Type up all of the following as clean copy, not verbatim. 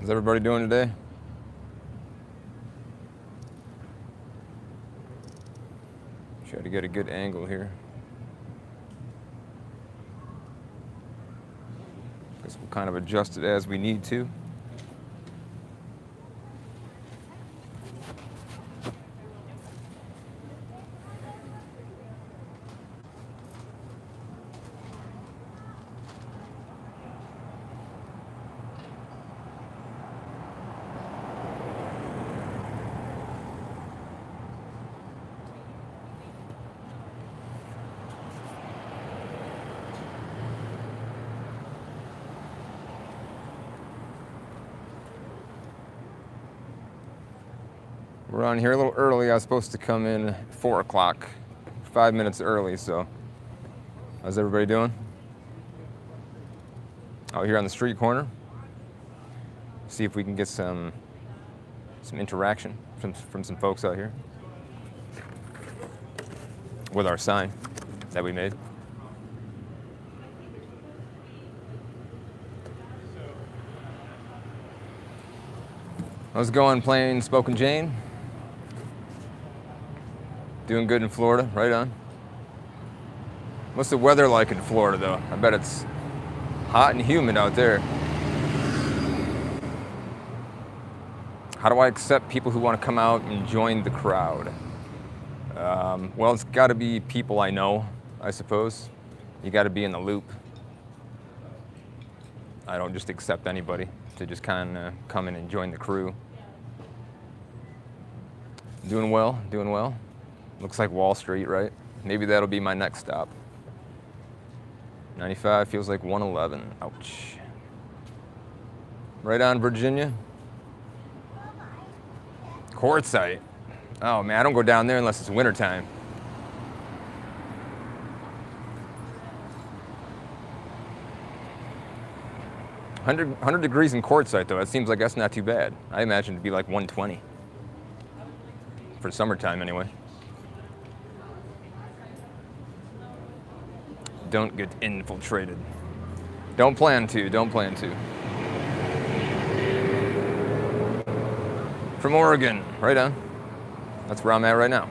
How's everybody doing today? Try to get a good angle here. Guess we'll kind of adjust it as we need to. We're on here a little early. I was supposed to come in 4 o'clock, 5 minutes early, so how's everybody doing? Out here on the street corner. See if we can get some interaction from some folks out here with our sign that we made. How's it going, Plain Spoken Jane? Doing good in Florida, right on. What's the weather like in Florida, though? I bet it's hot and humid out there. How do I accept people who want to come out and join the crowd? Well, it's got to be people I know, I suppose. You got to be in the loop. I don't just accept anybody to just kind of come in and join the crew. Doing well, doing well. Looks like Wall Street, right? Maybe that'll be my next stop. 95 feels like 111. Ouch. Right on, Virginia. Quartzite. Oh man, I don't go down there unless it's wintertime. $100 degrees in Quartzite, though. That seems like that's not too bad. I imagine it'd be like 120. For summertime, anyway. Don't get infiltrated. Don't plan to, don't plan to. From Oregon, right on. That's where I'm at right now.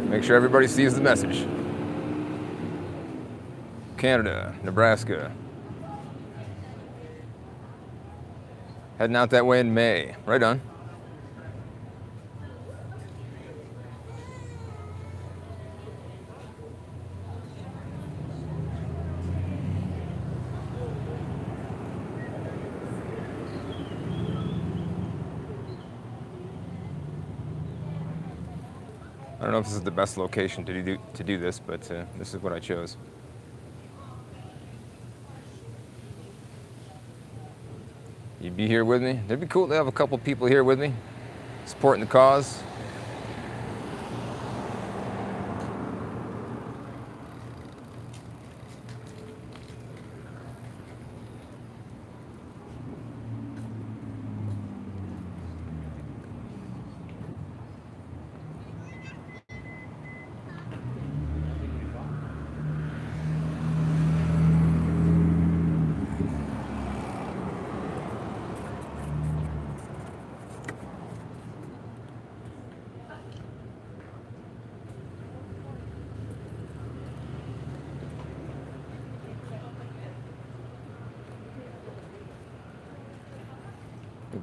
Make sure everybody sees the message. Canada, Nebraska. Heading out that way in May. Right on. I don't know if this is the best location to do this, but this is what I chose. You'd be here with me? It'd be cool to have a couple people here with me, supporting the cause.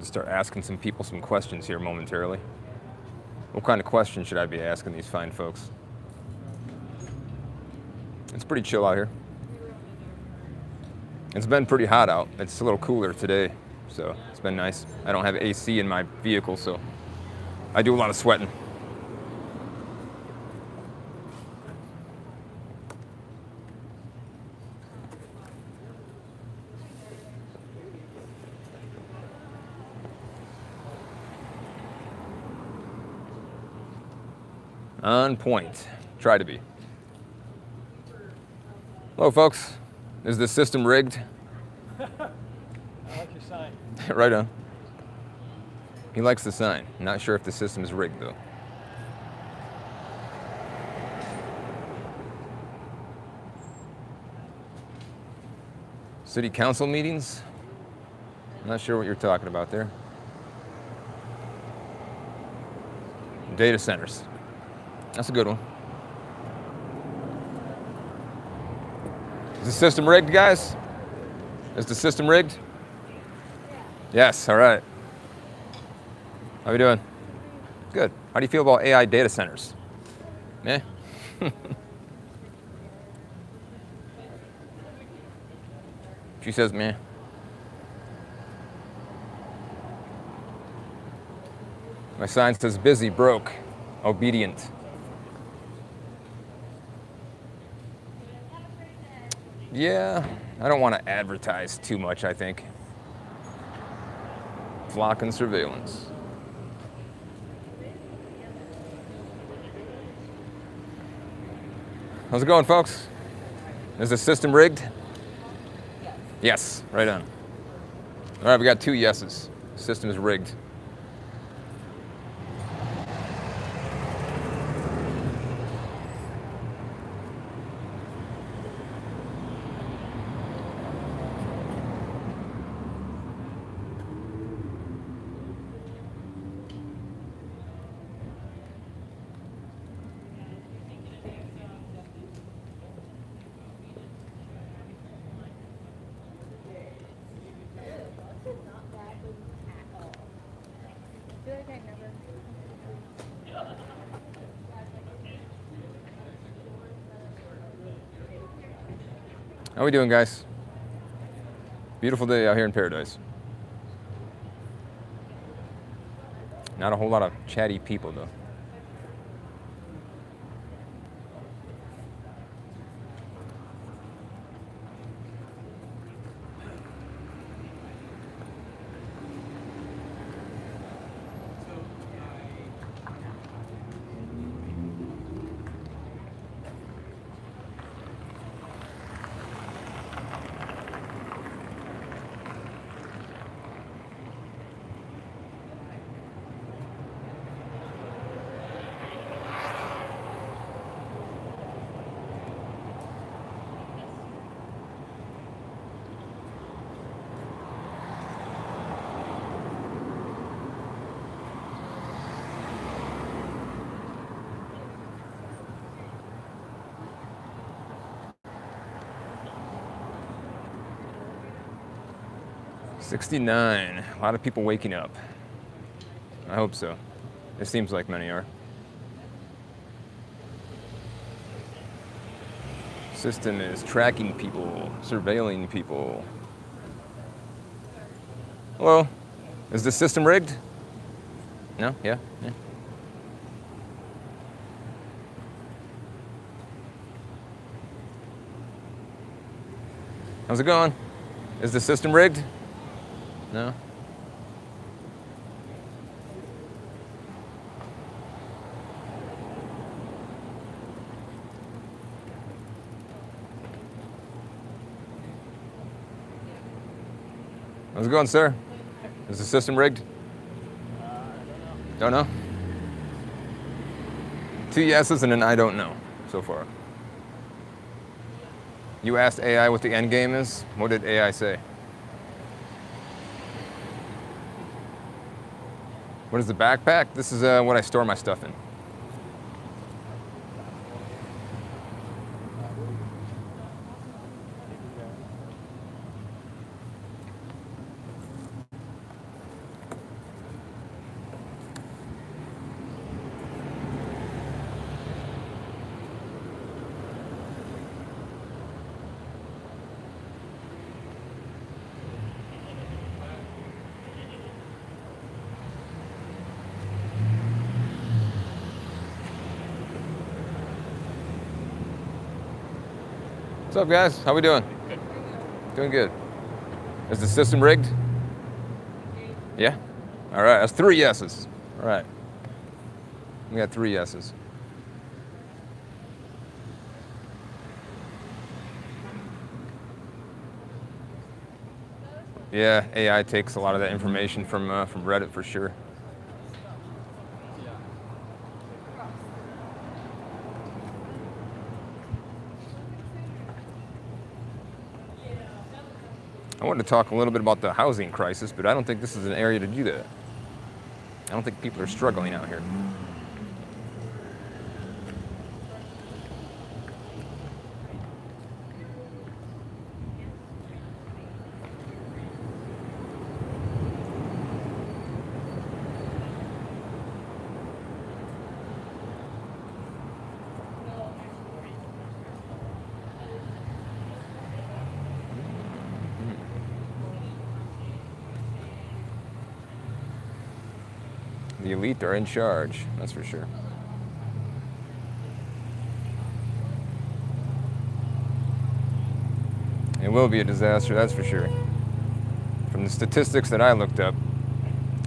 To start asking some people some questions here momentarily. What kind of questions should I be asking these fine folks? It's pretty chill out here. It's been pretty hot out. It's a little cooler today, so it's been nice. I don't have AC in my vehicle, so I do a lot of sweating. On point. Try to be. Hello, folks. Is the system rigged? I like your sign. Right on. He likes the sign. Not sure if the system is rigged, though. City council meetings? Not sure what you're talking about there. Data centers. That's a good one. Is the system rigged, guys? Is the system rigged? Yes, all right. How you doing? Good. How do you feel about AI data centers? Eh? She says meh. My sign says busy, broke, obedient. Yeah, I don't want to advertise too much, I think. Flock and surveillance. How's it going, folks? Is the system rigged? Yes, right on. All right, we got 2 yeses. System is rigged. How we doing, guys? Beautiful day out here in paradise. Not a whole lot of chatty people, though. $69. A lot of people waking up. I hope so. It seems like many are. System is tracking people, surveilling people. Hello? Is the system rigged? No? Yeah? Yeah. How's it going? Is the system rigged? No? How's it going, sir? Is the system rigged? Don't know. 2 yeses and an I don't know so far. You asked AI what the end game is. What did AI say? What is the backpack? This is what I store my stuff in. What's up, guys? How we doing? Good. Doing good. Is the system rigged? Yeah? All right, that's 3 yeses. All right. We got 3 yeses. Yeah, AI takes a lot of that information from Reddit for sure. I wanted to talk a little bit about the housing crisis, but I don't think this is an area to do that. I don't think people are struggling out here. The elite are in charge, that's for sure. It will be a disaster, that's for sure. From the statistics that I looked up,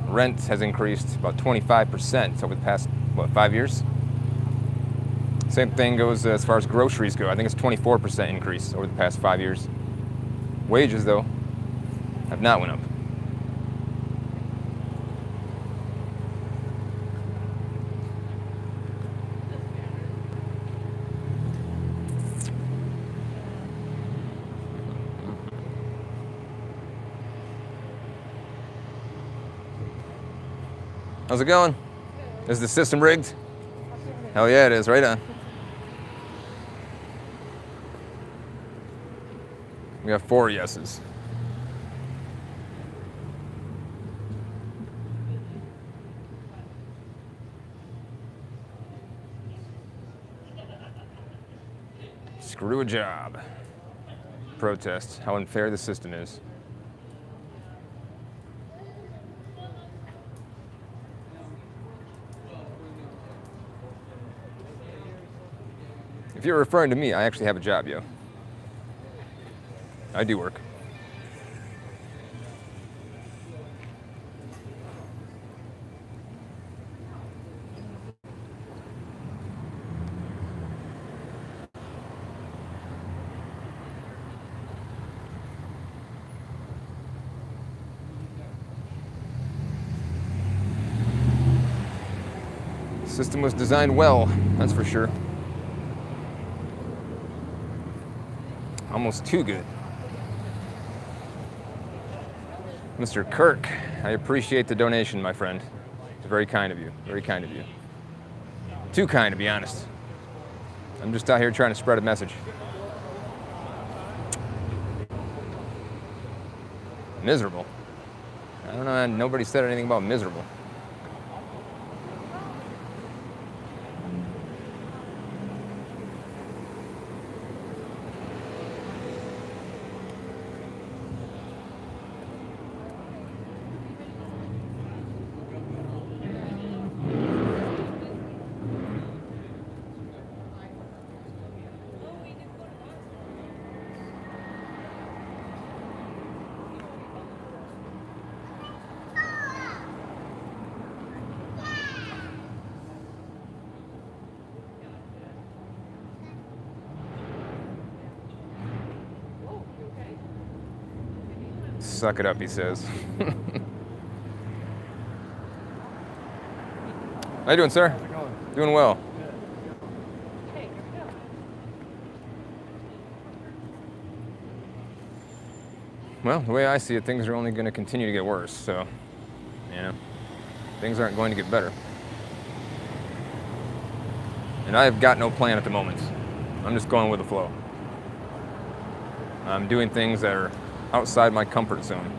rent has increased about 25% over the past, 5 years? Same thing goes as far as groceries go. I think it's 24% increase over the past 5 years. Wages, though, have not went up. How's it going? Is the system rigged? Hell yeah, it is. Right on. We have 4 yeses. Screw a job. Protest how unfair the system is. If you're referring to me, I actually have a job, yo. I do work. The system was designed well, that's for sure. Almost too good. Mr. Kirk, I appreciate the donation, my friend. It's very kind of you. Very kind of you. Too kind, to be honest. I'm just out here trying to spread a message. Miserable. I don't know, nobody said anything about miserable. Suck it up, he says. How you doing, sir? How's it going? Doing well. Hey, here we go. Well, the way I see it, things are only going to continue to get worse, so, things aren't going to get better. And I have got no plan at the moment. I'm just going with the flow. I'm doing things that are outside my comfort zone.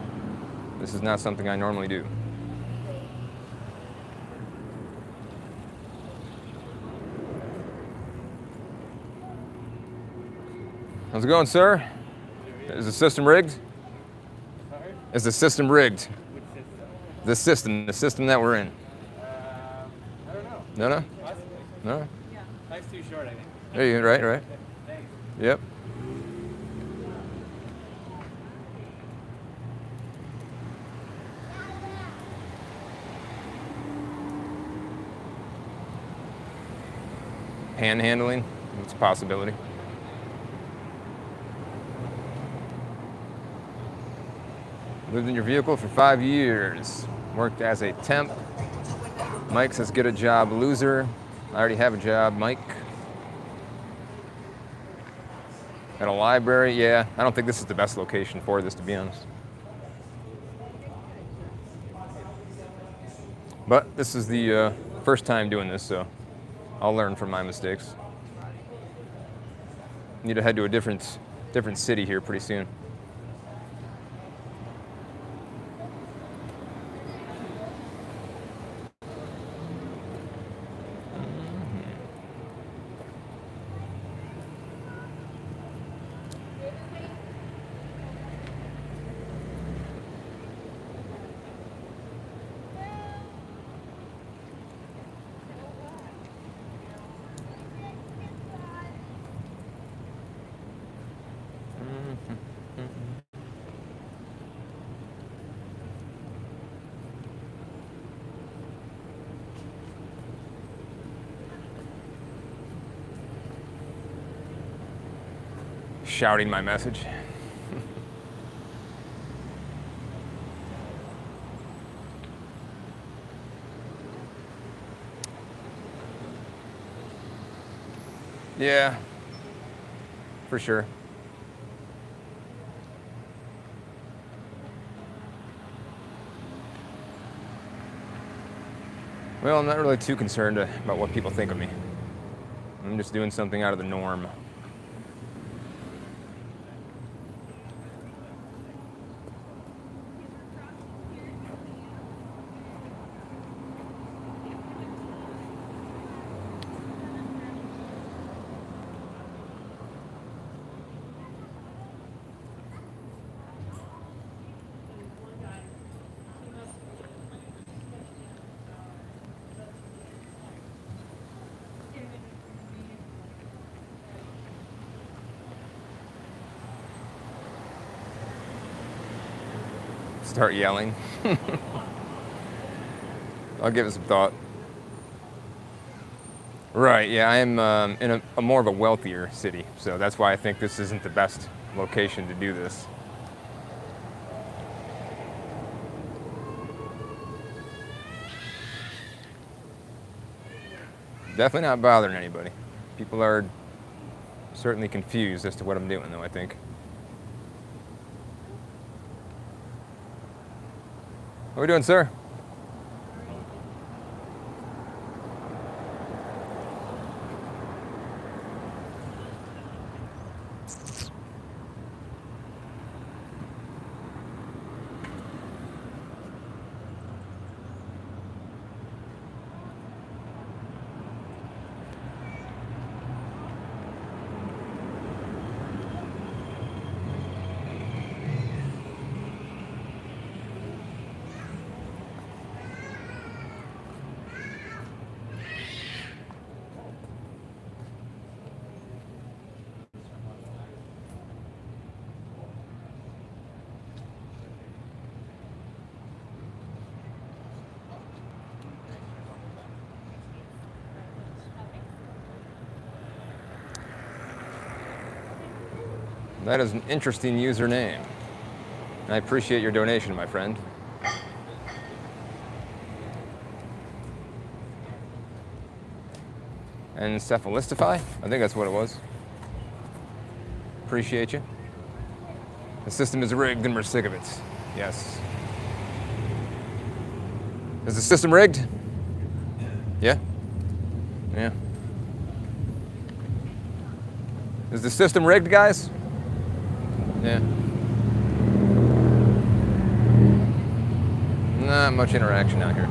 This is not something I normally do. How's it going, sir? Is the system rigged? Sorry? Is the system rigged? Which system? The system that we're in. I don't know. No, no? Possibly. No? Life's too short, I think. There you go, right. Thanks. Yep. Panhandling, it's a possibility. Lived in your vehicle for 5 years. Worked as a temp. Mike says get a job, loser. I already have a job, Mike. At a library, yeah. I don't think this is the best location for this, to be honest. But this is the first time doing this, so I'll learn from my mistakes. Need to head to a different city here pretty soon. Shouting my message. Yeah, for sure. Well, I'm not really too concerned about what people think of me. I'm just doing something out of the norm. Start yelling. I'll give it some thought. Right, yeah, I am in a more of a wealthier city, so that's why I think this isn't the best location to do this. Definitely not bothering anybody. People are certainly confused as to what I'm doing, though, I think. What are we doing, sir? That is an interesting username. I appreciate your donation, my friend. Encephalistify? I think that's what it was. Appreciate you. The system is rigged and we're sick of it. Yes. Is the system rigged? Yeah? Yeah. Is the system rigged, guys? Yeah. Not much interaction out here.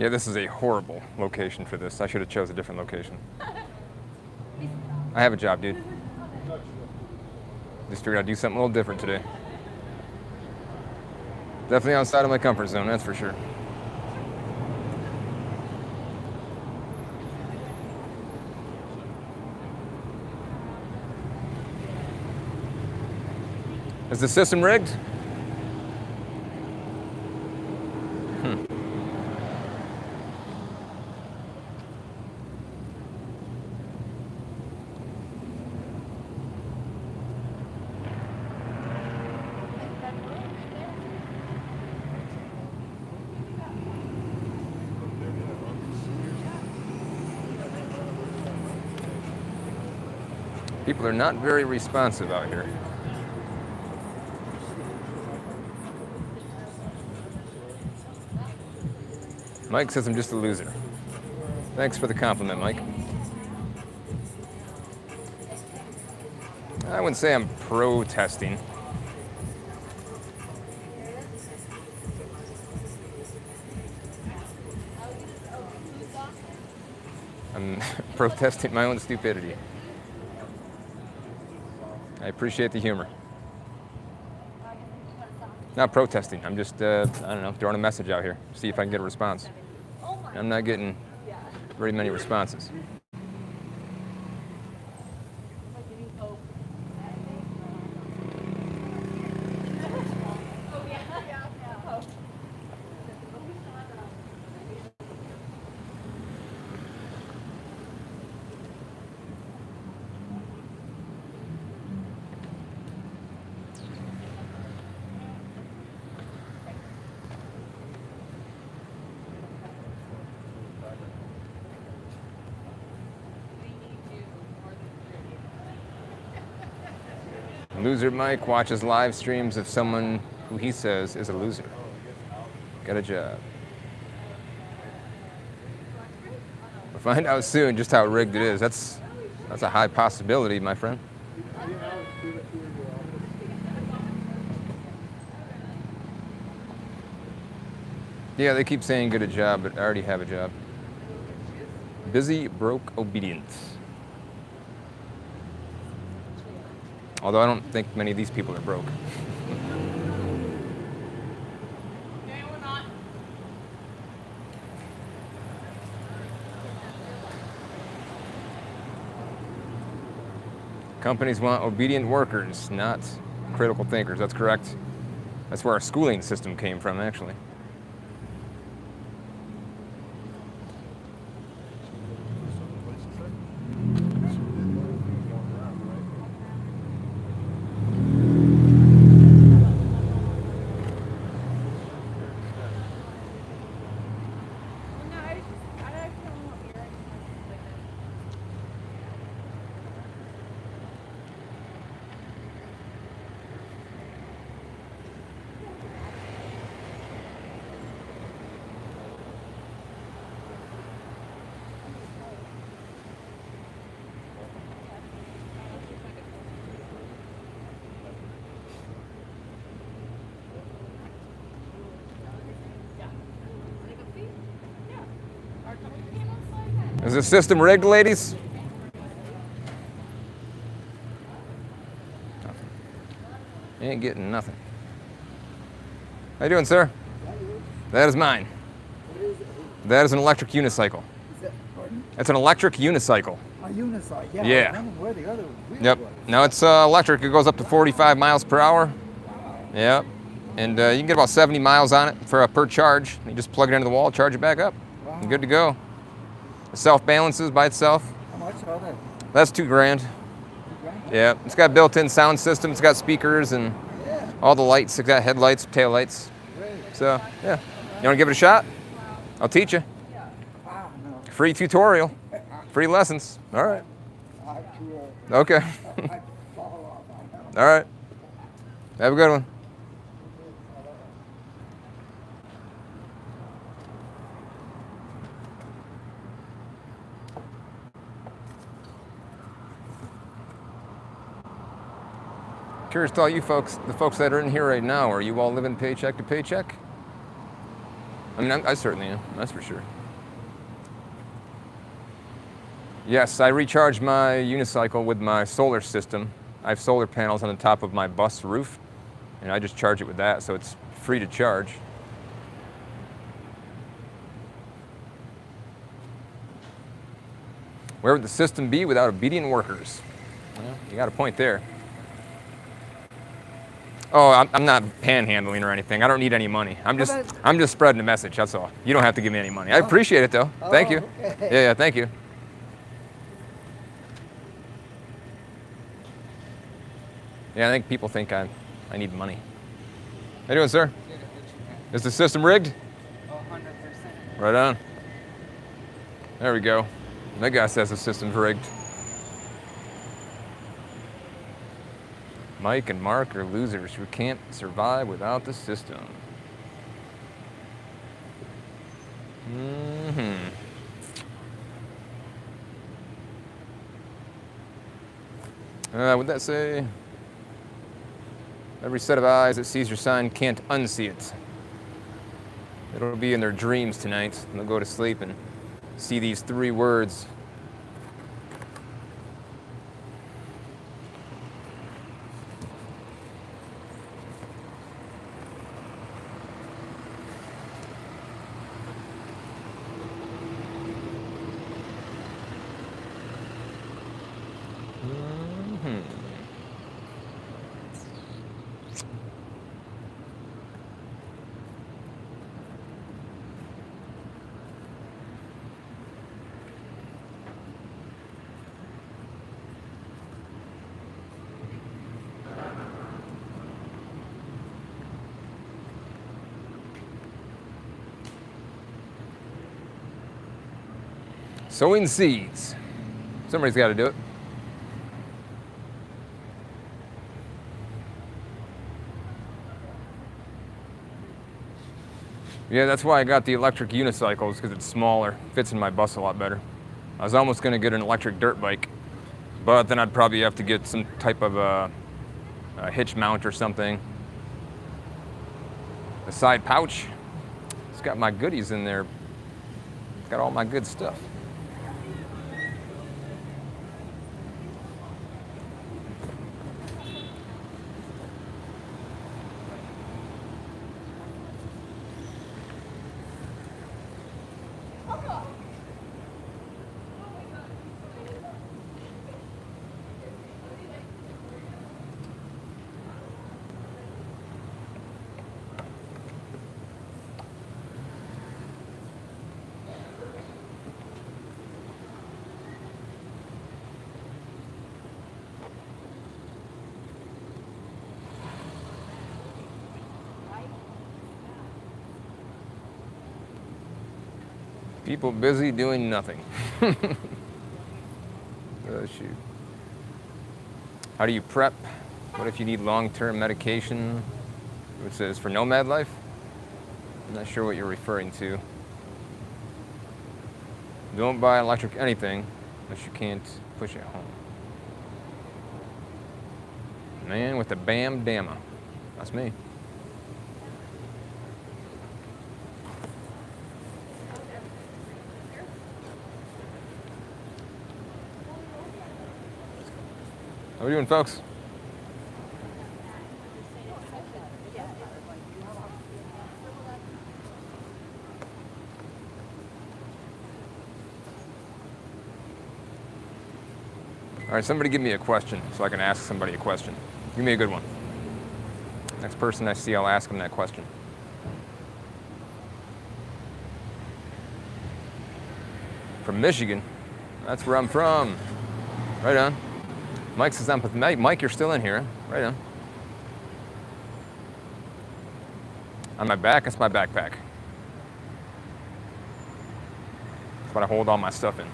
Yeah, this is a horrible location for this. I should have chose a different location. I have a job, dude. Just figured I'd do something a little different today. Definitely outside of my comfort zone, that's for sure. Is the system rigged? People are not very responsive out here. Mike says I'm just a loser. Thanks for the compliment, Mike. I wouldn't say I'm protesting. I'm protesting my own stupidity. I appreciate the humor. Not protesting, I'm just, I don't know, throwing a message out here. See if I can get a response. I'm not getting very many responses. Loser Mike watches live streams of someone who he says is a loser. Got a job. We'll find out soon just how rigged it is. That's a high possibility, my friend. Yeah, they keep saying get a job, but I already have a job. Busy, broke, obedient. Although I don't think many of these people are broke. Companies want obedient workers, not critical thinkers. That's correct. That's where our schooling system came from, actually. Is the system rigged, ladies? Nothing. Ain't getting nothing. How you doing, sir? That is mine. That is an electric unicycle. It's an electric unicycle. A unicycle, yeah. Yeah. I remember where the other wheel Yep. was. Now it's electric. It goes up to 45 miles per hour. Yep. And you can get about 70 miles on it for per charge. You just plug it into the wall, charge it back up. Wow. You're good to go. It self-balances by itself. How much are they? That's $2,000. Yeah. It's got built-in sound system. It's got speakers and Yeah. all the lights. It's got headlights, tail lights. Great. So yeah. You want to give it a shot? I'll teach you. Wow, no. Free tutorial. Free lessons. All right. I have to, Okay. I follow up on that. All right. Have a good one. Curious to all you folks, the folks that are in here right now, are you all living paycheck to paycheck? I mean, I certainly am. That's for sure. Yes, I recharge my unicycle with my solar system. I have solar panels on the top of my bus roof, and I just charge it with that, so it's free to charge. Where would the system be without obedient workers? Well, you got a point there. Oh, I'm not panhandling or anything. I don't need any money. I'm just spreading a message. That's all. You don't have to give me any money. I appreciate it though. Thank you. Okay. Yeah, thank you. Yeah, I think people think I need money. How you doing, sir? Is the system rigged? 100%. Right on. There we go. That guy says the system's rigged. Mike and Mark are losers who can't survive without the system. What'd that say? Every set of eyes that sees your sign can't unsee it. It'll be in their dreams tonight. They'll go to sleep and see these 3 words. Sowing seeds. Somebody's got to do it. Yeah, that's why I got the electric unicycles, because it's smaller, fits in my bus a lot better. I was almost going to get an electric dirt bike, but then I'd probably have to get some type of a hitch mount or something. The side pouch, it's got my goodies in there. It's got all my good stuff. People busy doing nothing. Oh, shoot. How do you prep? What if you need long-term medication? It says for nomad life? I'm not sure what you're referring to. Don't buy electric anything unless you can't push it home. Man with the bam damma. That's me. How we doing, folks? All right, somebody give me a question so I can ask somebody a question. Give me a good one. Next person I see, I'll ask them that question. From Michigan. That's where I'm from. Right on. Mike says I'm with Mike, you're still in here. Right on. On my back, it's my backpack. That's what I hold all my stuff in.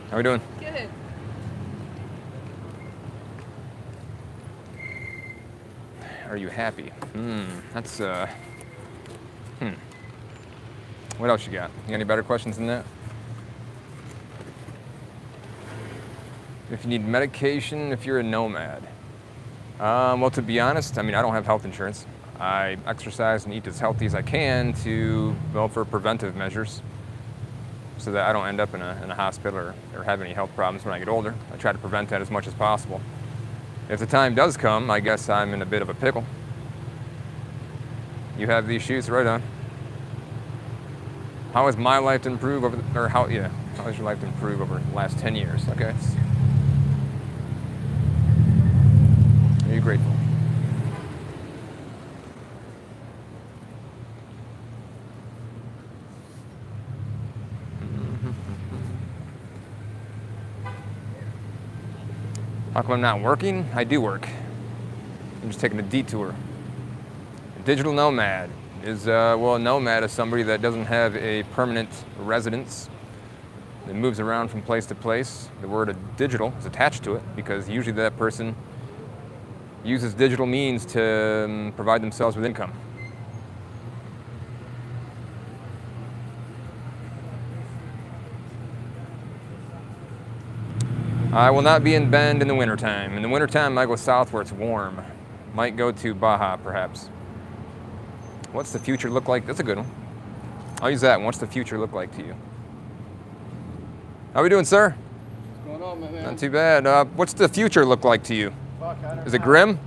How we doing? Good. are you happy? That's What else you got? You got any better questions than that? If you need medication, if you're a nomad. Well, to be honest, I mean, I don't have health insurance. I exercise and eat as healthy as I can for preventive measures, so that I don't end up in a hospital or have any health problems when I get older. I try to prevent that as much as possible. If the time does come, I guess I'm in a bit of a pickle. You have these shoes, right on. How has my life improved how has your life improved over the last 10 years? Okay. Are you grateful? How come I'm not working? I do work. I'm just taking a detour. A digital nomad is, a nomad is somebody that doesn't have a permanent residence. It moves around from place to place. The word digital is attached to it because usually that person uses digital means to provide themselves with income. I will not be in Bend in the wintertime. In the wintertime, I go south where it's warm. Might go to Baja, perhaps. What's the future look like? That's a good one. I'll use that one. What's the future look like to you? How we doing, sir? What's going on, my man? Not too bad. What's the future look like to you? Fuck, I don't Is it know. grim?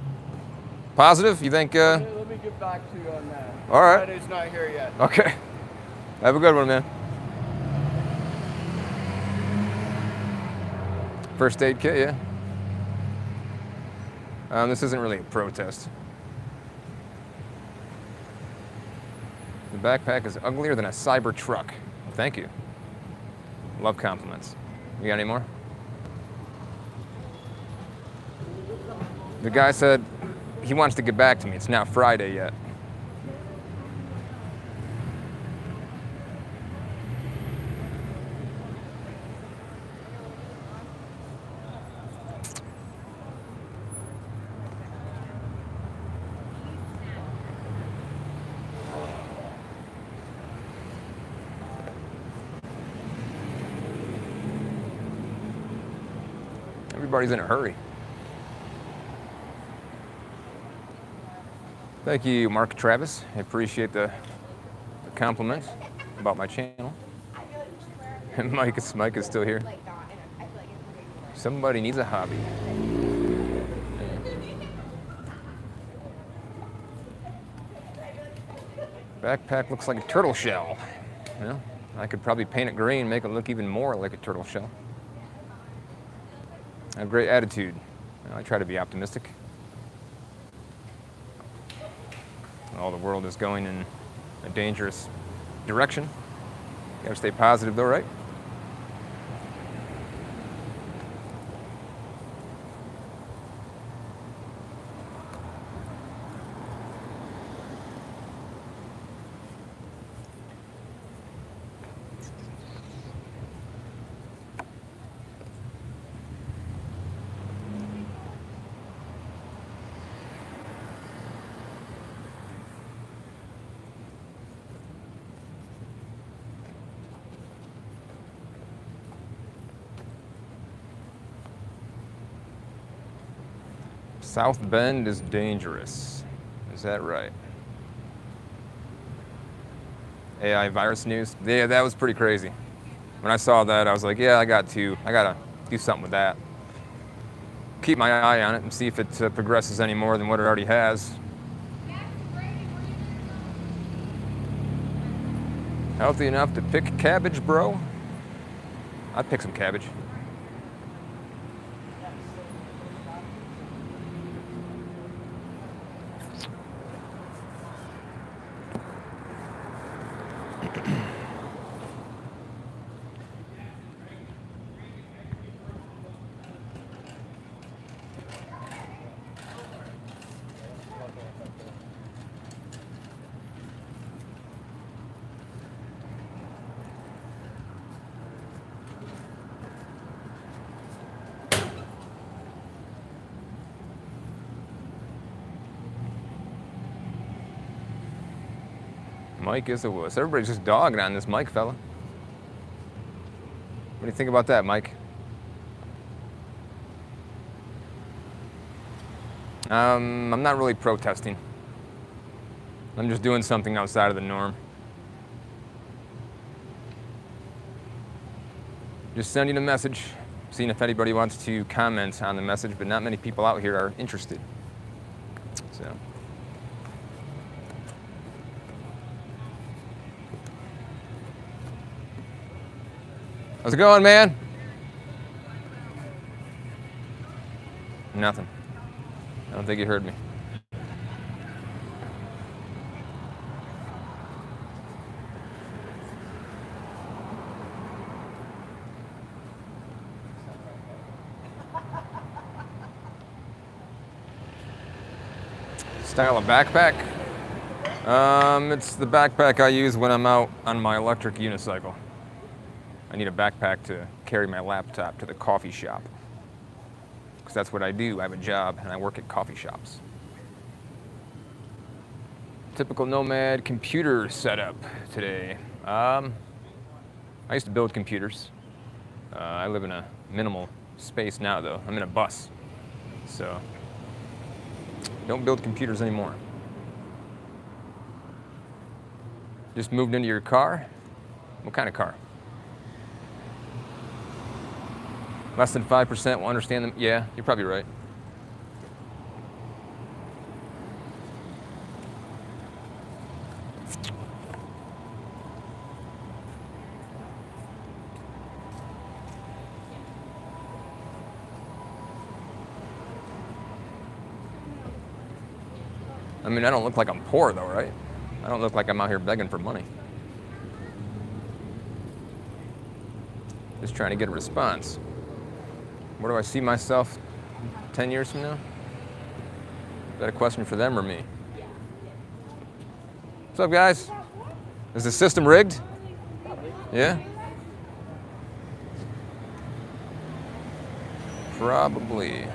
Positive? You think? Let me get back to you on that. All right. Friday's not here yet. Okay. Have a good one, man. First aid kit, yeah. This isn't really a protest. The backpack is uglier than a cyber truck. Well, thank you. Love compliments. You got any more? The guy said he wants to get back to me. It's not Friday yet. Everybody's in a hurry. Thank you, Mark Travis. I appreciate the compliment about my channel. And Mike is still here. Somebody needs a hobby. Backpack looks like a turtle shell. Well, I could probably paint it green, make it look even more like a turtle shell. I have great attitude. I try to be optimistic. All the world is going in a dangerous direction. You gotta stay positive though, right? South Bend is dangerous. Is that right? AI virus news? Yeah, that was pretty crazy. When I saw that, I was like, yeah, I gotta do something with that. Keep my eye on it and see if it progresses any more than what it already has. Healthy enough to pick cabbage, bro? I'd pick some cabbage. Mike is a wuss. Everybody's just dogging on this Mike fella. What do you think about that, Mike? I'm not really protesting. I'm just doing something outside of the norm. Just sending a message, seeing if anybody wants to comment on the message, but not many people out here are interested. So. How's it going, man? Nothing. I don't think you heard me. Style of backpack? It's the backpack I use when I'm out on my electric unicycle. I need a backpack to carry my laptop to the coffee shop. Because that's what I do. I have a job and I work at coffee shops. Typical nomad computer setup today. I used to build computers. I live in a minimal space now though. I'm in a bus. So, don't build computers anymore. Just moved into your car? What kind of car? Less than 5% will understand them. Yeah, you're probably right. I mean, I don't look like I'm poor though, right? I don't look like I'm out here begging for money. Just trying to get a response. Where do I see myself 10 years from now? Is that a question for them or me? What's up, guys? Is the system rigged? Yeah? Probably.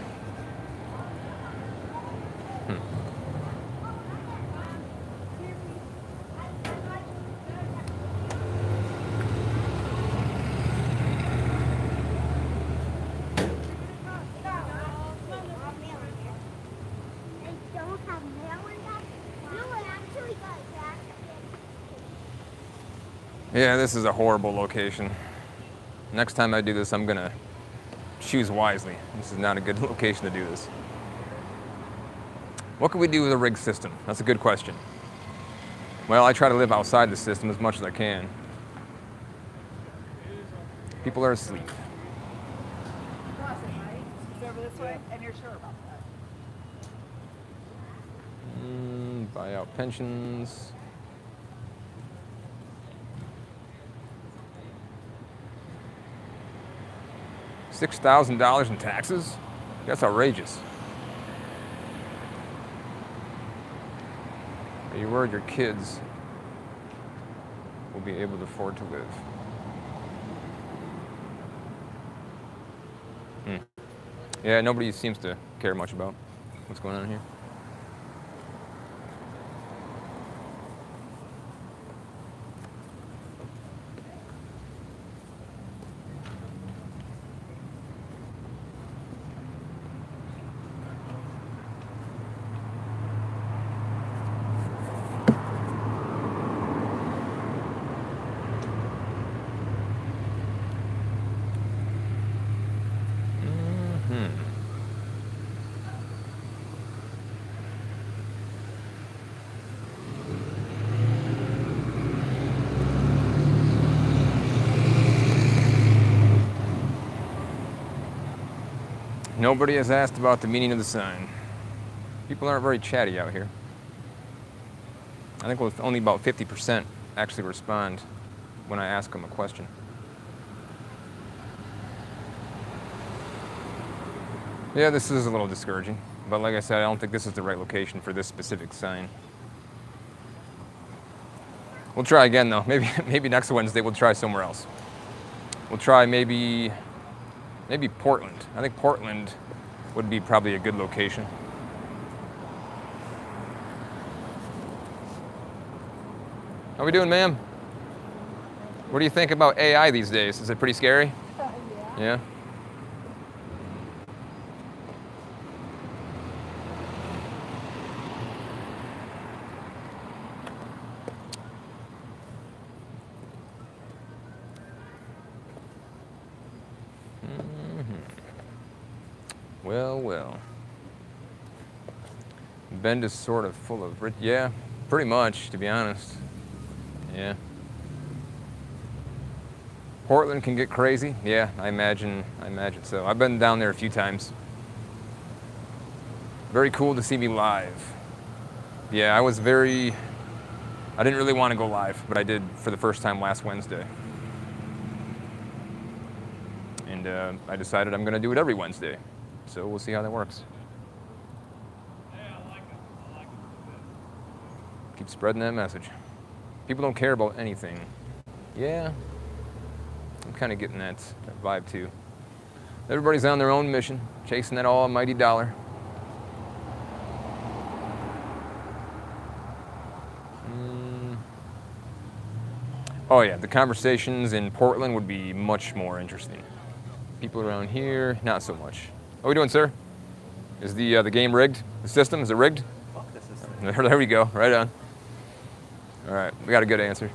Yeah, this is a horrible location. Next time I do this, I'm gonna choose wisely. This is not a good location to do this. What can we do with a rigged system? That's a good question. Well, I try to live outside the system as much as I can. People are asleep. It's over this way, and you're sure about that? Buyout pensions. $6,000 in taxes? That's outrageous. Are you worried your kids will be able to afford to live? Yeah, nobody seems to care much about what's going on here. Nobody has asked about the meaning of the sign. People aren't very chatty out here. I think with only about 50% actually respond when I ask them a question. Yeah, this is a little discouraging, but like I said, I don't think this is the right location for this specific sign. We'll try again though. Maybe next Wednesday we'll try somewhere else. We'll try maybe Portland. I think Portland would be probably a good location. How we doing, ma'am? What do you think about AI these days? Is it pretty scary? Yeah. Well, well. Bend is sort of full of yeah, pretty much, to be honest. Yeah. Portland can get crazy. Yeah, I imagine so. I've been down there a few times. Very cool to see me live. Yeah, I didn't really want to go live, but I did for the first time last Wednesday. And I decided I'm going to do it every Wednesday. So we'll see how that works. Keep spreading that message. People don't care about anything. Yeah, I'm kind of getting that vibe too. Everybody's on their own mission, chasing that almighty dollar. Oh yeah, the conversations in Portland would be much more interesting. People around here, not so much. What are we doing, sir? Is the game rigged? The system, is it rigged? Fuck the system. There we go, right on. All right, we got a good answer.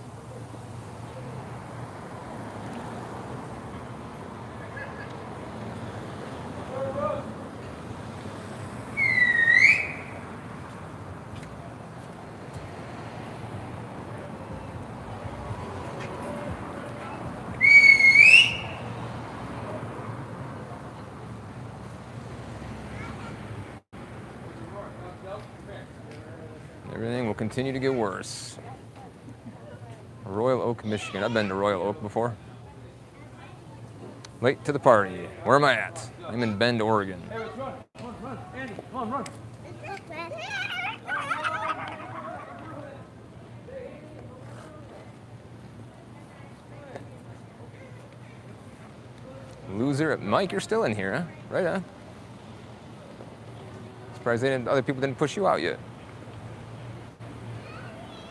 Everything will continue to get worse. Royal Oak, Michigan. I've been to Royal Oak before. Late to the party. Where am I at? I'm in Bend, Oregon. Hey, let's run. Come on, run. Andy, come on, run. Loser. Mike, you're still in here, huh? Right on. Surprised other people didn't push you out yet.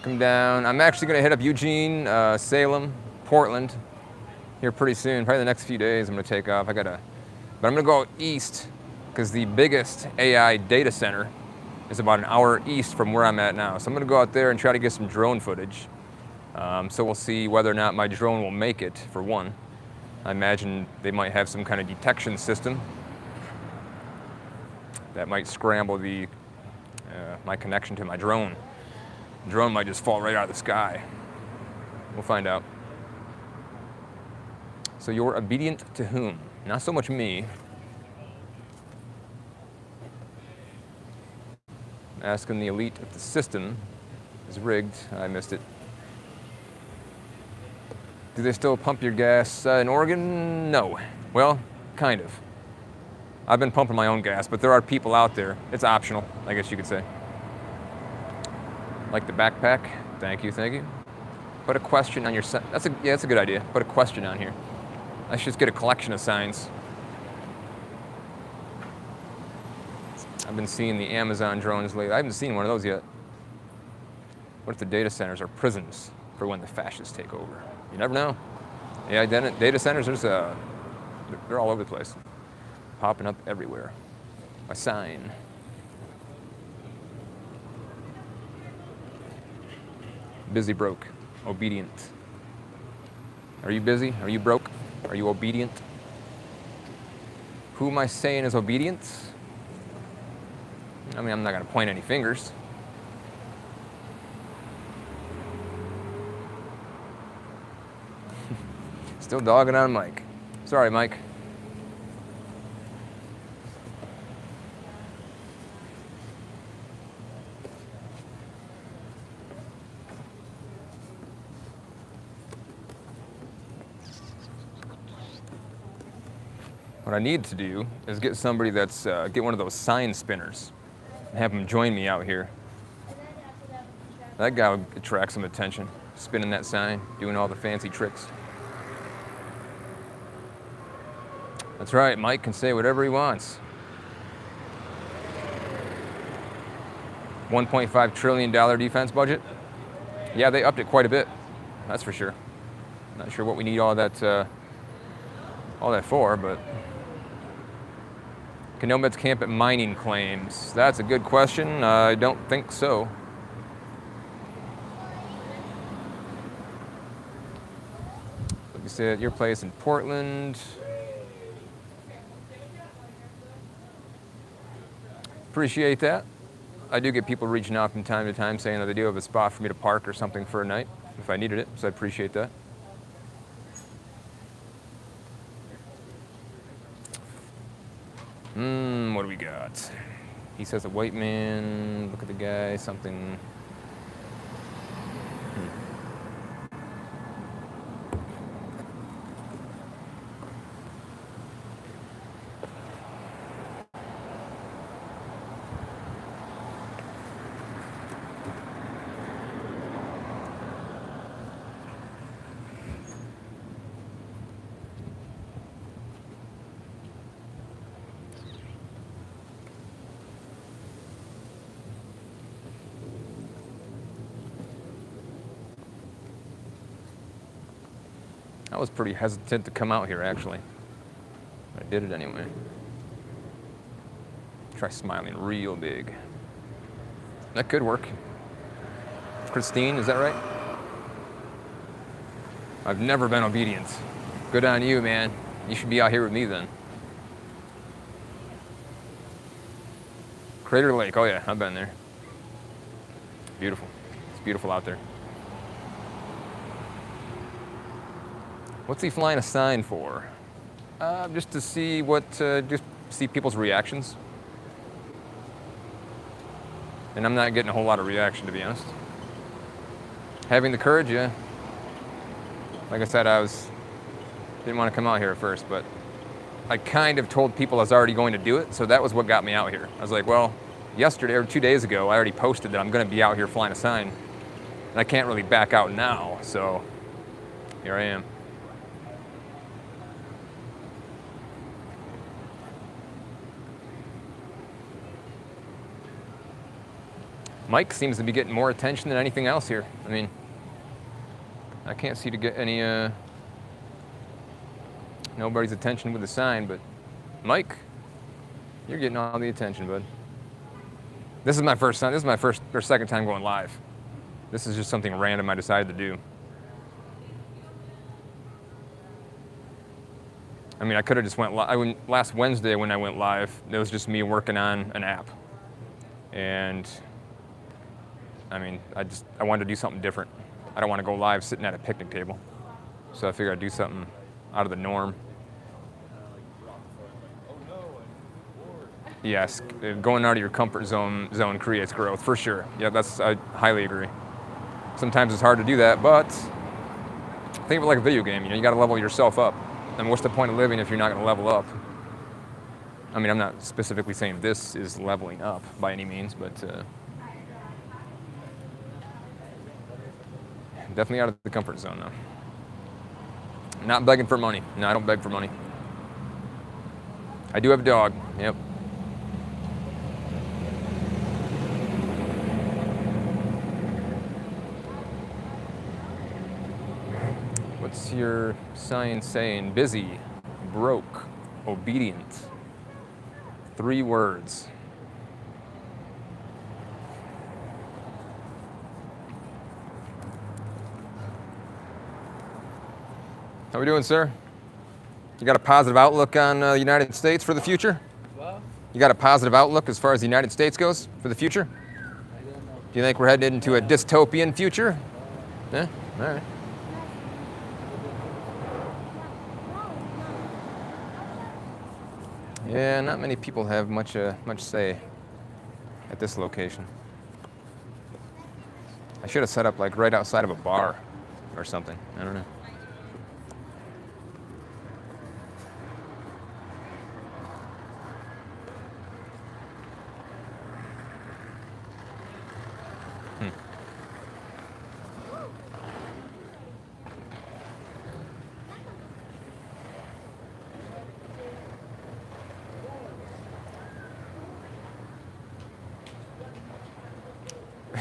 Come down. I'm actually going to hit up Eugene, Salem, Portland here pretty soon. Probably the next few days I'm going to take off. But I'm going to go out east because the biggest AI data center is about an hour east from where I'm at now. So I'm going to go out there and try to get some drone footage. So we'll see whether or not my drone will make it, for one. I imagine they might have some kind of detection system that might scramble my connection to my drone. The drone might just fall right out of the sky. We'll find out. So you're obedient to whom? Not so much me. Asking the elite if the system is rigged. I missed it. Do they still pump your gas in Oregon? No. Well, kind of. I've been pumping my own gas, but there are people out there. It's optional, I guess you could say. Like the backpack. Thank you, thank you. Put a question on your sign. That's a good idea. Put a question on here. I should just get a collection of signs. I've been seeing the Amazon drones lately. I haven't seen one of those yet. What if the data centers are prisons for when the fascists take over? You never know. Yeah, data centers, they're all over the place. Popping up everywhere. A sign. Busy, broke, obedient. Are you busy? Are you broke? Are you obedient? Who am I saying is obedient? I mean, I'm not going to point any fingers. Still dogging on Mike. Sorry, Mike. What I need to do is get somebody that's, get one of those sign spinners and have them join me out here. That guy would attract some attention, spinning that sign, doing all the fancy tricks. That's right, Mike can say whatever he wants. $1.5 trillion defense budget. Yeah, they upped it quite a bit. That's for sure. Not sure what we need all that for, but can nomads camp at mining claims? That's a good question. I don't think so. Let me see at your place in Portland. Appreciate that. I do get people reaching out from time to time saying that they do have a spot for me to park or something for a night if I needed it, so I appreciate that. What do we got? He says a white man, look at the guy, something. I was pretty hesitant to come out here, actually. I did it anyway. Try smiling real big. That could work. Christine, is that right? I've never been obedient. Good on you, man. You should be out here with me then. Crater Lake, oh yeah, I've been there. Beautiful. It's beautiful out there. What's he flying a sign for? Just to see just see people's reactions. And I'm not getting a whole lot of reaction, to be honest. Having the courage, yeah. Like I said, didn't want to come out here at first, but I kind of told people I was already going to do it, so that was what got me out here. I was like, well, yesterday or 2 days ago, I already posted that I'm going to be out here flying a sign, and I can't really back out now, so here I am. Mike seems to be getting more attention than anything else here. I mean, I can't seem to get any nobody's attention with the sign, but Mike, you're getting all the attention, bud. This is my first or second time going live. This is just something random I decided to do. I mean, I could have just went live. Last Wednesday when I went live, it was just me working on an app. And I mean, I wanted to do something different. I don't want to go live sitting at a picnic table. So I figured I'd do something out of the norm. Yes, going out of your comfort zone creates growth, for sure. Yeah, I highly agree. Sometimes it's hard to do that, but think of it like a video game. You got to level yourself up. And what's the point of living if you're not going to level up? I mean, I'm not specifically saying this is leveling up by any means, but definitely out of the comfort zone, though. Not begging for money. No, I don't beg for money. I do have a dog. Yep. What's your sign saying? Busy, broke, obedient. 3 words. How we doing, sir? You got a positive outlook on the United States for the future? What? You got a positive outlook as far as the United States goes for the future? I don't know. Do you think we're headed into a dystopian future? Yeah? All right. Yeah, not many people have much say at this location. I should have set up like right outside of a bar or something. I don't know.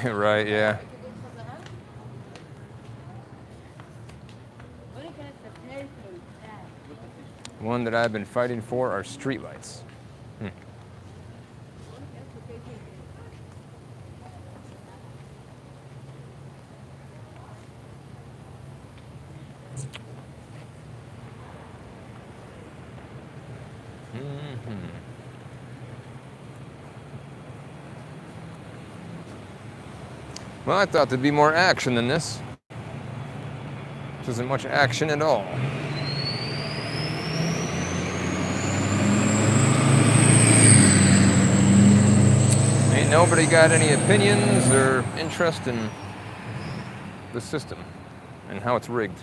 Right, yeah. One that I've been fighting for are streetlights. Well, I thought there'd be more action than this. This isn't much action at all. Ain't nobody got any opinions or interest in the system and how it's rigged.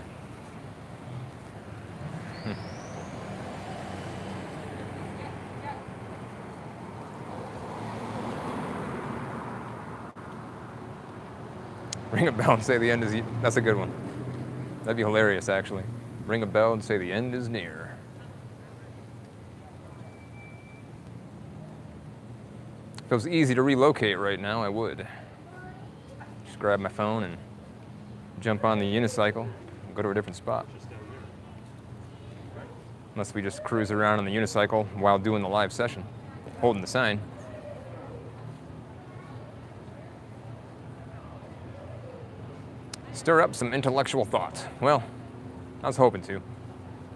Ring a bell and say the end is... That's a good one. That'd be hilarious, actually. Ring a bell and say the end is near. If it was easy to relocate right now, I would. Just grab my phone and jump on the unicycle and go to a different spot. Unless we just cruise around on the unicycle while doing the live session, holding the sign. Stir up some intellectual thought. Well, I was hoping to,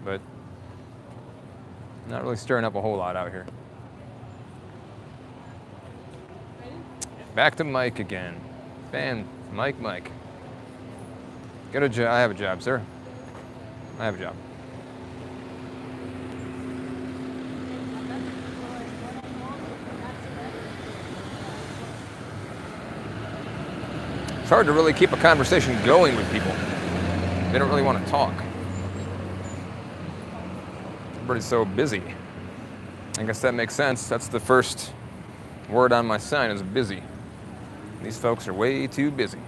but not really stirring up a whole lot out here. Back to Mike again. Bam, Mike. Get a job. I have a job, sir. I have a job. It's hard to really keep a conversation going with people. They don't really want to talk. Everybody's so busy. I guess that makes sense. That's the first word on my sign is busy. These folks are way too busy.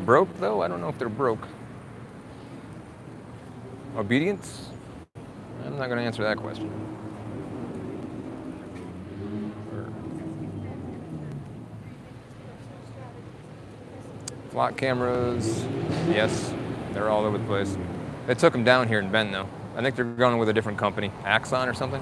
Broke, though? I don't know if they're broke. Obedience? I'm not going to answer that question. Flock cameras, yes, they're all over the place. They took them down here in Bend, though. I think they're going with a different company, Axon or something.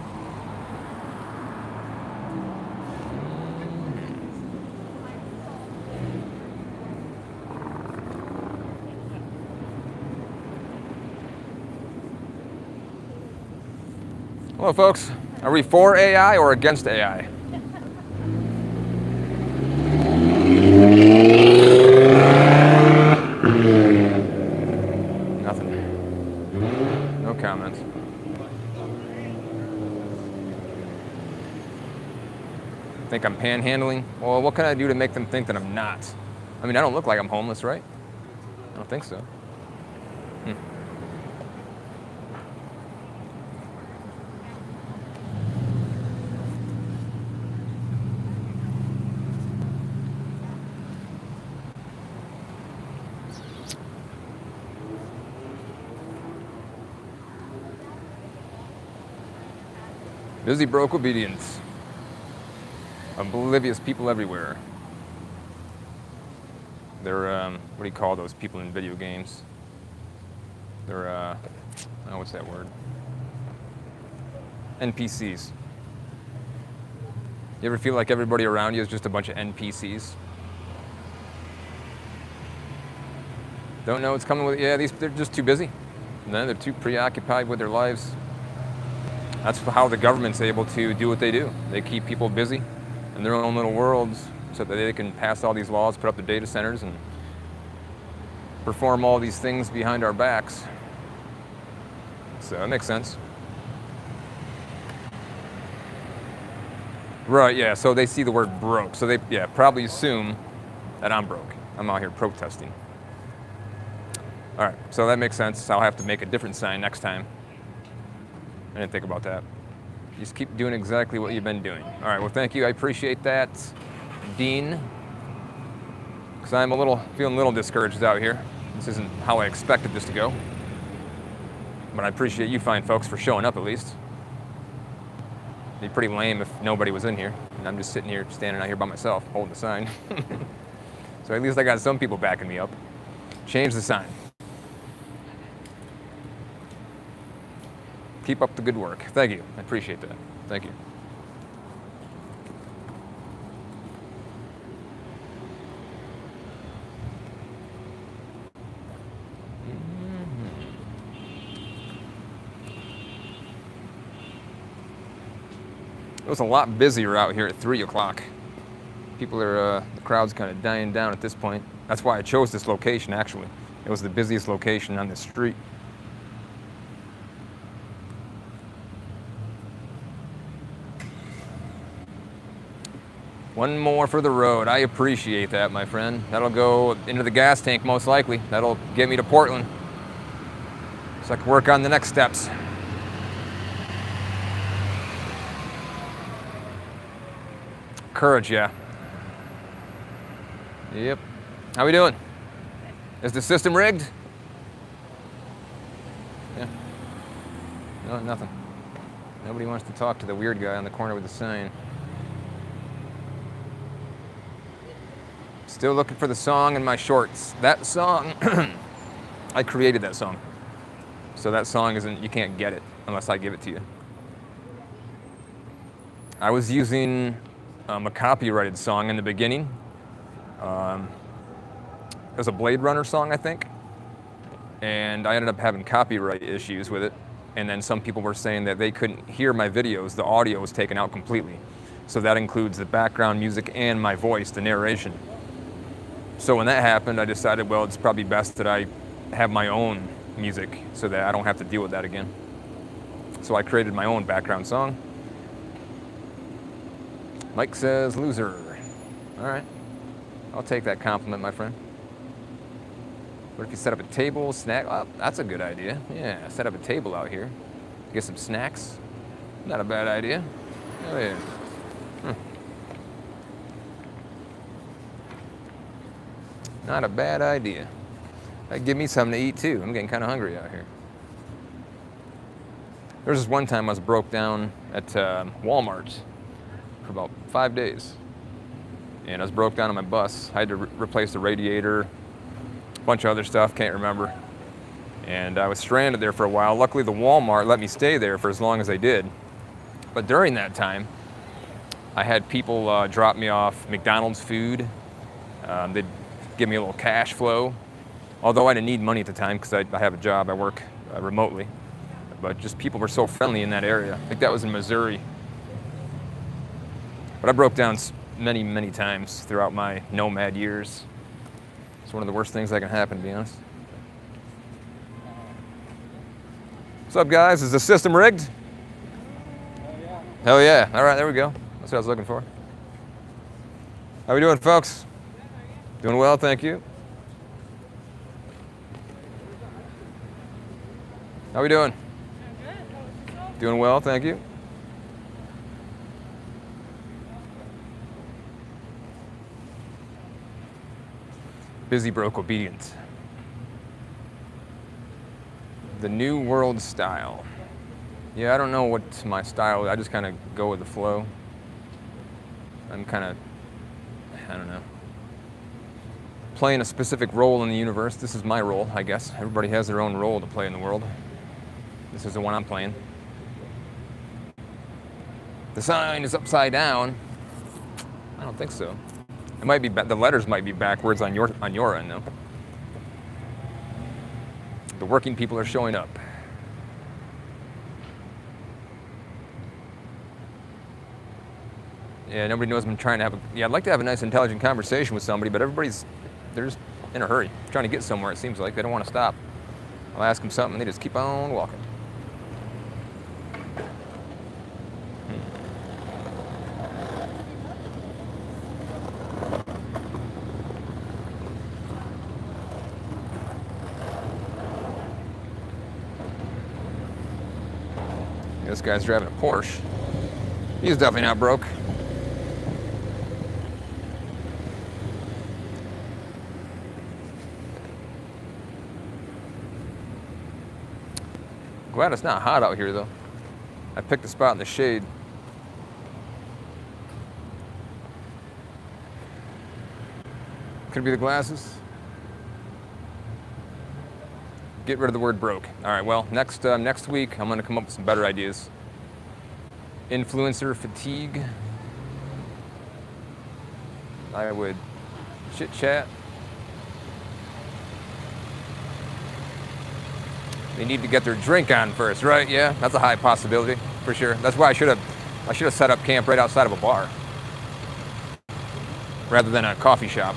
Hello, folks. Are we for AI or against AI? Nothing. No comments. Think I'm panhandling? Well, what can I do to make them think that I'm not? I mean, I don't look like I'm homeless, right? I don't think so. Busy broke obedience. Oblivious people everywhere. They're, what do you call those people in video games? They're, oh, what's that word? NPCs. You ever feel like everybody around you is just a bunch of NPCs? Don't know what's coming with, yeah, they're just too busy. And then they're too preoccupied with their lives. That's how the government's able to do what they do. They keep people busy in their own little worlds so that they can pass all these laws, put up the data centers, and perform all these things behind our backs. So that makes sense. Right, yeah, so they see the word broke. So they, yeah, probably assume that I'm broke. I'm out here protesting. All right, so that makes sense. I'll have to make a different sign next time. I didn't think about that. Just keep doing exactly what you've been doing. All right, well, thank you. I appreciate that, Dean. Because I'm feeling a little discouraged out here. This isn't how I expected this to go. But I appreciate you fine folks for showing up at least. It'd be pretty lame if nobody was in here. And I'm just sitting here, standing out here by myself, holding the sign. So at least I got some people backing me up. Change the sign. Keep up the good work. Thank you. I appreciate that. Thank you. It was a lot busier out here at 3 o'clock. People are, the crowd's kind of dying down at this point. That's why I chose this location, actually. It was the busiest location on this street. One more for the road. I appreciate that, my friend. That'll go into the gas tank, most likely. That'll get me to Portland, so I can work on the next steps. Courage, yeah. Yep. How we doing? Is the system rigged? Yeah. No, nothing. Nobody wants to talk to the weird guy on the corner with the sign. Still looking for the song in my shorts. That song, I created that song. So that song isn't, you can't get it unless I give it to you. I was using a copyrighted song in the beginning. It was a Blade Runner song, I think. And I ended up having copyright issues with it. And then some people were saying that they couldn't hear my videos. The audio was taken out completely. So that includes the background music and my voice, the narration. So when that happened, I decided, well, it's probably best that I have my own music so that I don't have to deal with that again. So I created my own background song. Mike says, loser. All right. I'll take that compliment, my friend. What if you set up a table, snack? Oh, that's a good idea. Yeah, set up a table out here. Get some snacks. Not a bad idea. Oh, yeah. Not a bad idea. That'd give me something to eat too. I'm getting kind of hungry out here. There was this one time I was broke down at Walmart for about 5 days. And I was broke down on my bus. I had to replace the radiator, a bunch of other stuff, can't remember. And I was stranded there for a while. Luckily the Walmart let me stay there for as long as they did. But during that time, I had people drop me off McDonald's food. They'd give me a little cash flow. Although I didn't need money at the time because I have a job, I work remotely. But just people were so friendly in that area. I think that was in Missouri. But I broke down many, many times throughout my nomad years. It's one of the worst things that can happen, to be honest. What's up, guys? Is the system rigged? Hell yeah. All right, there we go. That's what I was looking for. How we doing, folks? Doing well, thank you. How we doing? Doing well, thank you. Busy, broke, obedient. The new world style. Yeah, I don't know what my style is. I just kind of go with the flow. I'm kind of, I don't know, playing a specific role in the universe. This is my role, I guess. Everybody has their own role to play in the world. This is the one I'm playing. The sign is upside down. I don't think so. It might be, the letters might be backwards on your end, though. The working people are showing up. Yeah, nobody knows I'm trying to have a, yeah, I'd like to have a nice, intelligent conversation with somebody, but they're just in a hurry, trying to get somewhere, it seems like. They don't want to stop. I'll ask them something, and they just keep on walking. This guy's driving a Porsche. He's definitely not broke. Glad it's not hot out here, though. I picked a spot in the shade. Could it be the glasses? Get rid of the word broke. All right, well, next week, I'm going to come up with some better ideas. Influencer fatigue. I would chit chat. They need to get their drink on first, right? Yeah, that's a high possibility for sure. That's why I should have set up camp right outside of a bar rather than a coffee shop.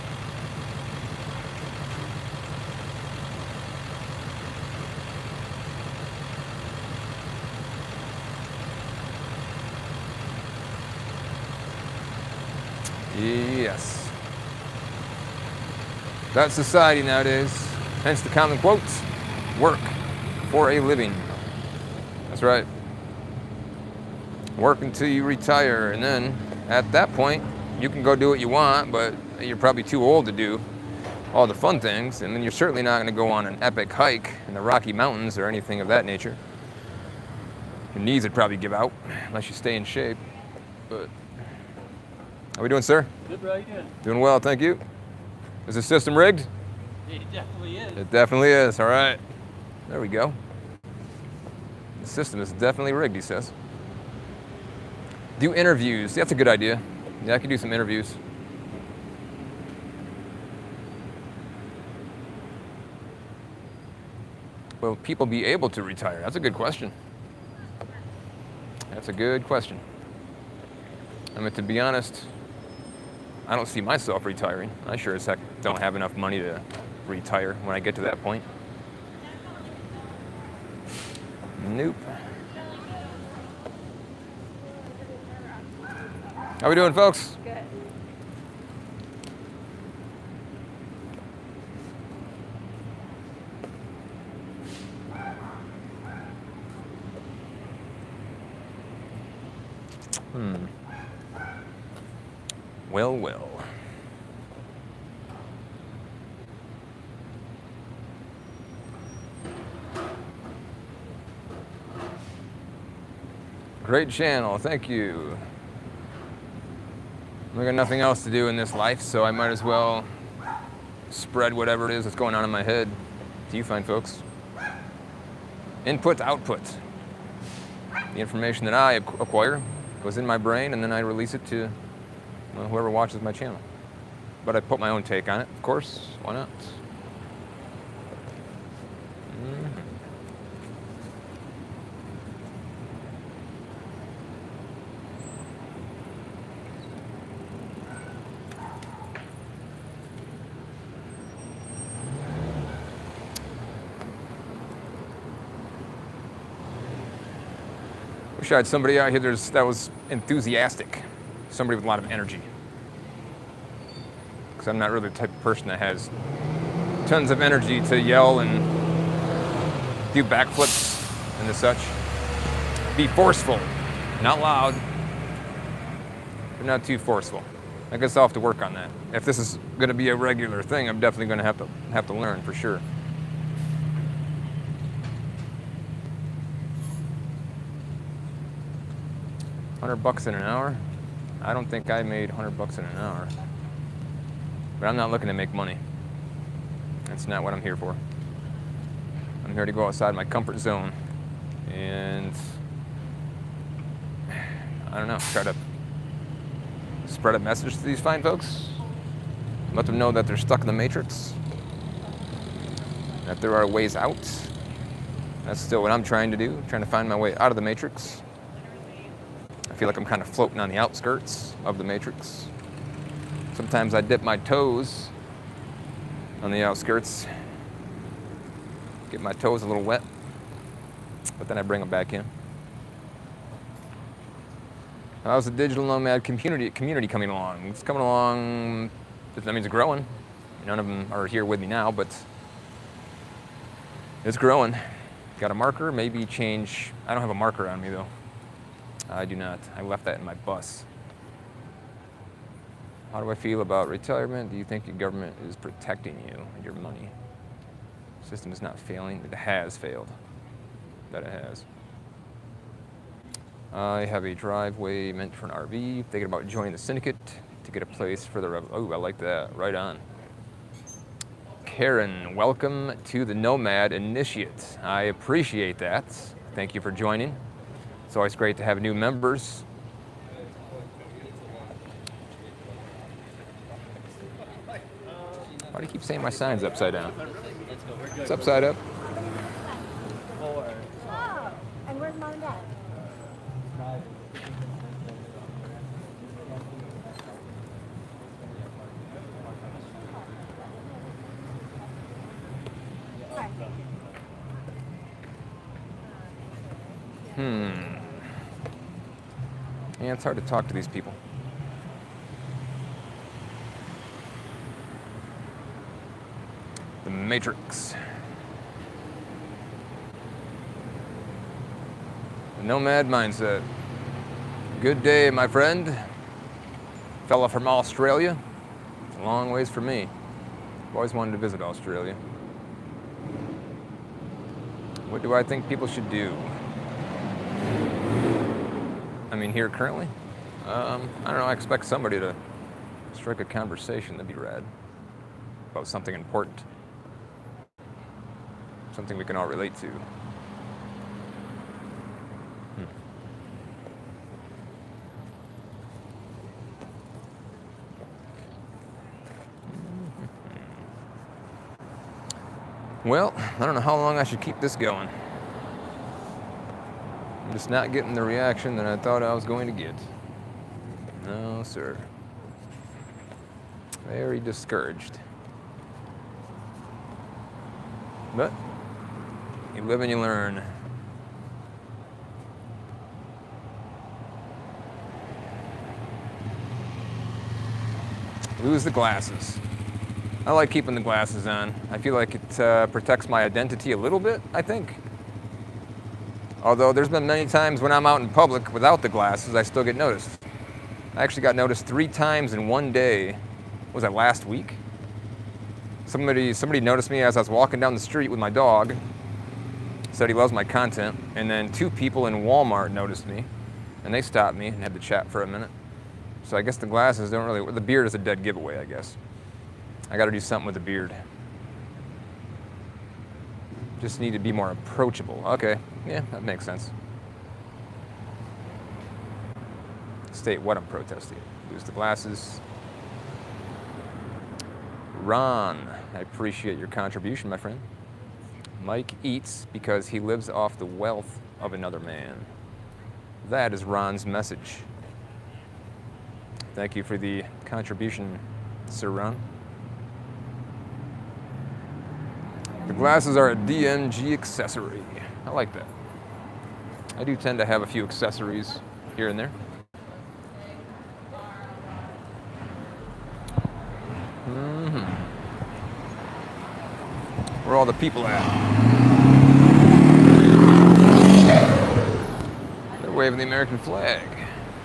Yes. That's society nowadays. Hence the common quote, work for a living. That's right. Work until you retire, and then at that point, you can go do what you want, but you're probably too old to do all the fun things, and then you're certainly not going to go on an epic hike in the Rocky Mountains or anything of that nature. Your knees would probably give out, unless you stay in shape. But how we doing, sir? Good, bro. How you doing? Doing well, thank you. Is the system rigged? It definitely is. It definitely is, all right. There we go. The system is definitely rigged, he says. Do interviews. That's a good idea. Yeah, I could do some interviews. Will people be able to retire? That's a good question. That's a good question. I mean, to be honest, I don't see myself retiring. I sure as heck don't have enough money to retire when I get to that point. Nope. How we doing, folks? Good. Well, well. Great channel, thank you. I got nothing else to do in this life, so I might as well spread whatever it is that's going on in my head to you fine folks. Input, output. The information that I acquire goes in my brain, and then I release it to whoever watches my channel. But I put my own take on it, of course. Why not? Wish I had somebody out here that was enthusiastic. Somebody with a lot of energy. Because I'm not really the type of person that has tons of energy to yell and do backflips and the such. Be forceful, not loud, but not too forceful. I guess I'll have to work on that. If this is going to be a regular thing, I'm definitely going to have to learn for sure. $100 in an hour? I don't think I made $100 in an hour. But I'm not looking to make money. That's not what I'm here for. I'm here to go outside my comfort zone and, I don't know, try to spread a message to these fine folks. Let them know that they're stuck in the matrix, that there are ways out. That's still what I'm trying to do, trying to find my way out of the matrix. I feel like I'm kind of floating on the outskirts of the matrix. Sometimes I dip my toes on the outskirts, get my toes a little wet, but then I bring them back in. How's the digital nomad community coming along? It's coming along, that means it's growing. None of them are here with me now, but it's growing. Got a marker, maybe change. I don't have a marker on me though. I do not. I left that in my bus. How do I feel about retirement? Do you think your government is protecting you and your money? The system is not failing. It has failed. That it has. I have a driveway meant for an RV. Thinking about joining the syndicate to get a place for the oh, I like that. Right on. Karen, welcome to the Nomad Initiate. I appreciate that. Thank you for joining. It's always great to have new members. Why do you keep saying my sign's upside down? It's upside up. Oh, and where's mom and dad? Yeah, it's hard to talk to these people. The Matrix. The Nomad Mindset. Good day, my friend. Fella from Australia. It's a long ways for me. I've always wanted to visit Australia. What do I think people should do? I mean, here currently? I don't know, I expect somebody to strike a conversation. That'd be rad. About something important. Something we can all relate to. Well, I don't know how long I should keep this going. I'm just not getting the reaction that I thought I was going to get. No, sir. Very discouraged. But you live and you learn. Lose the glasses. I like keeping the glasses on. I feel like it protects my identity a little bit, I think. Although there's been many times when I'm out in public without the glasses, I still get noticed. I actually got noticed 3 times in one day. Was that last week? Somebody noticed me as I was walking down the street with my dog. Said he loves my content. And then 2 people in Walmart noticed me. And they stopped me and had to chat for a minute. So I guess the glasses don't really... The beard is a dead giveaway, I guess. I got to do something with the beard. Just need to be more approachable. Okay, yeah, that makes sense. State what I'm protesting. Lose the glasses. Ron, I appreciate your contribution, my friend. Mike eats because he lives off the wealth of another man. That is Ron's message. Thank you for the contribution, Sir Ron. The glasses are a DMG accessory. I like that. I do tend to have a few accessories here and there. Where are all the people at? They're waving the American flag.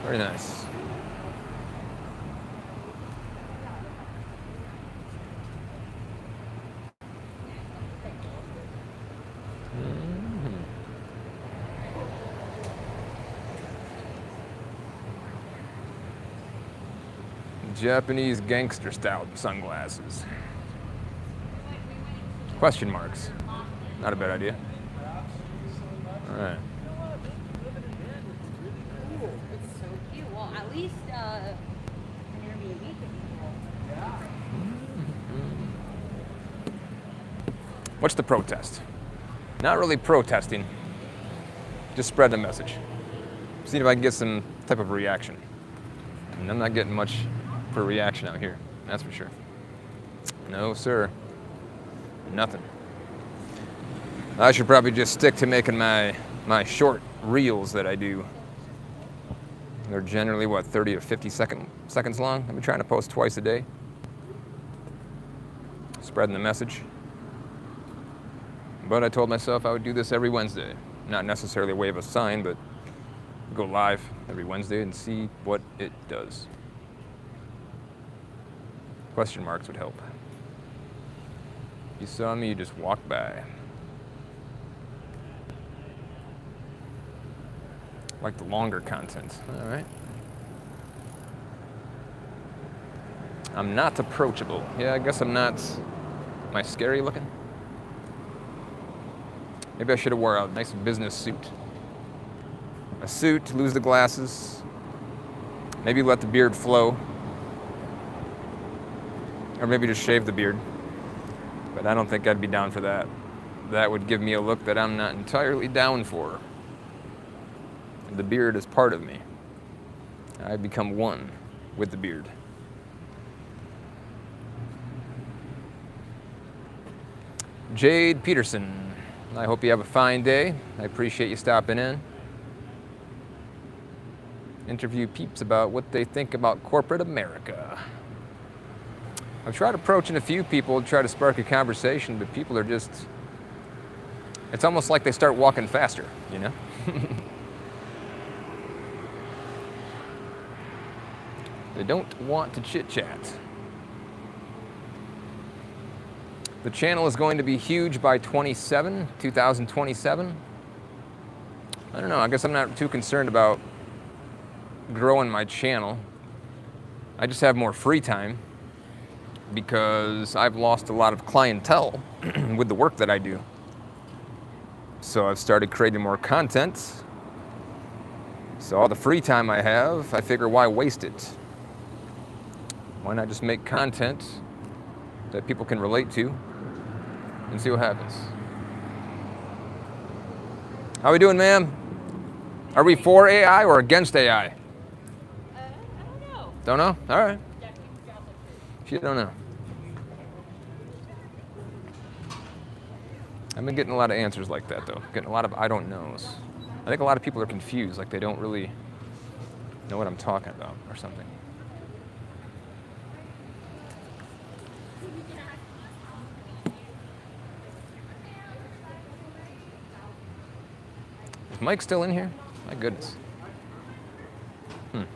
Very nice. Japanese gangster style sunglasses. Question marks. Not a bad idea. All right. Ooh, it's so cute. Well, at least an Airbnb could be cool. What's the protest? Not really protesting. Just spread the message. See if I can get some type of reaction. And I'm not getting much for reaction out here. That's for sure. No, sir. Nothing. I should probably just stick to making my short reels that I do. They're generally, 30 to 50 seconds long. I've been trying to post twice a day. Spreading the message. But I told myself I would do this every Wednesday. Not necessarily wave a sign, but go live every Wednesday and see what it does. Question marks would help. You saw me, you just walked by. Like the longer content. All right. I'm not approachable. Yeah, I guess I'm not Am I scary looking? Maybe I should have wore a nice business suit. A suit, lose the glasses. Maybe let the beard flow. Or maybe just shave the beard. But I don't think I'd be down for that. That would give me a look that I'm not entirely down for. The beard is part of me. I become one with the beard. Jade Peterson, I hope you have a fine day. I appreciate you stopping in. Interview peeps about what they think about corporate America. I've tried approaching a few people to try to spark a conversation, but people are just, it's almost like they start walking faster, you know? They don't want to chit-chat. The channel is going to be huge by 2027. I don't know, I guess I'm not too concerned about growing my channel. I just have more free time because I've lost a lot of clientele with the work that I do. So I've started creating more content. So all the free time I have, I figure why waste it? Why not just make content that people can relate to and see what happens? How we doing, ma'am? Are we for AI or against AI? I don't know. Don't know? All right. She don't know. I've been getting a lot of answers like that, though. Getting a lot of I don't knows. I think a lot of people are confused, like they don't really know what I'm talking about or something. Is Mike still in here? My goodness. What's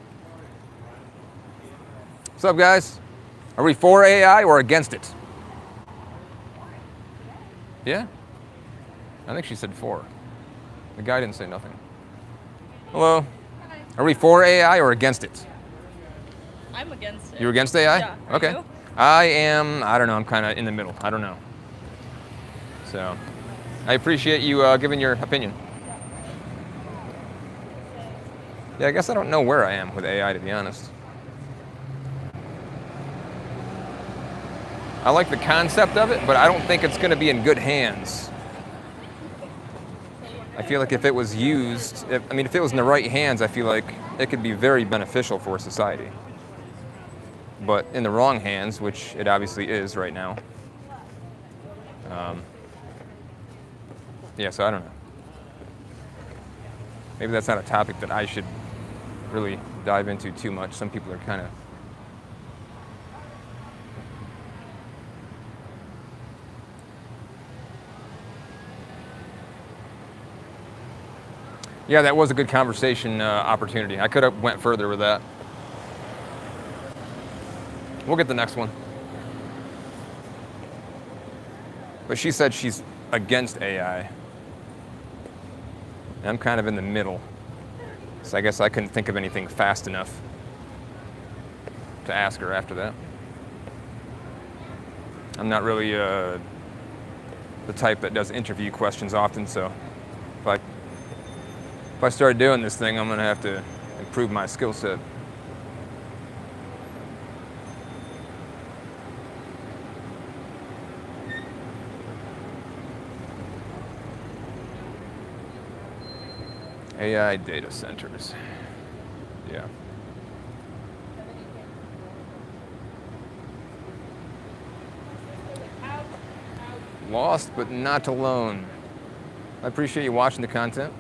up, guys? Are we for AI or against it? Yeah? I think she said for. The guy didn't say nothing. Hello? Are we for AI or against it? I'm against it. You're against AI? Yeah. Are Okay. you? I am, I don't know, I'm kind of in the middle. I don't know. So, I appreciate you giving your opinion. Yeah, I guess I don't know where I am with AI, to be honest. I like the concept of it, but I don't think it's going to be in good hands. I feel like if it was used, if it was in the right hands, I feel like it could be very beneficial for society. But in the wrong hands, which it obviously is right now. Yeah, so I don't know. Maybe that's not a topic that I should really dive into too much. Some people are kind of yeah, that was a good conversation opportunity. I could have went further with that. We'll get the next one. But she said she's against AI. And I'm kind of in the middle. So I guess I couldn't think of anything fast enough to ask her after that. I'm not really the type that does interview questions often, so if I start doing this thing, I'm going to have to improve my skill set. AI data centers. Yeah. Lost but not alone. I appreciate you watching the content.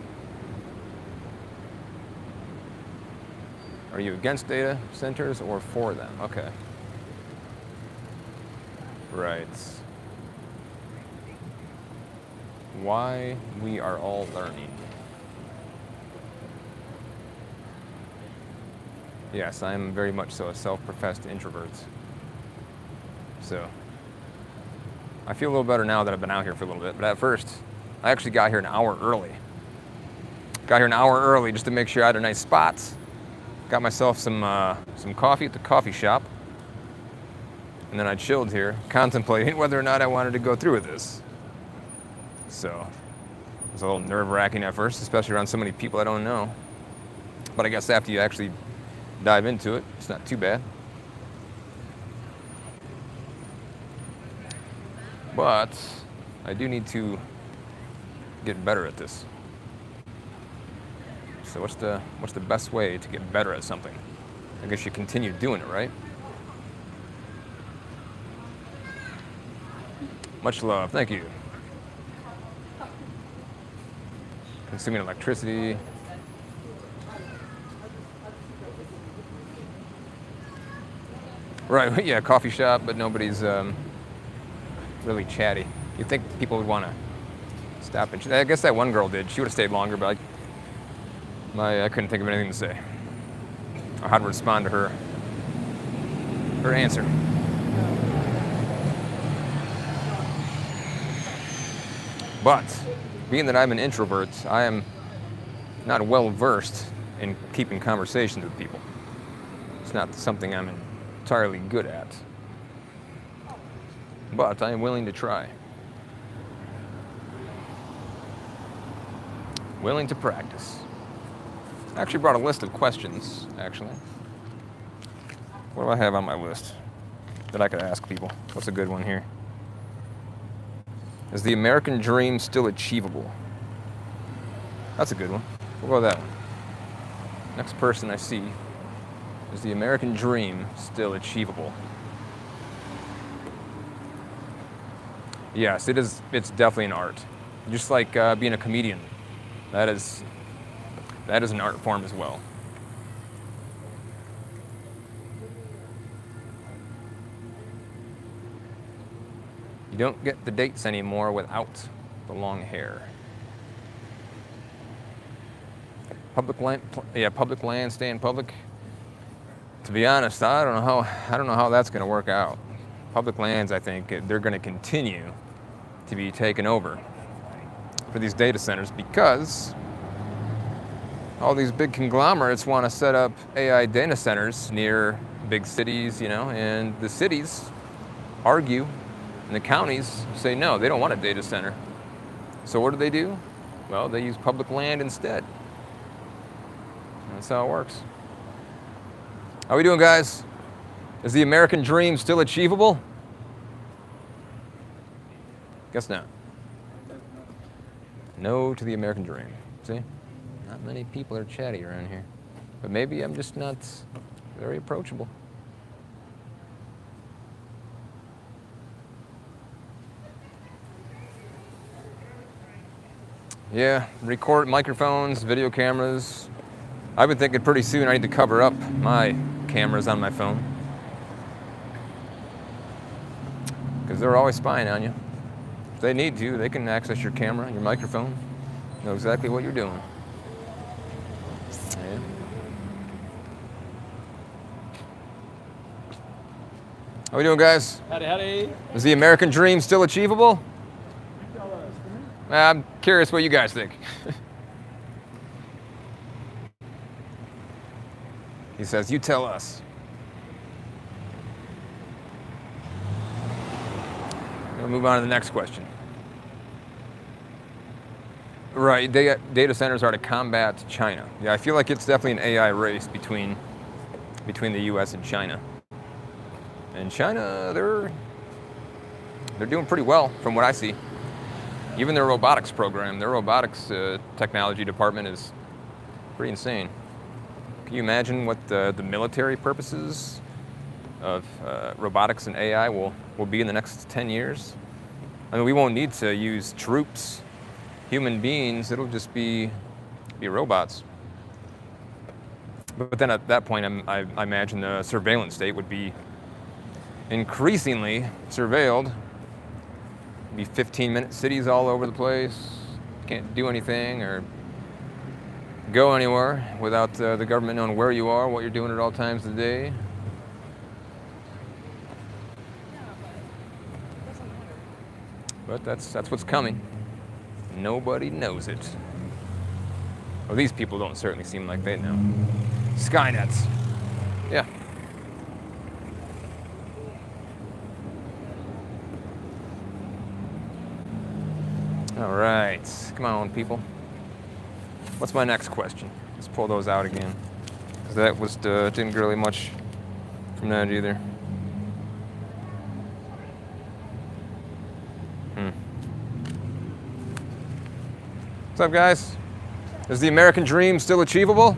Are you against data centers or for them? Okay. Right. Why we are all learning. Yes, I am very much so a self-professed introvert. So, I feel a little better now that I've been out here for a little bit, but at first, I actually got here an hour early. Got here an hour early just to make sure I had a nice spot. Got myself some coffee at the coffee shop. And then I chilled here, contemplating whether or not I wanted to go through with this. So it was a little nerve-wracking at first, especially around so many people I don't know. But I guess after you actually dive into it, it's not too bad. But I do need to get better at this. So what's the best way to get better at something? I guess you continue doing it, right? Much love, thank you. Consuming electricity. Right, yeah, coffee shop, but nobody's really chatty. You'd think people would want to stop and I guess that one girl did. She would have stayed longer, but I couldn't think of anything to say. Or how to respond to her answer. But being that I'm an introvert, I am not well versed in keeping conversations with people. It's not something I'm entirely good at. But I am willing to try. Willing to practice. I actually brought a list of questions, actually. What do I have on my list that I could ask people? What's a good one here? Is the American dream still achievable? That's a good one. We'll go with that one. Next person I see. Is the American dream still achievable? Yes, it is. It's definitely an art. Just like being a comedian. That is an art form as well. You don't get the dates anymore without the long hair. Public land, stay in public. To be honest, I don't know how that's going to work out. Public lands, I think, they're going to continue to be taken over for these data centers because all these big conglomerates want to set up AI data centers near big cities, and the cities argue, and the counties say no, they don't want a data center. So what do? Well, they use public land instead. That's how it works. How we doing, guys? Is the American dream still achievable? Guess not. No to the American dream. See? Not many people are chatty around here. But maybe I'm just not very approachable. Yeah, record microphones, video cameras. I've been thinking pretty soon I need to cover up my cameras on my phone. Because they're always spying on you. If they need to, they can access your camera, your microphone, know exactly what you're doing. Yeah. How we doing, guys? Howdy, howdy. Is the American dream still achievable? I'm curious what you guys think. He says, you tell us. We'll move on to the next question. Right, data centers are to combat China. Yeah, I feel like it's definitely an AI race between the U.S. and China. And China, they're doing pretty well from what I see. Even their robotics program, their robotics technology department is pretty insane. Can you imagine what the military purposes of robotics and AI will be in the next 10 years? I mean, we won't need to use troops, human beings. It'll just be robots. But then at that point, I imagine the surveillance state would be increasingly surveilled. Be 15-minute cities all over the place. Can't do anything or go anywhere without the government knowing where you are, what you're doing at all times of the day. But that's what's coming. Nobody knows it. Well, these people don't certainly seem like they know. Skynets. Yeah. All right, come on, people. What's my next question? Let's pull those out again. Because that was didn't get really much from that either. What's up, guys? Is the American dream still achievable?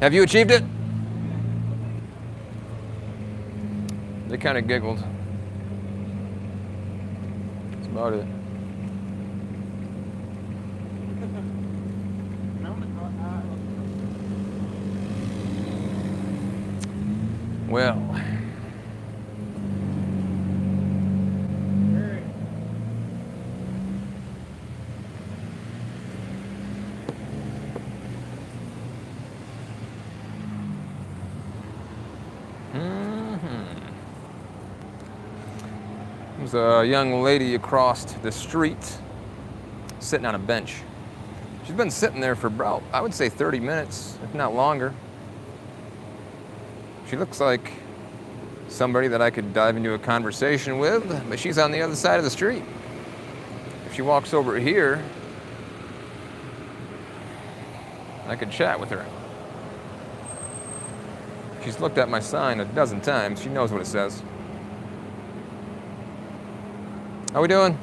Have you achieved it? They kind of giggled. That's about it. Well, there's a young lady across the street sitting on a bench. She's been sitting there for about, I would say 30 minutes, if not longer. She looks like somebody that I could dive into a conversation with, but she's on the other side of the street. If she walks over here, I could chat with her. She's looked at my sign a dozen times. She knows what it says. How we doing?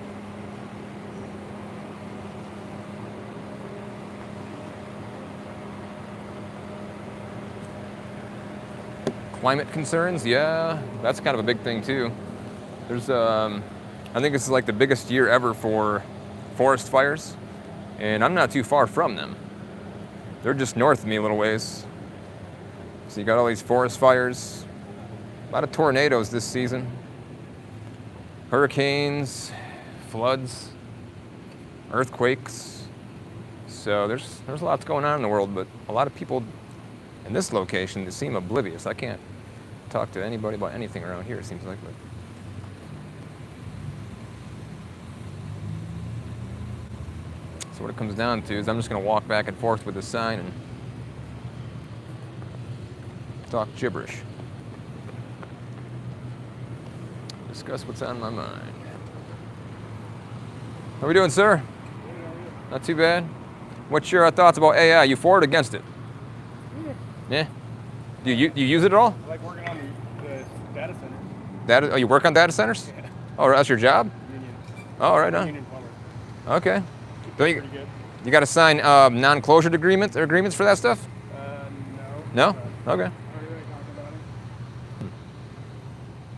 Climate concerns, yeah, that's kind of a big thing too. There's, I think this is like the biggest year ever for forest fires, and I'm not too far from them. They're just north of me a little ways. So you got all these forest fires, a lot of tornadoes this season, hurricanes, floods, earthquakes. So there's lots going on in the world, but a lot of people in this location, they seem oblivious. I can't talk to anybody about anything around here, it seems like. But so what it comes down to is I'm just going to walk back and forth with the sign and talk gibberish. Discuss what's on my mind. How we doing, sir? Not too bad. What's your thoughts about AI? You for it or against it? Yeah. Do you use it at all? I like working on the data centers. Oh, you work on data centers? Yeah. Oh, that's your job? Union. Oh, right on. Union plumber. Okay. Keep Don't that you, pretty good. you got to sign non-closure agreements for that stuff? No. No? Okay. Not really talking about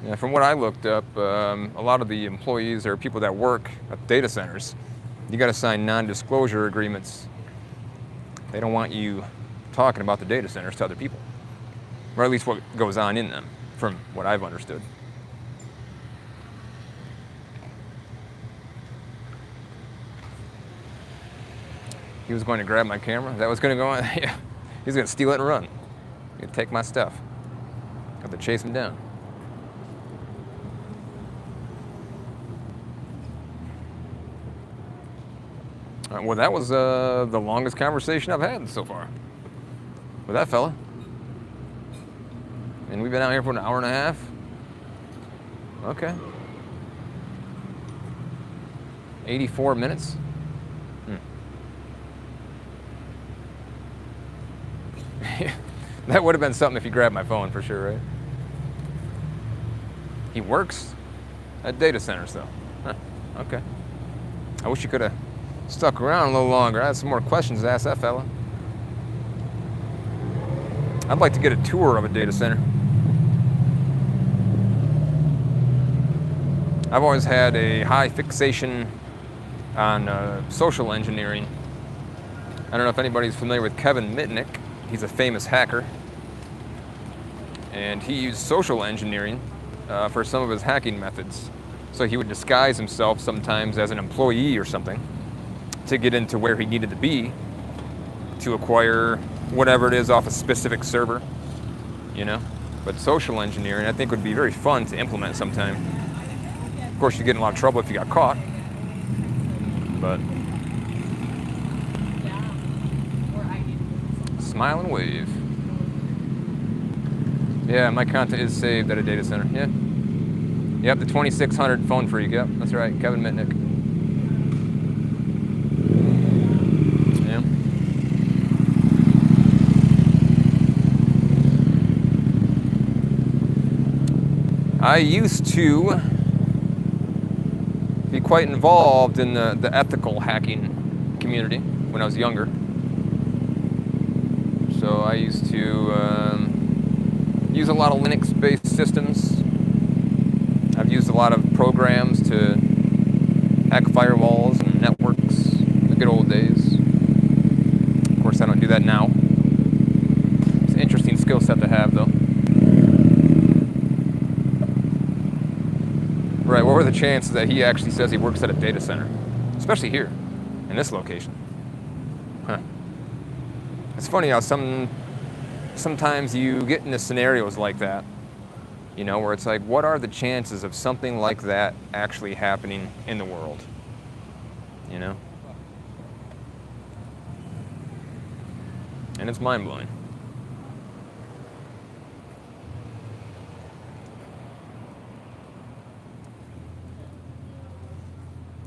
it. Yeah, from what I looked up, a lot of the employees or people that work at data centers, you got to sign non-disclosure agreements. They don't want you talking about the data centers to other people, or at least what goes on in them, from what I've understood. He was going to grab my camera. That was going to go on. Yeah, he's going to steal it and run. He's going to take my stuff. Have to chase him down. All right, well, that was the longest conversation I've had so far with that fella. And we've been out here for an hour and a half. Okay. 84 minutes. That would have been something if you grabbed my phone for sure, right? He works at data centers, though. Huh. Okay. I wish you could have stuck around a little longer. I had some more questions to ask that fella. I'd like to get a tour of a data center. I've always had a high fixation on social engineering. I don't know if anybody's familiar with Kevin Mitnick. He's a famous hacker. And he used social engineering for some of his hacking methods. So he would disguise himself sometimes as an employee or something to get into where he needed to be to acquire whatever it is off a specific server, you know? But social engineering, I think, would be very fun to implement sometime. Of course, you'd get in a lot of trouble if you got caught. But smile and wave. Yeah, my content is saved at a data center. Yeah. Yep, the 2600 phone freak. Yep, that's right, Kevin Mitnick. I used to be quite involved in the ethical hacking community when I was younger. So I used to use a lot of Linux-based systems. I've used a lot of programs to hack firewalls and networks, the good old days. Of course, I don't do that now. It's an interesting skill set to have, though. Right, what were the chances that he actually says he works at a data center? Especially here, in this location. Huh. It's funny how sometimes you get into scenarios like that, you know, where it's like, what are the chances of something like that actually happening in the world? You know? And it's mind-blowing.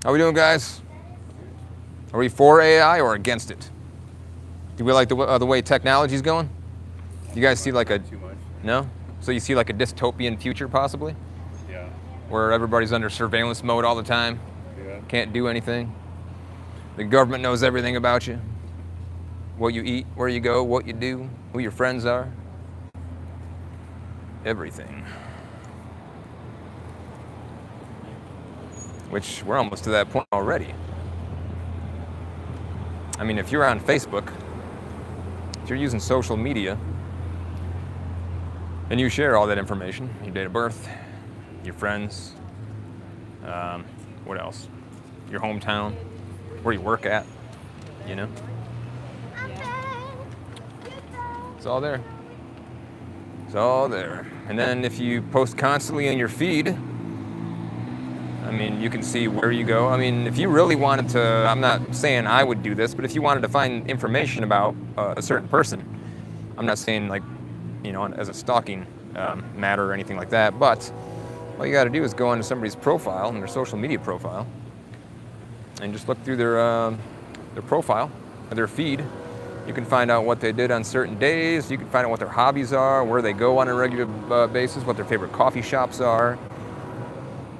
How we doing, guys? Are we for AI or against it? Do we like the way technology's going? You guys see like a... Too much. No? So you see like a dystopian future, possibly? Yeah. Where everybody's under surveillance mode all the time? Yeah. Can't do anything? The government knows everything about you? What you eat, where you go, what you do, who your friends are? Everything. Which we're almost to that point already. I mean, if you're on Facebook, if you're using social media, and you share all that information, your date of birth, your friends, what else? Your hometown, where you work at, you know? It's all there. It's all there. And then if you post constantly in your feed, I mean, you can see where you go. I mean, if you really wanted to, I'm not saying I would do this, but if you wanted to find information about a certain person, I'm not saying like, you know, as a stalking matter or anything like that, but all you got to do is go onto somebody's profile, and their social media profile, and just look through their profile, or their feed. You can find out what they did on certain days. You can find out what their hobbies are, where they go on a regular basis, what their favorite coffee shops are.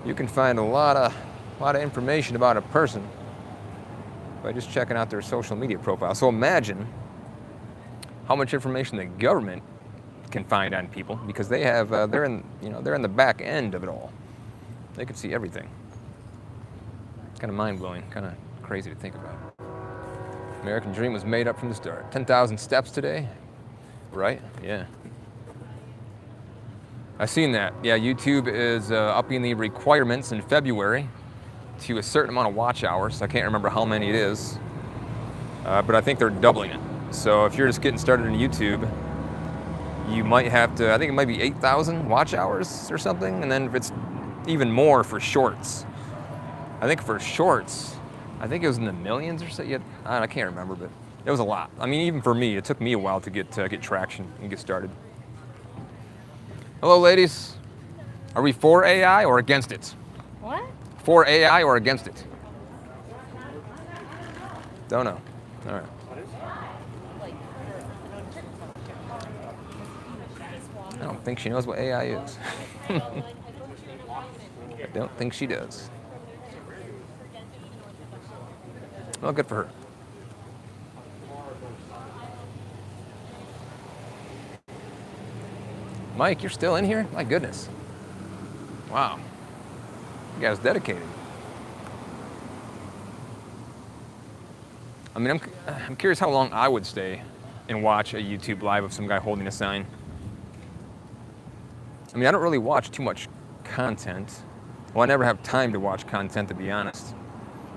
You can find a lot of information about a person by just checking out their social media profile. So imagine how much information the government can find on people, because they have they're in the back end of it all. They can see everything. It's kind of mind-blowing, kind of crazy to think about. American dream was made up from the start. 10,000 steps today, right? Yeah. I've seen that. Yeah, YouTube is upping the requirements in February to a certain amount of watch hours. I can't remember how many it is, but I think they're doubling it. So if you're just getting started on YouTube, you might have to, I think it might be 8,000 watch hours or something, and then if it's even more for shorts. I think for shorts, I think it was in the millions or so. Yeah, I can't remember, but it was a lot. I mean, even for me, it took me a while to get traction and get started. Hello, ladies. Are we for AI or against it? What? For AI or against it? Don't know. All right. I don't think she knows what AI is. I don't think she does. Well, good for her. Mike, you're still in here? My goodness. Wow. You guys dedicated. I mean, I'm curious how long I would stay and watch a YouTube live of some guy holding a sign. I mean, I don't really watch too much content. Well, I never have time to watch content, to be honest.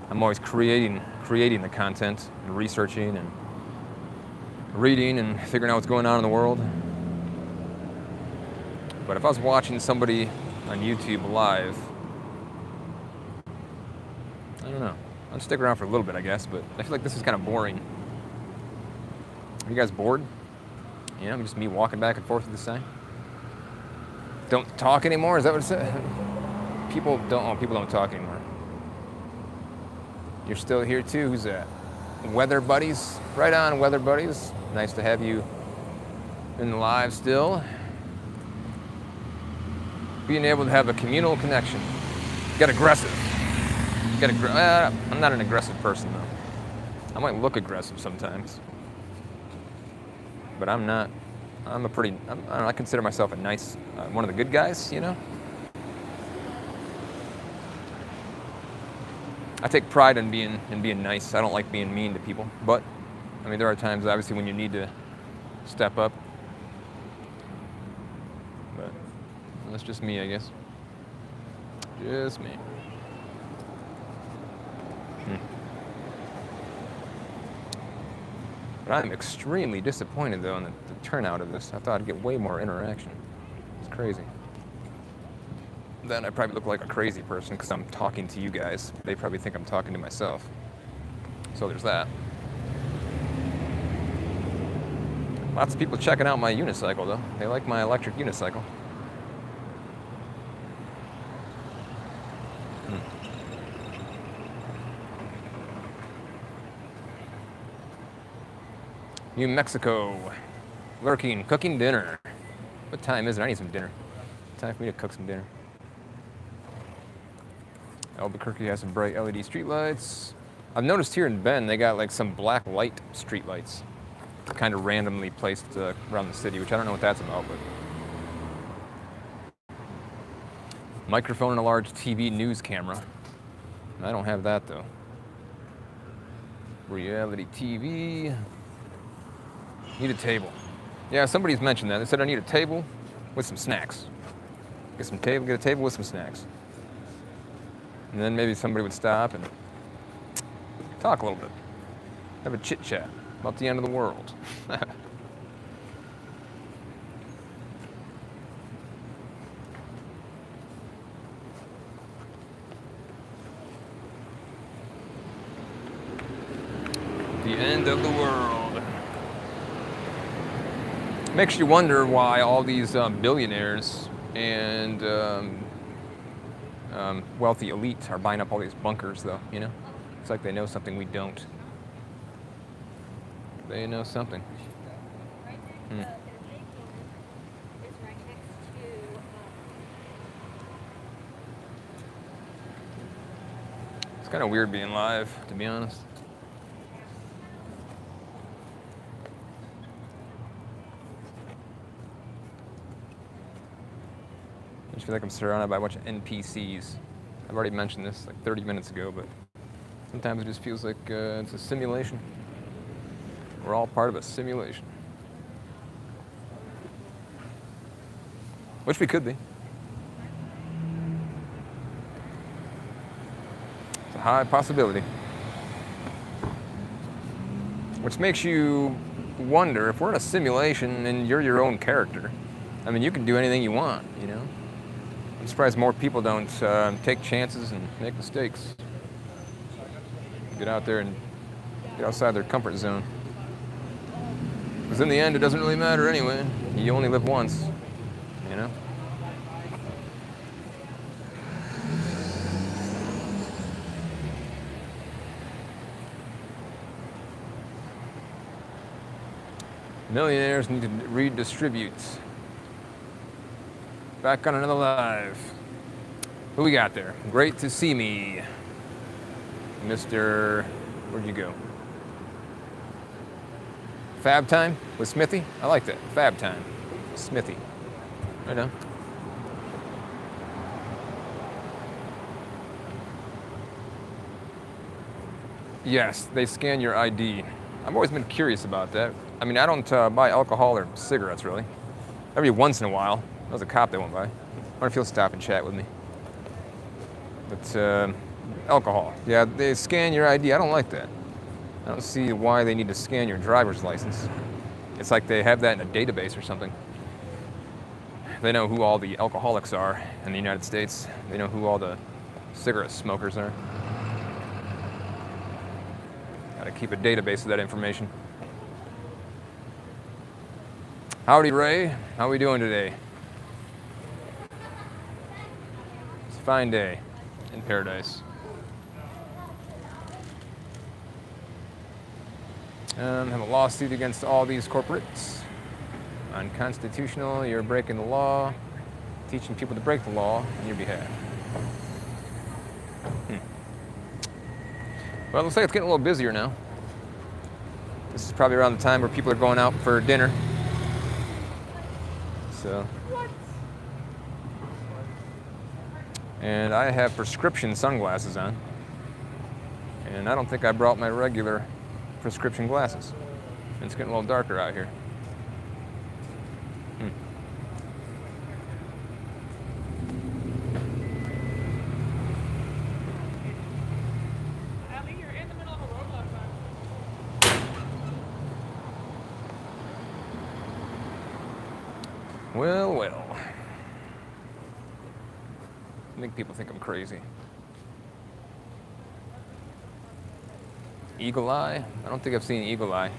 I'm always creating the content and researching and reading and figuring out what's going on in the world. But if I was watching somebody on YouTube live, I don't know. I'd stick around for a little bit, I guess, but I feel like this is kind of boring. Are you guys bored? You know, just me walking back and forth with the sign? Don't talk anymore? Is that what it said? People don't talk anymore. You're still here too. Who's that? Weather Buddies? Right on, Weather Buddies. Nice to have you in the live still. Being able to have a communal connection. Get aggressive. I'm not an aggressive person, though. I might look aggressive sometimes. But I'm not. I don't know, I consider myself a nice, one of the good guys, you know? I take pride in being nice. I don't like being mean to people. But, I mean, there are times, obviously, when you need to step up. But that's just me, I guess. Just me. But I'm extremely disappointed, though, in the turnout of this. I thought I'd get way more interaction. It's crazy. Then I probably look like a crazy person because I'm talking to you guys. They probably think I'm talking to myself. So there's that. Lots of people checking out my unicycle, though. They like my electric unicycle. New Mexico. Lurking, cooking dinner. What time is it? I need some dinner. Time for me to cook some dinner. Albuquerque has some bright LED streetlights. I've noticed here in Bend, they got like some black light streetlights kind of randomly placed around the city, which I don't know what that's about, but. Microphone and a large TV news camera. I don't have that, though. Reality TV. Need a table. Yeah, somebody's mentioned that. They said I need a table with some snacks. Get a table with some snacks. And then maybe somebody would stop and talk a little bit. Have a chit chat about the end of the world. The end of the world. Makes you wonder why all these billionaires and wealthy elite are buying up all these bunkers, though, you know? It's like they know something we don't. They know something. It's kind of weird being live, to be honest. I just feel like I'm surrounded by a bunch of NPCs. I've already mentioned this like 30 minutes ago, but sometimes it just feels like it's a simulation. We're all part of a simulation. Which we could be. It's a high possibility. Which makes you wonder, if we're in a simulation and you're your own character, I mean, you can do anything you want, you know? I'm surprised more people don't take chances and make mistakes. Get out there and get outside their comfort zone. Because in the end, it doesn't really matter anyway. You only live once, you know? Millionaires need to redistribute. Back on another live. Who we got there? Great to see me. Mr. Where'd you go? Fab Time with Smithy? I like that. Fab Time. Smithy. Right on. Yes, they scan your ID. I've always been curious about that. I mean, I don't buy alcohol or cigarettes, really. Every once in a while. There was a cop that went by. I wonder if he'll stop and chat with me. But alcohol. Yeah, they scan your ID. I don't like that. I don't see why they need to scan your driver's license. It's like they have that in a database or something. They know who all the alcoholics are in the United States. They know who all the cigarette smokers are. Gotta keep a database of that information. Howdy, Ray. How are we doing today? It's a fine day in paradise. Have a lawsuit against all these corporates. Unconstitutional, you're breaking the law. teaching people to break the law on your behalf. Well, it looks like it's getting a little busier now. This is probably around the time where people are going out for dinner. So. And I have prescription sunglasses on. And I don't think I brought my regular prescription glasses. It's getting a little darker out here. Well, well. I think people think I'm crazy. Eagle Eye? I don't think I've seen Eagle Eye.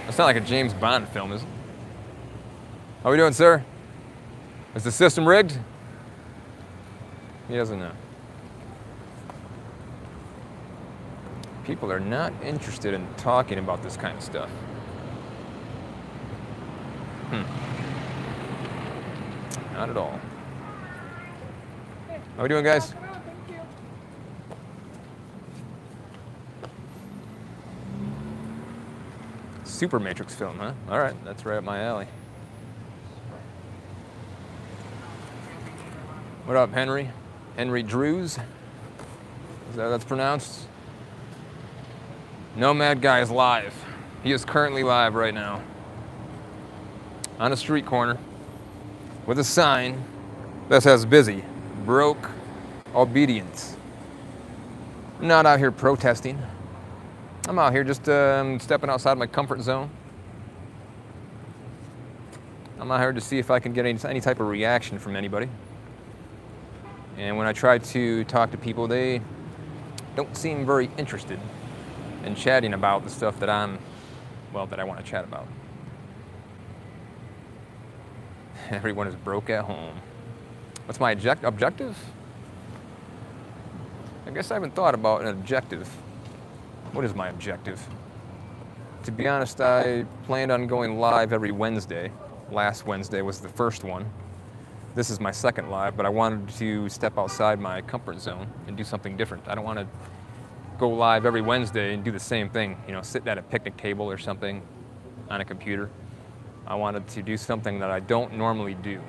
That's not like a James Bond film, is it? How we doing, sir? Is the system rigged? He doesn't know. People are not interested in talking about this kind of stuff. Not at all. How we doing, guys? Super Matrix film, huh? All right, that's right up my alley. What up, Henry? Henry Drews? Is that how that's pronounced? Nomad Guy is live. He is currently live right now. On a street corner with a sign that says busy, broke, obedience. I'm not out here protesting. I'm out here just stepping outside my comfort zone. I'm out here to see if I can get any type of reaction from anybody. And when I try to talk to people, they don't seem very interested in chatting about the stuff that that I want to chat about. Everyone is broke at home. What's my objective? I guess I haven't thought about an objective. What is my objective? To be honest, I planned on going live every Wednesday. Last Wednesday was the first one. This is my second live, but I wanted to step outside my comfort zone and do something different. I don't want to go live every Wednesday and do the same thing, sit at a picnic table or something on a computer. I wanted to do something that I don't normally do.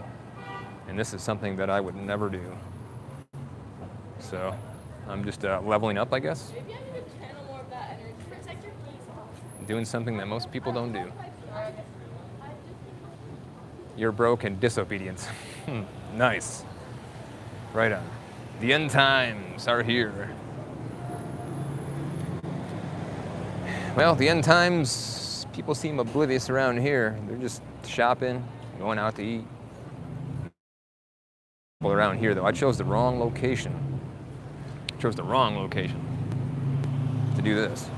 And this is something that I would never do. So I'm just leveling up, I guess. Doing something that most people don't do. You're broke and disobedience. Nice. Right on. The end times are here. Well, the end times, people seem oblivious around here. They're just shopping, going out to eat. People around here, though, I chose the wrong location. I chose the wrong location to do this.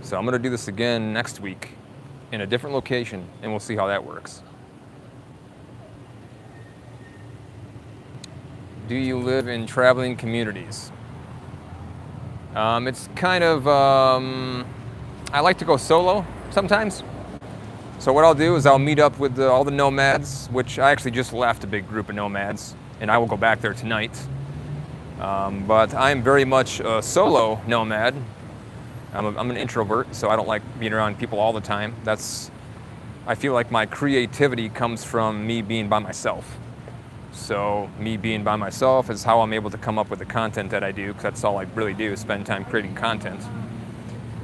So I'm going to do this again next week in a different location, and we'll see how that works. Do you live in traveling communities? It's kind of, I like to go solo sometimes. So what I'll do is I'll meet up with all the nomads, which I actually just left a big group of nomads, and I will go back there tonight. But I'm very much a solo nomad. I'm an introvert, so I don't like being around people all the time. I feel like my creativity comes from me being by myself. So me being by myself is how I'm able to come up with the content that I do, because that's all I really do is spend time creating content.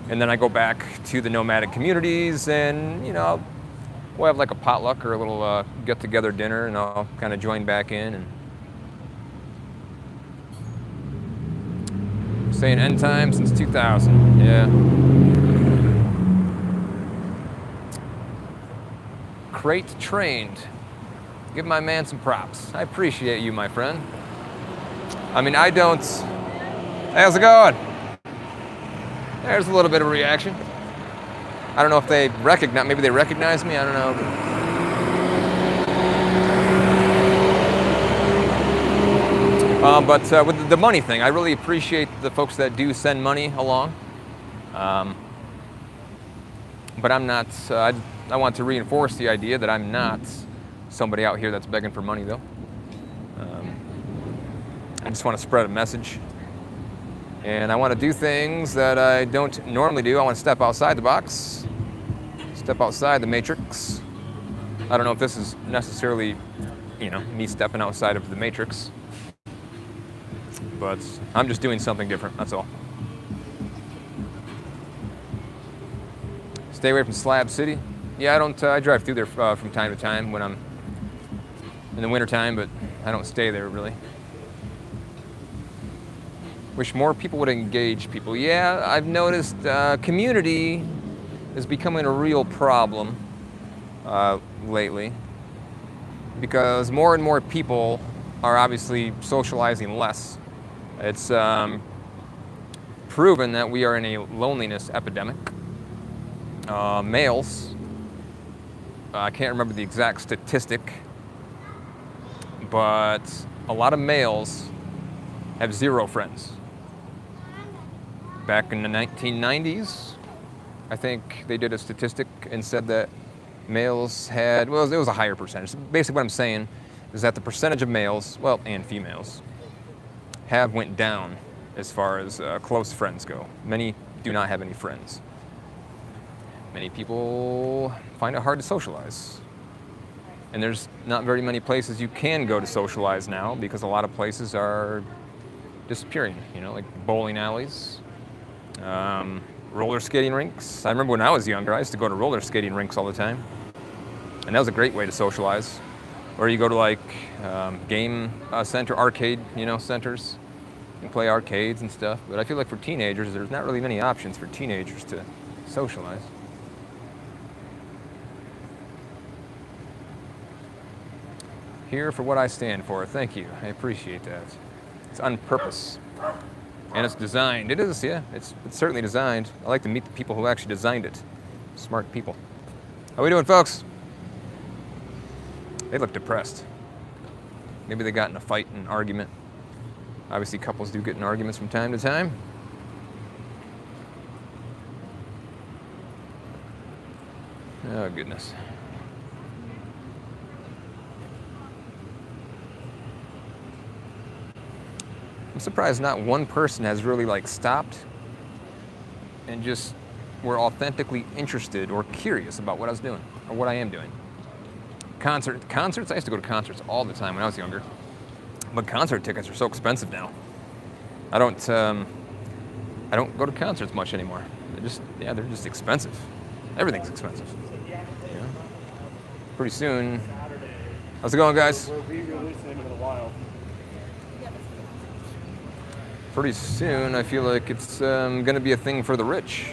And then I go back to the nomadic communities and, we'll have like a potluck or a little get-together dinner, and I'll kind of join back in. And saying end time since 2000, yeah. Crate trained. Give my man some props. I appreciate you, my friend. I mean, I don't... How's it going? There's a little bit of a reaction. I don't know if they recognize... Maybe they recognize me. I don't know. But with the money thing, I really appreciate the folks that do send money along. But I'm not... I want to reinforce the idea that I'm not somebody out here that's begging for money, though. I just want to spread a message. And I want to do things that I don't normally do. I want to step outside the box, step outside the matrix. I don't know if this is necessarily, me stepping outside of the matrix, but I'm just doing something different, that's all. Stay away from Slab City. Yeah, I drive through there from time to time when I'm in the wintertime, but I don't stay there really. Wish more people would engage people. Yeah, I've noticed community is becoming a real problem lately, because more and more people are obviously socializing less. It's proven that we are in a loneliness epidemic. Males, I can't remember the exact statistic, but a lot of males have 0 friends. Back in the 1990s, I think they did a statistic and said that males had, well, it was a higher percentage. Basically what I'm saying is that the percentage of males, well, and females, have went down as far as close friends go. Many do not have any friends. Many people find it hard to socialize. And there's not very many places you can go to socialize now, because a lot of places are disappearing, like bowling alleys, roller skating rinks. I remember when I was younger, I used to go to roller skating rinks all the time. And that was a great way to socialize. Or you go to game center, arcade, centers, and play arcades and stuff. But I feel like for teenagers, there's not really many options for teenagers to socialize. Here for what I stand for. Thank you. I appreciate that. It's on purpose. And it's designed. It is, yeah. It's certainly designed. I like to meet the people who actually designed it. Smart people. How we doing, folks? They look depressed. Maybe they got in a fight, an argument. Obviously, couples do get in arguments from time to time. Oh, goodness. I'm surprised not one person has really stopped and just were authentically interested or curious about what I was doing or what I am doing. Concerts, I used to go to concerts all the time when I was younger, but concert tickets are so expensive now. I don't go to concerts much anymore. They're just expensive. Everything's expensive. Pretty soon. How's it going, guys? We're re-releasing Into the Wild. Pretty soon, I feel like it's going to be a thing for the rich.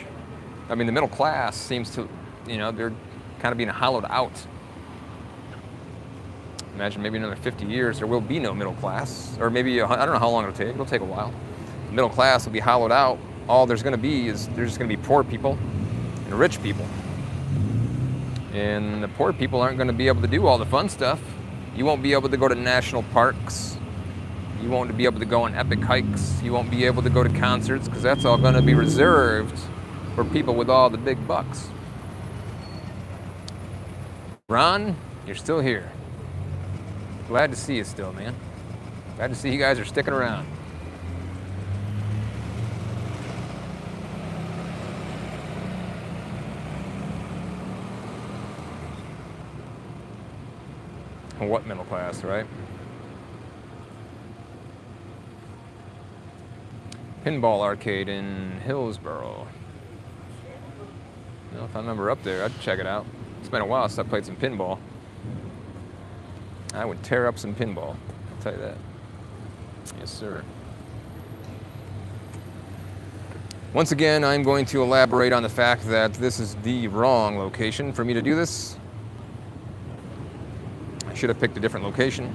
I mean, the middle class seems to, they're kind of being hollowed out. Imagine maybe another 50 years, there will be no middle class. Or maybe, I don't know how long it'll take. It'll take a while. The middle class will be hollowed out. All there's going to be is there's just going to be poor people and rich people. And the poor people aren't going to be able to do all the fun stuff. You won't be able to go to national parks. You won't be able to go on epic hikes. You won't be able to go to concerts, because that's all going to be reserved for people with all the big bucks. Ron, you're still here. Glad to see you still, man. Glad to see you guys are sticking around. What middle class, right? Pinball arcade in Hillsboro. If I remember up there, I'd check it out. It's been a while since I played some pinball. I would tear up some pinball, I'll tell you that. Yes, sir. Once again, I'm going to elaborate on the fact that this is the wrong location for me to do this. I should have picked a different location.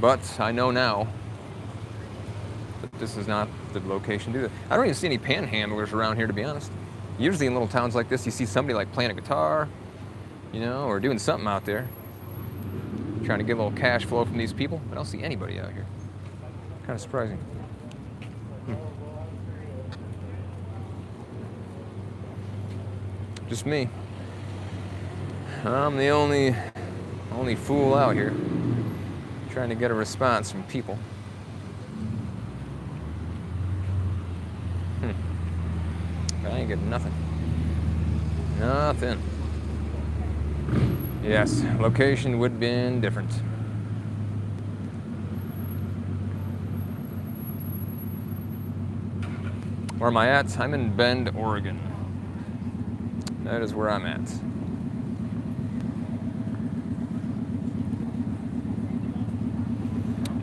But I know now that this is not the location to do that. I don't even see any panhandlers around here, to be honest. Usually in little towns like this, you see somebody playing a guitar, or doing something out there, trying to get a little cash flow from these people. I don't see anybody out here. Kind of surprising. Just me. I'm the only Only fool out here. Trying to get a response from people. But I ain't getting nothing. Nothing. Yes, location would have been different. Where am I at? I'm in Bend, Oregon. That is where I'm at.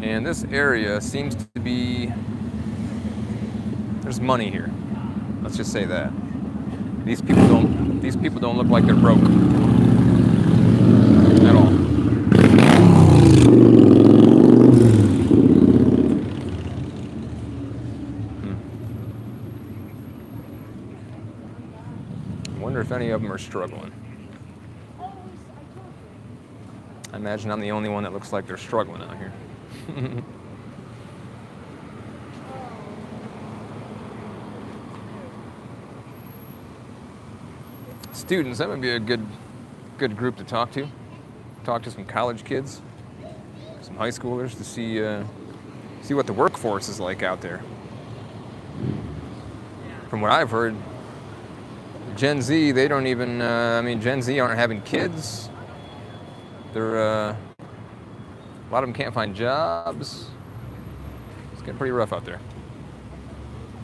And this area seems to be, there's money here. Let's just say that. These people don't look like they're broke at all. I wonder if any of them are struggling. I imagine I'm the only one that looks like they're struggling out here. Students, that would be a good group to talk to. Talk to some college kids, some high schoolers to see what the workforce is like out there. From what I've heard, Gen Z, they don't even, Gen Z aren't having kids. They're, a lot of them can't find jobs. It's getting pretty rough out there.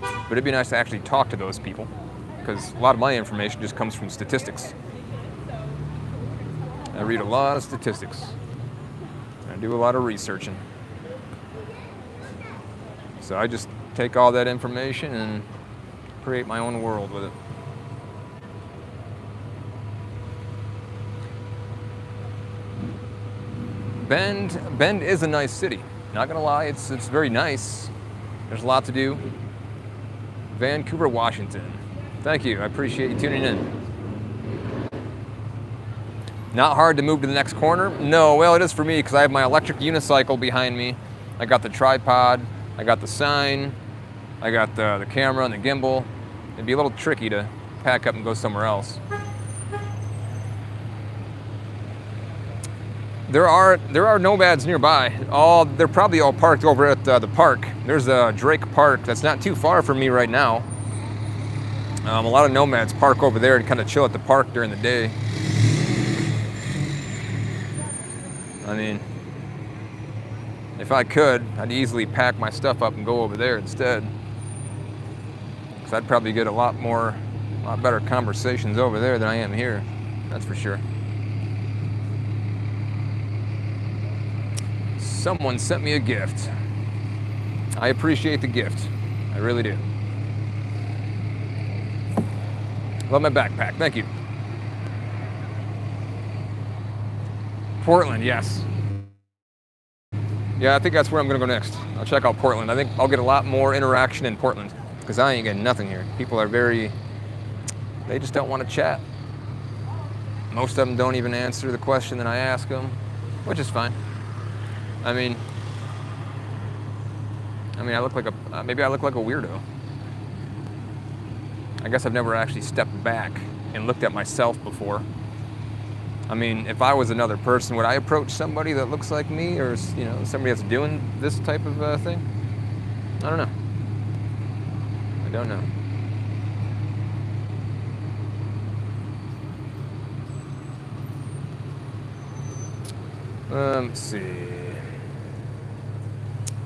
But it'd be nice to actually talk to those people, because a lot of my information just comes from statistics. I read a lot of statistics. I do a lot of researching. So I just take all that information and create my own world with it. Bend is a nice city. Not gonna lie, it's very nice. There's a lot to do. Vancouver, Washington. Thank you, I appreciate you tuning in. Not hard to move to the next corner? No, well it is for me because I have my electric unicycle behind me. I got the tripod, I got the sign, I got the camera and the gimbal. It'd be a little tricky to pack up and go somewhere else. There are nomads nearby. They're probably all parked over at the park. There's a Drake Park that's not too far from me right now. A lot of nomads park over there and kind of chill at the park during the day. I mean, if I could, I'd easily pack my stuff up and go over there instead. Because I'd probably get a lot better conversations over there than I am here. That's for sure. Someone sent me a gift. I appreciate the gift. I really do. Love my backpack. Thank you. Portland, yes. Yeah, I think that's where I'm going to go next. I'll check out Portland. I think I'll get a lot more interaction in Portland because I ain't getting nothing here. People are they just don't want to chat. Most of them don't even answer the question that I ask them, which is fine. I mean, maybe I look like a weirdo. I guess I've never actually stepped back and looked at myself before. I mean, if I was another person, would I approach somebody that looks like me, or somebody that's doing this type of thing? I don't know. I don't know. Let's see.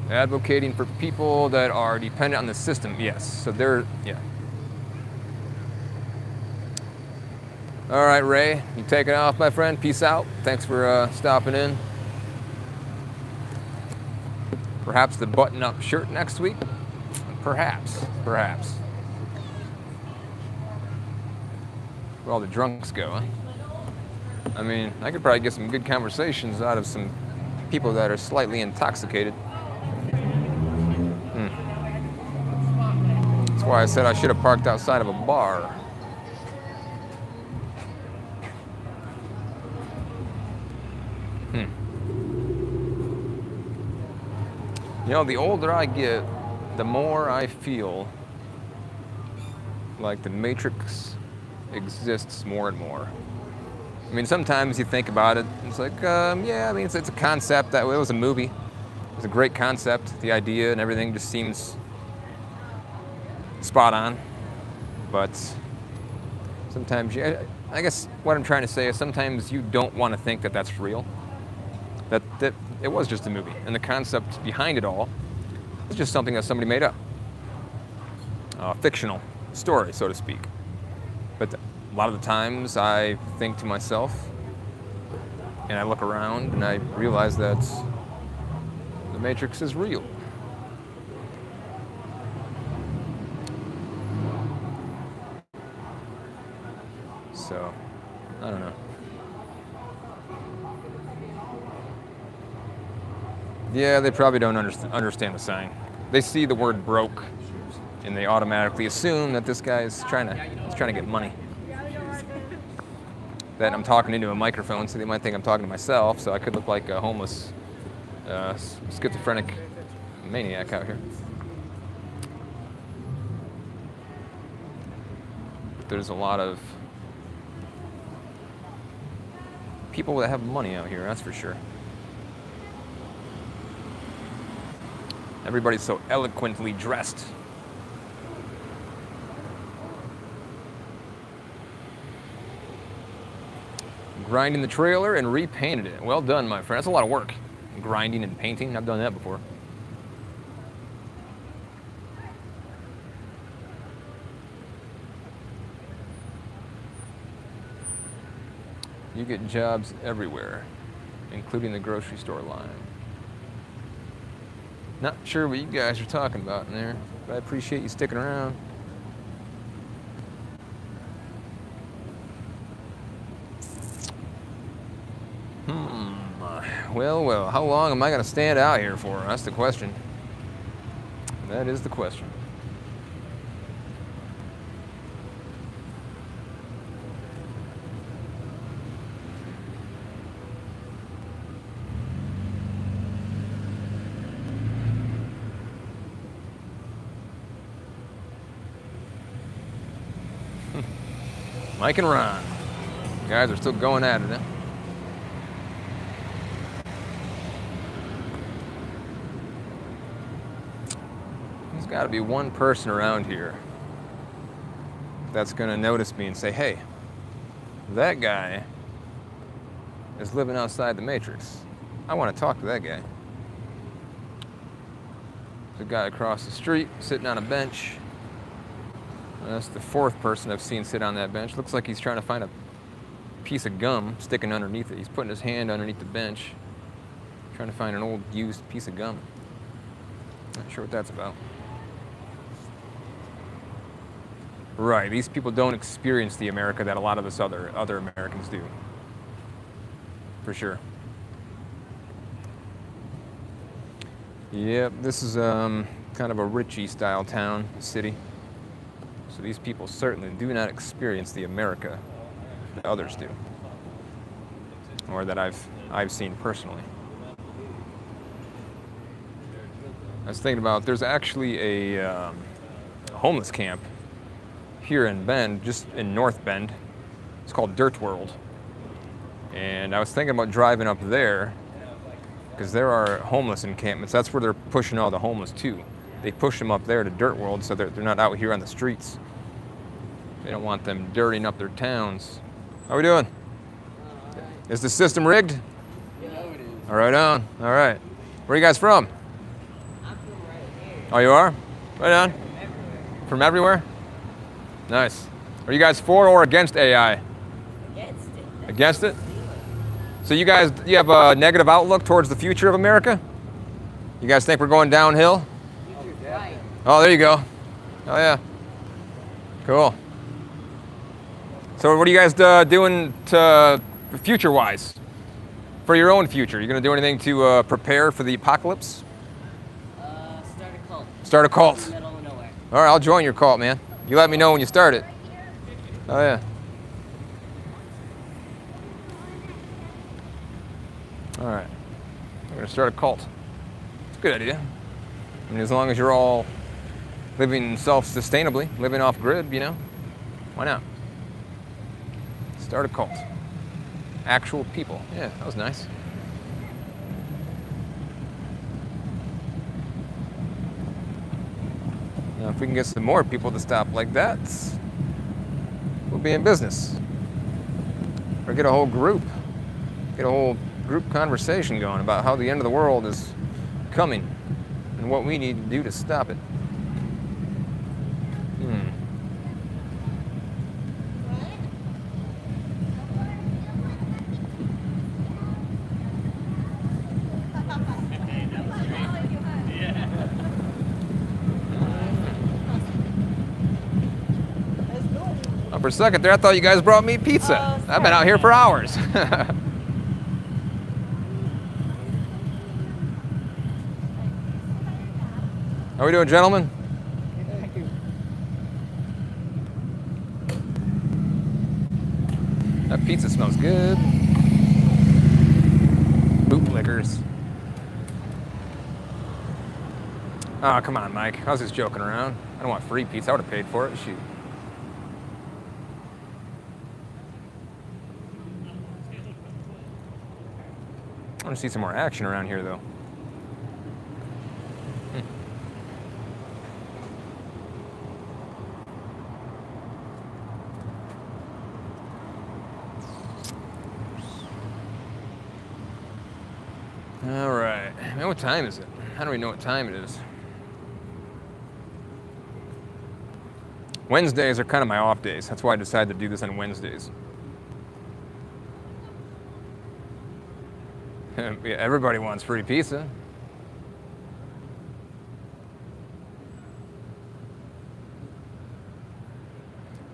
Advocating for people that are dependent on the system. Yes. So yeah. All right, Ray, you taking off, my friend? Peace out. Thanks for stopping in. Perhaps the button-up shirt next week? Perhaps. Where all the drunks go, huh? I mean, I could probably get some good conversations out of some people that are slightly intoxicated. That's why I said I should have parked outside of a bar. The older I get, the more I feel like the Matrix exists more and more. I mean, sometimes you think about it, it's like, yeah, I mean, it's a concept. That it was a movie. It was a great concept. The idea and everything just seems spot on. But sometimes, I guess what I'm trying to say is sometimes you don't want to think that that's real. That it was just a movie, and the concept behind it all is just something that somebody made up. A fictional story, so to speak. But a lot of the times I think to myself, and I look around, and I realize that the Matrix is real. So, I don't know. Yeah, they probably don't understand the sign. They see the word broke, and they automatically assume that this guy is trying to get money. That I'm talking into a microphone, so they might think I'm talking to myself, so I could look like a homeless, schizophrenic maniac out here. But there's a lot of people that have money out here, that's for sure. Everybody's so eloquently dressed. Grinding the trailer and repainted it. Well done, my friend. That's a lot of work. Grinding and painting. I've done that before. You get jobs everywhere, including the grocery store line. Not sure what you guys are talking about in there, but I appreciate you sticking around. Well, how long am I going to stand out here for? That's the question. That is the question. Mike and Ron. You guys are still going at it, huh? There's got to be one person around here that's going to notice me and say, hey, that guy is living outside the Matrix. I want to talk to that guy. There's a guy across the street sitting on a bench. That's the fourth person I've seen sit on that bench. Looks like he's trying to find a piece of gum sticking underneath it. He's putting his hand underneath the bench, trying to find an old used piece of gum. Not sure what that's about. Right, these people don't experience the America that a lot of us other Americans do. For sure. Yep, this is kind of a Richie style town, city. So these people certainly do not experience the America that others do, or that I've seen personally. I was thinking about, there's actually a homeless camp here in Bend, just in North Bend. It's called Dirt World. And I was thinking about driving up there, because there are homeless encampments. That's where they're pushing all the homeless to. They push them up there to Dirt World so they're not out here on the streets. They don't want them dirtying up their towns. How we doing? Is the system rigged? Yeah, it is. All right on. All right. Where are you guys from? I'm from right here. Oh, you are? Right on. Everywhere. From everywhere? Nice. Are you guys for or against AI? Against it. Against it? So you guys, you have a negative outlook towards the future of America? You guys think we're going downhill? Right. Oh, there you go. Oh, yeah. Cool. So what are you guys doing to future-wise? For your own future? You going to do anything to prepare for the apocalypse? Start a cult. Start a In cult. the middle of nowhere. All right, I'll join your cult, man. You let me know when you start it. Oh, yeah. All right. We're going to start a cult. It's a good idea. I mean, as long as you're all living self-sustainably, living off grid, you know, why not? Start a cult. Actual people. Yeah, that was nice. Now, if we can get some more people to stop like that, we'll be in business. Or get a whole group conversation going about how the end of the world is coming and what we need to do to stop it. Oh, for a second there, I thought you guys brought me pizza. I've been out here for hours. How we doing, gentlemen? Thank you. That pizza smells good. Bootlickers. Oh, come on, Mike. I was just joking around. I don't want free pizza. I would have paid for it. Shoot. I want to see some more action around here, though. All right. Man, what time is it? I don't even know what time it is. Wednesdays are kind of my off days. That's why I decided to do this on Wednesdays. Yeah, everybody wants free pizza.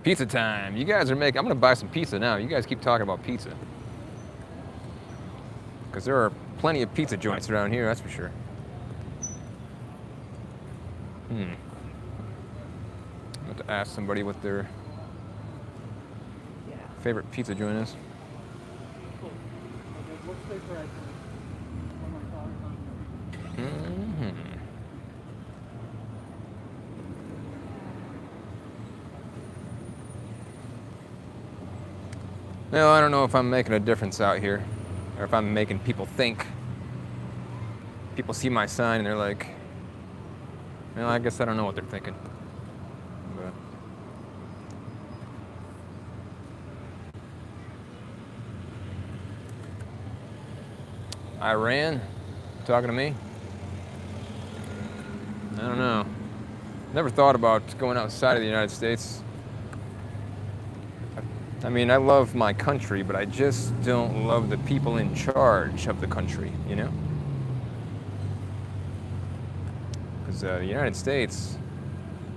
Pizza time. You guys are making... I'm going to buy some pizza now. You guys keep talking about pizza. Because there are plenty of pizza joints around here, that's for sure. I have to ask somebody what their favorite pizza joint is. Cool. Okay, let's stay for action. Well, I don't know if I'm making a difference out here, or if I'm making people think. People see my sign and they're like, well, I guess I don't know what they're thinking. But Iran, talking to me? I don't know. Never thought about going outside of the United States. I mean, I love my country, but I just don't love the people in charge of the country, you know? Because the United States,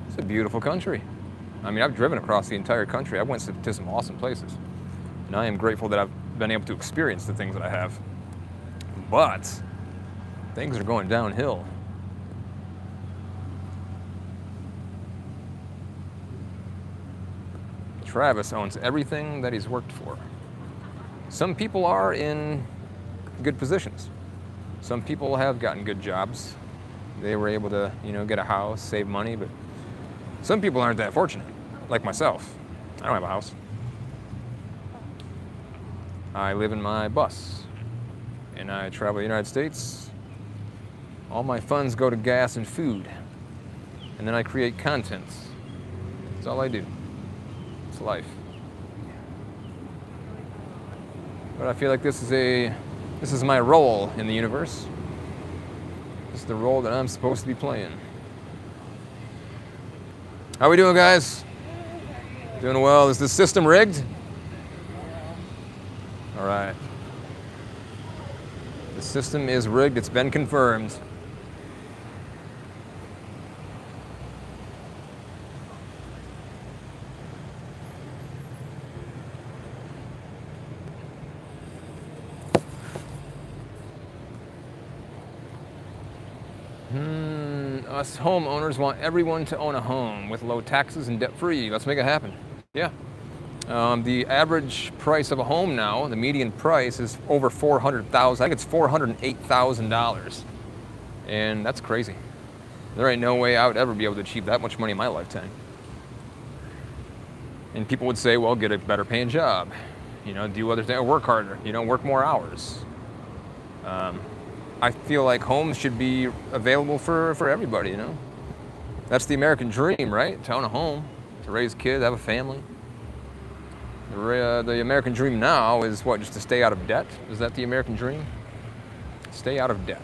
it's a beautiful country. I mean, I've driven across the entire country. I went to some awesome places. And I am grateful that I've been able to experience the things that I have. But things are going downhill. Travis owns everything that he's worked for. Some people are in good positions. Some people have gotten good jobs. They were able to, you know, get a house, save money, but some people aren't that fortunate, like myself. I don't have a house. I live in my bus, and I travel the United States. All my funds go to gas and food, and then I create content. That's all I do. It's life. But I feel like this is my role in the universe. This is the role that I'm supposed to be playing. How we doing, guys? Doing well. Is the system rigged? All right. The system is rigged. It's been confirmed. Us homeowners want everyone to own a home with low taxes and debt-free. Let's make it happen. Yeah. The average price of a home now, the median price is over $400,000. I think it's $408,000. And that's crazy. There ain't no way I would ever be able to achieve that much money in my lifetime. And people would say, well, get a better paying job. do other things, work harder, work more hours. I feel like homes should be available for everybody, That's the American dream, right? To own a home, to raise kids, have a family. The American dream now is what, just to stay out of debt? Is that the American dream? Stay out of debt.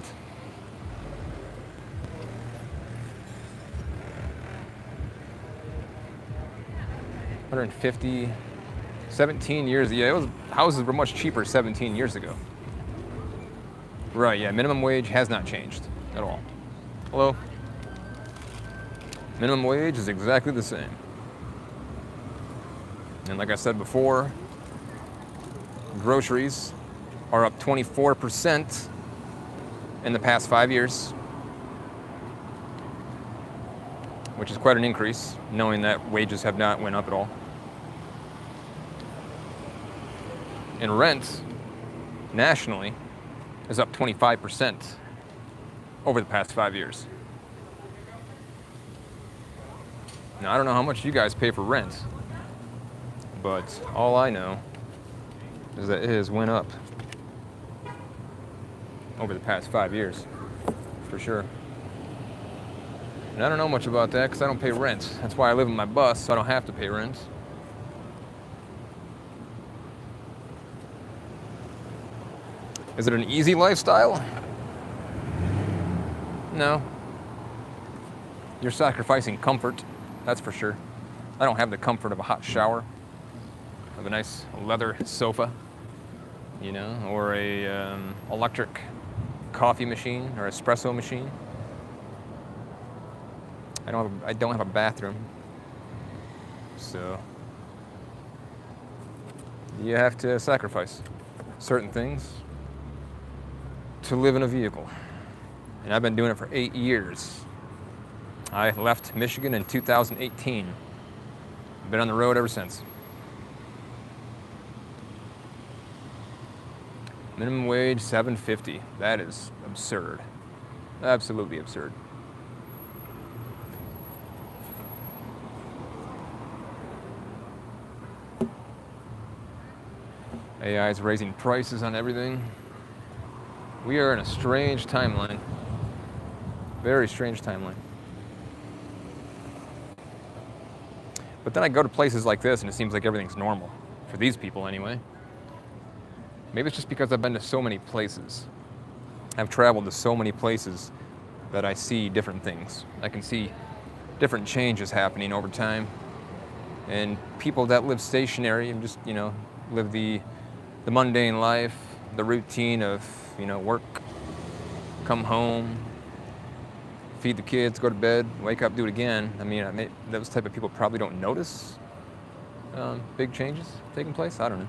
$150, 17 years. Yeah, houses were much cheaper 17 years ago. Right, yeah, minimum wage has not changed at all. Hello? Minimum wage is exactly the same. And like I said before, groceries are up 24% in the past 5 years, which is quite an increase, knowing that wages have not went up at all. And rent, nationally, is up 25% over the past 5 years. Now, I don't know how much you guys pay for rent, but all I know is that it has went up over the past 5 years, for sure. And I don't know much about that because I don't pay rent. That's why I live in my bus, so I don't have to pay rent. Is it an easy lifestyle? No. You're sacrificing comfort, that's for sure. I don't have the comfort of a hot shower, of a nice leather sofa, or a electric coffee machine or espresso machine. I don't have a bathroom, so you have to sacrifice certain things to live in a vehicle. And I've been doing it for 8 years. I left Michigan in 2018. I've been on the road ever since. Minimum wage $7.50. That is absurd. Absolutely absurd. AI is raising prices on everything. We are in a strange timeline. Very strange timeline. But then I go to places like this and it seems like everything's normal. For these people anyway. Maybe it's just because I've been to so many places. I've traveled to so many places that I see different things. I can see different changes happening over time. And people that live stationary and just, live the mundane life, the routine of, work, come home, feed the kids, go to bed, wake up, do it again. Those type of people probably don't notice big changes taking place. I don't know.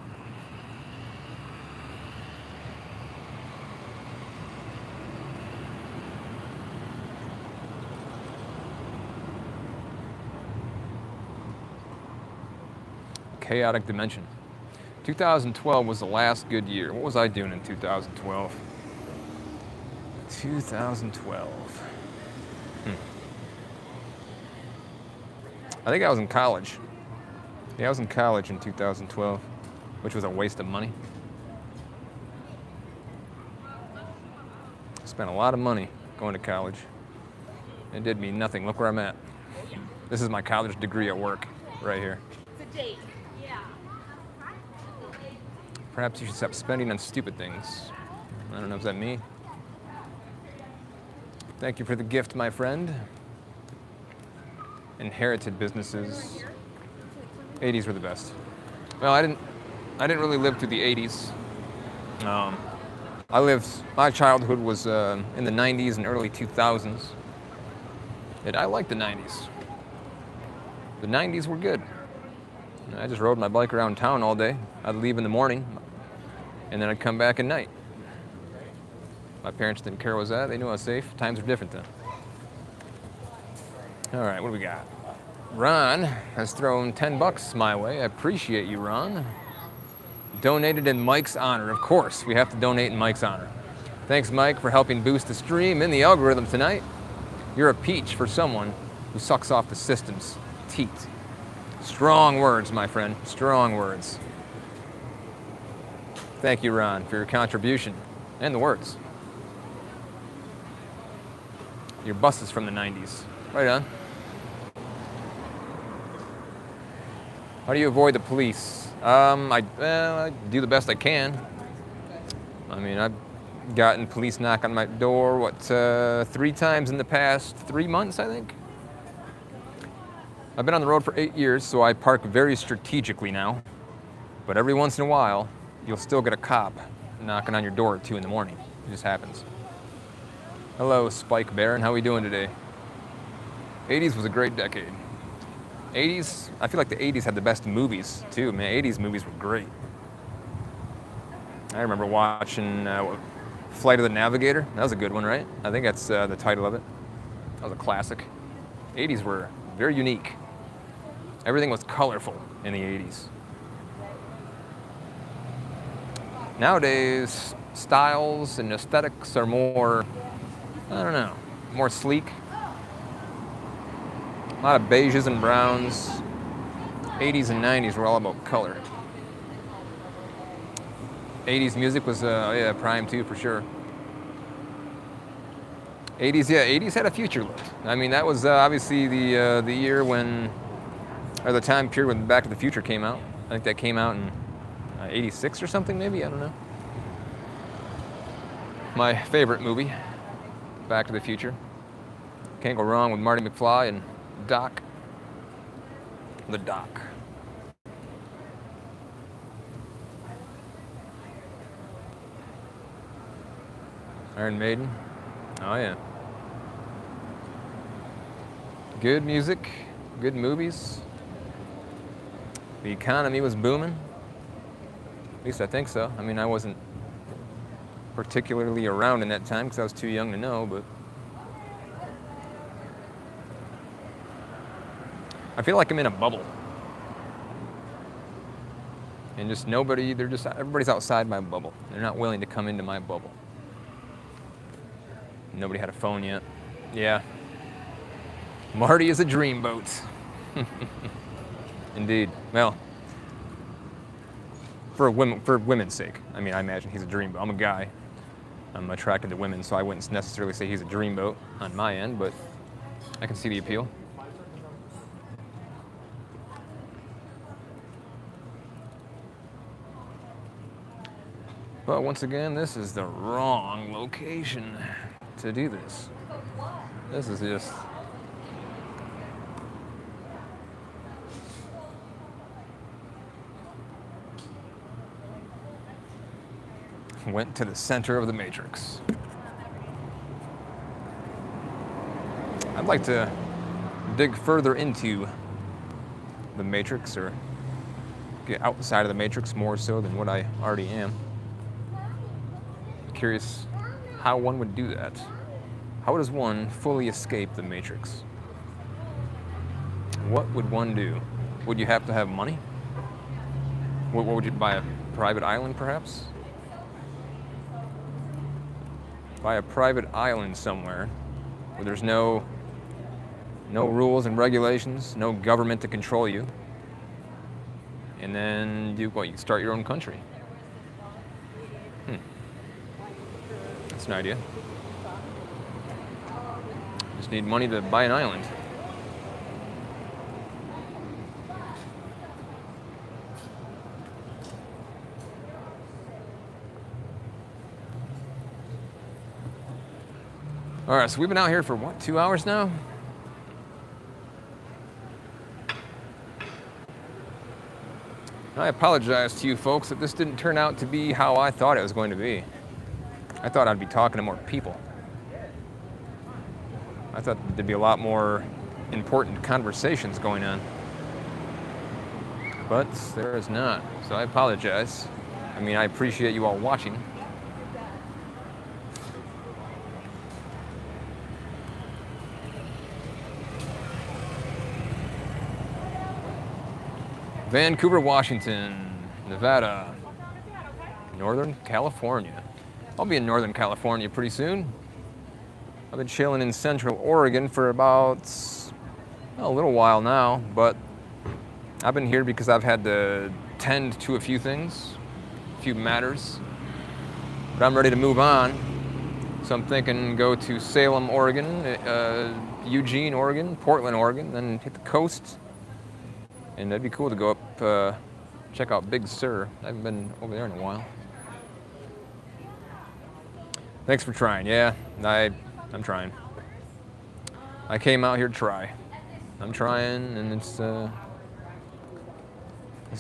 Chaotic dimension. 2012 was the last good year. What was I doing in 2012? 2012. I think I was in college. Yeah, I was in college in 2012, which was a waste of money. Spent a lot of money going to college. It did me nothing. Look where I'm at. This is my college degree at work, right here. It's a date. Perhaps you should stop spending on stupid things. I don't know, is that me? Thank you for the gift, my friend. Inherited businesses. 80s were the best. Well, I didn't really live through the 80s. My childhood was in the 90s and early 2000s. And I liked the 90s. The 90s were good. I just rode my bike around town all day. I'd leave in the morning, and then I'd come back at night. My parents didn't care what was that. They knew I was safe. Times were different then. All right, what do we got? Ron has thrown $10 my way. I appreciate you, Ron. Donated in Mike's honor. Of course, we have to donate in Mike's honor. Thanks, Mike, for helping boost the stream in the algorithm tonight. You're a peach for someone who sucks off the system's teat. Strong words, my friend. Strong words. Thank you, Ron, for your contribution and the words. Your bus is from the 90s. Right on. How do you avoid the police? I do the best I can. I mean, I've gotten police knock on my door, 3 times in the past 3 months, I think? I've been on the road for 8 years, so I park very strategically now. But every once in a while, you'll still get a cop knocking on your door at 2 in the morning. It just happens. Hello, Spike Baron. How are we doing today? 80s was a great decade. 80s, I feel like the 80s had the best movies, too. Man, 80s movies were great. I remember watching Flight of the Navigator. That was a good one, right? I think that's the title of it. That was a classic. 80s were very unique. Everything was colorful in the 80s. Nowadays, styles and aesthetics are more, I don't know, more sleek. A lot of beiges and browns. 80s and 90s were all about color. 80s music was, prime too, for sure. 80s had a future look. I mean, that was obviously the year when, or the time period when Back to the Future came out. I think that came out in 86 or something, maybe, I don't know. My favorite movie, Back to the Future. Can't go wrong with Marty McFly and Doc. The Doc. Iron Maiden. Oh yeah. Good music, good movies. The economy was booming. At least I think so. I mean, I wasn't particularly around in that time because I was too young to know, but I feel like I'm in a bubble. And just everybody's outside my bubble. They're not willing to come into my bubble. Nobody had a phone yet. Yeah. Marty is a dreamboat. Indeed. Well, for women's sake. I mean, I imagine he's a dreamboat. I'm a guy. I'm attracted to women, so I wouldn't necessarily say he's a dreamboat on my end, but I can see the appeal. But once again, this is the wrong location to do this. This is just... Went to the center of the Matrix. I'd like to dig further into the Matrix, or get outside of the Matrix more so than what I already am. Curious how one would do that. How does one fully escape the Matrix? What would one do? Would you have to have money? What would you buy? A private island, perhaps? Buy a private island somewhere where there's no rules and regulations, no government to control you, and then you start your own country. That's an idea. Just need money to buy an island. All right, so we've been out here for 2 hours now? I apologize to you folks that this didn't turn out to be how I thought it was going to be. I thought I'd be talking to more people. I thought there'd be a lot more important conversations going on. But there is not, so I apologize. I mean, I appreciate you all watching. Vancouver, Washington, Nevada, Northern California. I'll be in Northern California pretty soon. I've been chilling in Central Oregon for about a little while now, but I've been here because I've had to tend to a few things. few matters. But I'm ready to move on. So I'm thinking go to Salem, Oregon, Eugene, Oregon, Portland, Oregon, then hit the coast. And that'd be cool to go up, check out Big Sur. I haven't been over there in a while. Thanks for trying. Yeah, I'm trying. I came out here to try. I'm trying, and it's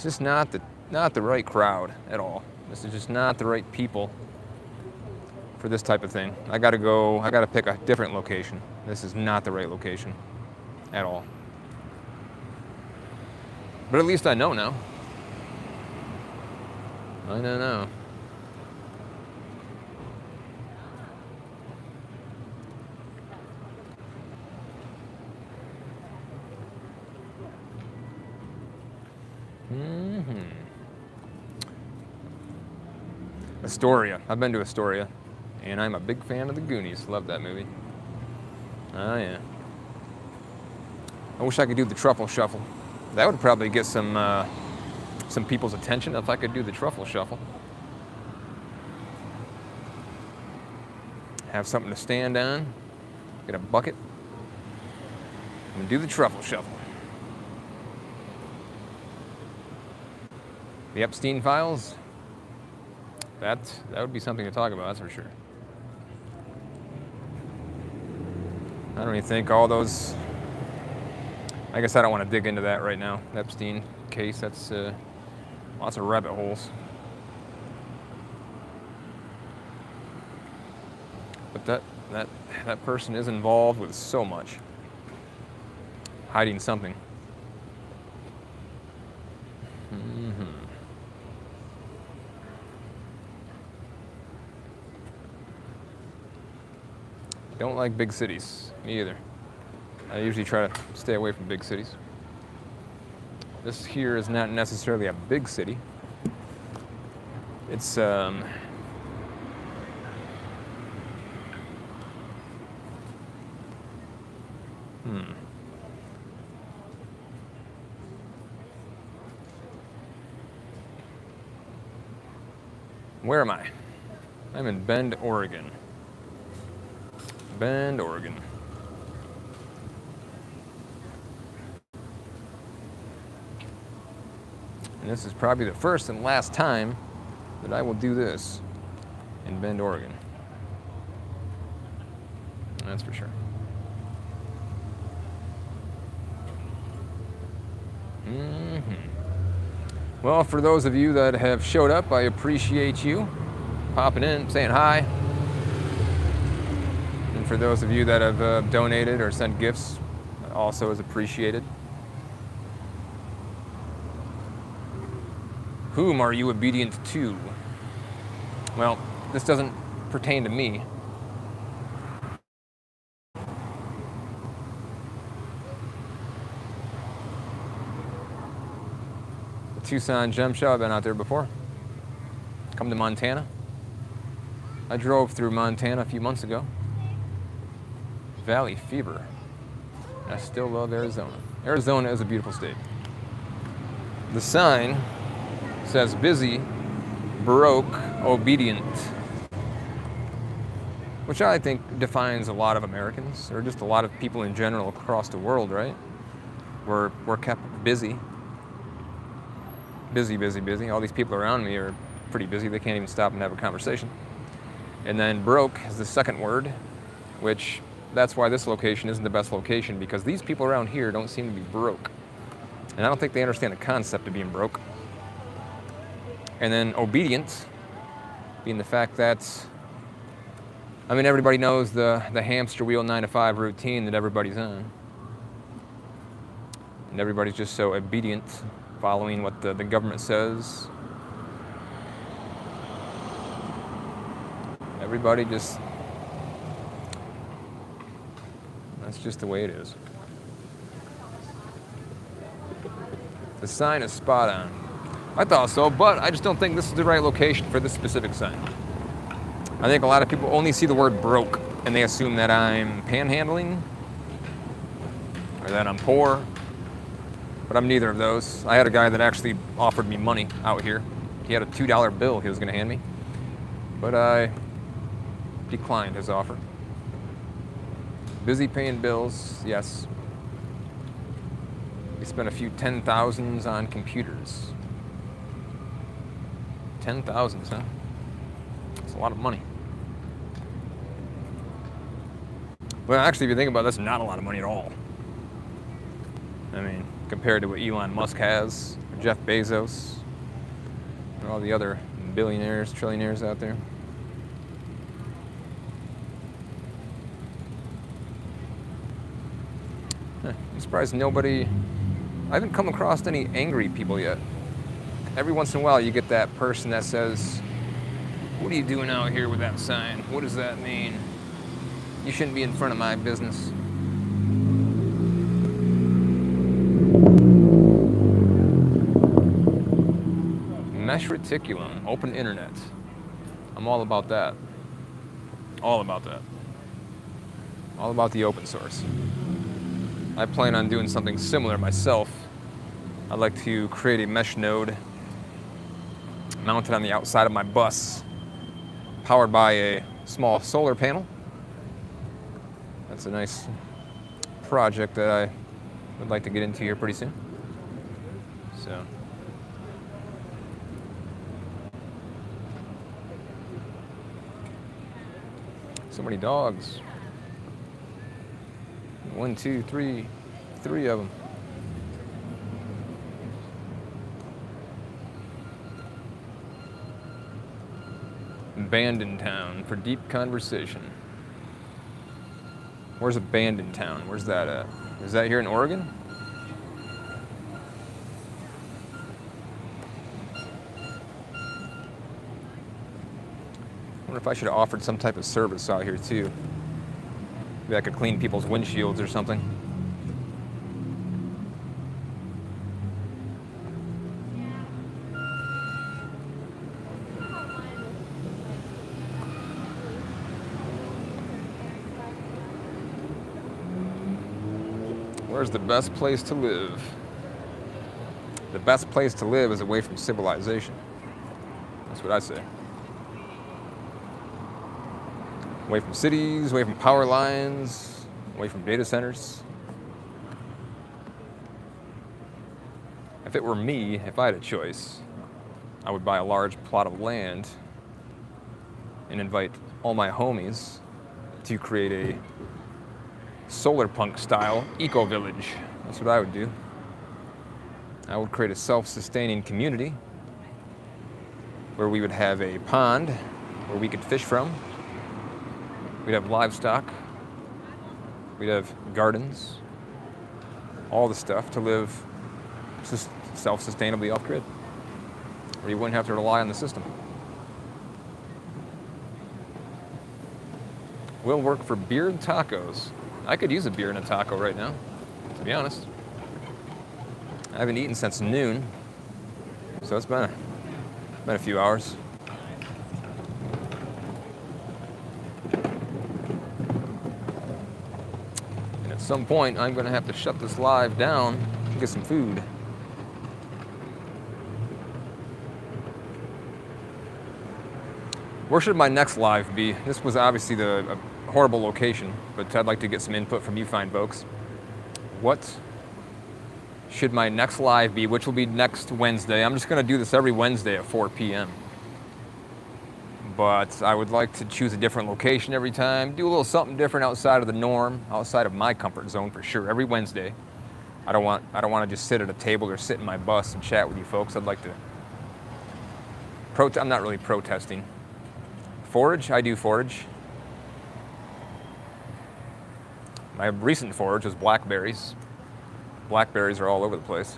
just not the right crowd at all. This is just not the right people for this type of thing. I gotta pick a different location. This is not the right location at all. But at least I know now. I know now. Astoria. I've been to Astoria, and I'm a big fan of the Goonies. Love that movie. Oh yeah. I wish I could do the truffle shuffle. That would probably get some people's attention if I could do the truffle shuffle. Have something to stand on. Get a bucket. And do the truffle shuffle. The Epstein files. That would be something to talk about, that's for sure. I don't even think all those... I guess I don't want to dig into that right now. Epstein case, that's lots of rabbit holes. But that person is involved with so much. Hiding something. Don't like big cities. Me either. I usually try to stay away from big cities. This here is not necessarily a big city. It's Where am I? I'm in Bend, Oregon. Bend, Oregon. And this is probably the first and last time that I will do this in Bend, Oregon. That's for sure. Well, for those of you that have showed up, I appreciate you popping in, saying hi. And for those of you that have donated or sent gifts, also is appreciated. Whom are you obedient to? Well, this doesn't pertain to me. The Tucson Gem Show, I've been out there before. Come to Montana. I drove through Montana a few months ago. Valley fever. I still love Arizona. Arizona is a beautiful state. The sign says busy, broke, obedient, which I think defines a lot of Americans, or just a lot of people in general across the world, right? We're kept busy. Busy, busy, busy. All these people around me are pretty busy. They can't even stop and have a conversation. And then broke is the second word, which that's why this location isn't the best location, because these people around here don't seem to be broke. And I don't think they understand the concept of being broke. And then obedient being the fact that, I mean, everybody knows the hamster wheel 9-to-5 routine that everybody's on. And everybody's just so obedient, following what the government says. Everybody just, that's just the way it is. The sign is spot on. I thought so, but I just don't think this is the right location for this specific sign. I think a lot of people only see the word broke and they assume that I'm panhandling or that I'm poor, but I'm neither of those. I had a guy that actually offered me money out here He had a $2 bill he was going to hand me, but I declined his offer. Busy paying bills, yes. We spent a few 10,000s on computers. 10,000s, huh? That's a lot of money. Well, actually, if you think about it, that's not a lot of money at all. I mean, compared to what Elon Musk has, or Jeff Bezos, and all the other billionaires, trillionaires out there. I'm surprised nobody... I haven't come across any angry people yet. Every once in a while you get that person that says, "What are you doing out here with that sign? What does that mean? You shouldn't be in front of my business." Mesh reticulum, open internet. I'm all about that. All about that. All about the open source. I plan on doing something similar myself. I'd like to create a mesh node mounted on the outside of my bus, powered by a small solar panel. That's a nice project that I would like to get into here pretty soon. So many dogs. 1, 2, 3, 3 of them. Abandoned Town for deep conversation. Where's Abandoned Town? Where's that at? Is that here in Oregon? I wonder if I should have offered some type of service out here too. Maybe I could clean people's windshields or something. Where's the best place to live? The best place to live is away from civilization. That's what I say. Away from cities, away from power lines, away from data centers. If it were me, if I had a choice, I would buy a large plot of land and invite all my homies to create a solar punk style eco-village. That's what I would do. I would create a self-sustaining community where we would have a pond where we could fish from. We'd have livestock. We'd have gardens. All the stuff to live self-sustainably off-grid, where you wouldn't have to rely on the system. Will work for beer and tacos. I could use a beer and a taco right now, to be honest. I haven't eaten since noon, so it's been a few hours. And at some point, I'm going to have to shut this live down and get some food. Where should my next live be? This was obviously a horrible location, but I'd like to get some input from you fine folks. What should my next live be, which will be next Wednesday? I'm just going to do this every Wednesday at 4 p.m. But I would like to choose a different location every time, do a little something different outside of the norm, outside of my comfort zone for sure, every Wednesday. I don't want to just sit at a table or sit in my bus and chat with you folks. I'd like to I'm not really protesting. Forage, I do forage. My recent forage was blackberries. Blackberries are all over the place.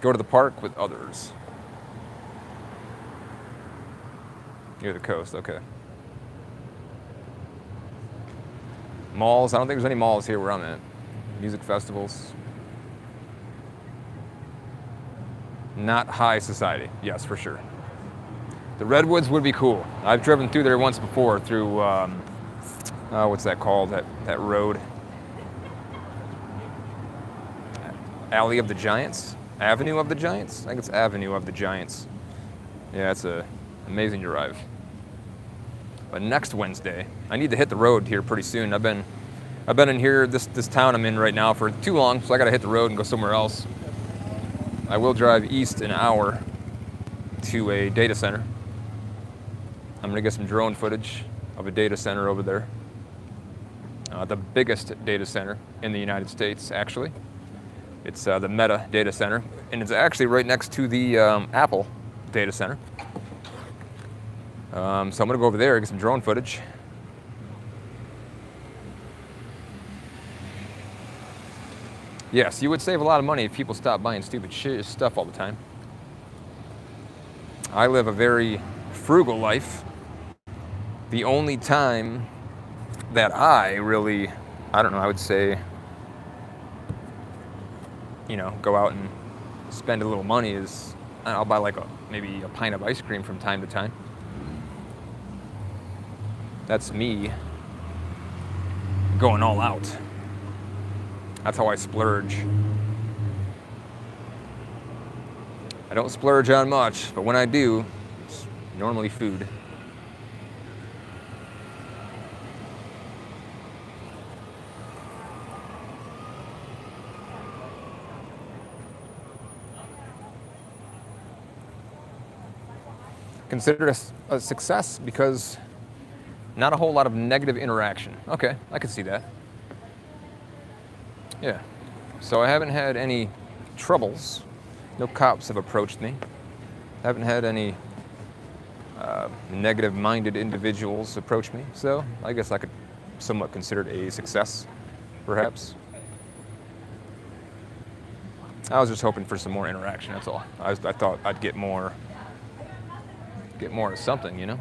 Go to the park with others. Near the coast, okay. Malls, I don't think there's any malls here where I'm at. Music festivals. Not high society, yes, for sure. The Redwoods would be cool. I've driven through there once before, through, what's that called, that road? Alley of the Giants? Avenue of the Giants? I think it's Avenue of the Giants. Yeah, it's a amazing drive. But next Wednesday, I need to hit the road here pretty soon. I've been in here, this town I'm in right now for too long, so I gotta hit the road and go somewhere else. I will drive east an hour to a data center. I'm gonna get some drone footage of a data center over there. The biggest data center in the United States, actually. It's the Meta data center, and it's actually right next to the Apple data center. So I'm gonna go over there and get some drone footage. Yes, you would save a lot of money if people stopped buying stupid stuff all the time. I live a very frugal life. The only time that I really, I don't know, I would say, you know, go out and spend a little money is, I'll buy like maybe a pint of ice cream from time to time. That's me going all out. That's how I splurge. I don't splurge on much, but when I do, it's normally food. Consider it a success because not a whole lot of negative interaction. Okay, I can see that. Yeah, so I haven't had any troubles. No cops have approached me. Haven't had any negative-minded individuals approach me. So I guess I could somewhat consider it a success, perhaps. I was just hoping for some more interaction, that's all. I thought I'd get more of something, you know?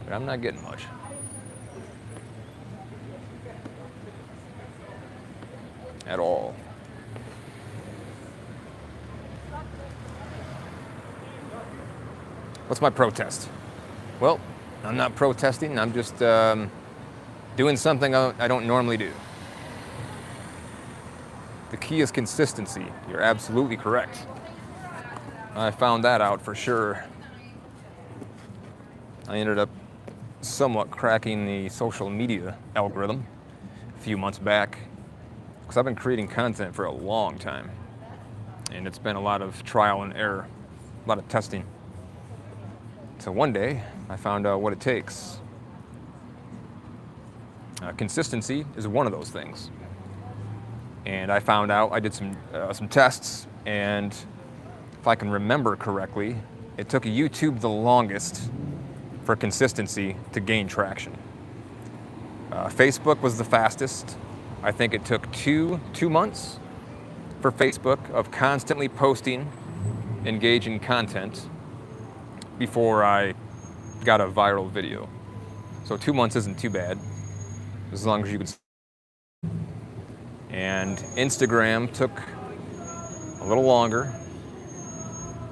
But I'm not getting much. At all. What's my protest? Well, I'm not protesting. I'm just doing something I don't normally do. The key is consistency. You're absolutely correct. I found that out for sure. I ended up somewhat cracking the social media algorithm a few months back because I've been creating content for a long time. And it's been a lot of trial and error, a lot of testing. So one day, I found out what it takes. Consistency is one of those things. And I found out, I did some tests, and if I can remember correctly, it took YouTube the longest for consistency to gain traction. Facebook was the fastest. I think it took two months for Facebook of constantly posting engaging content before I got a viral video. So 2 months isn't too bad, as long as you can. And Instagram took a little longer.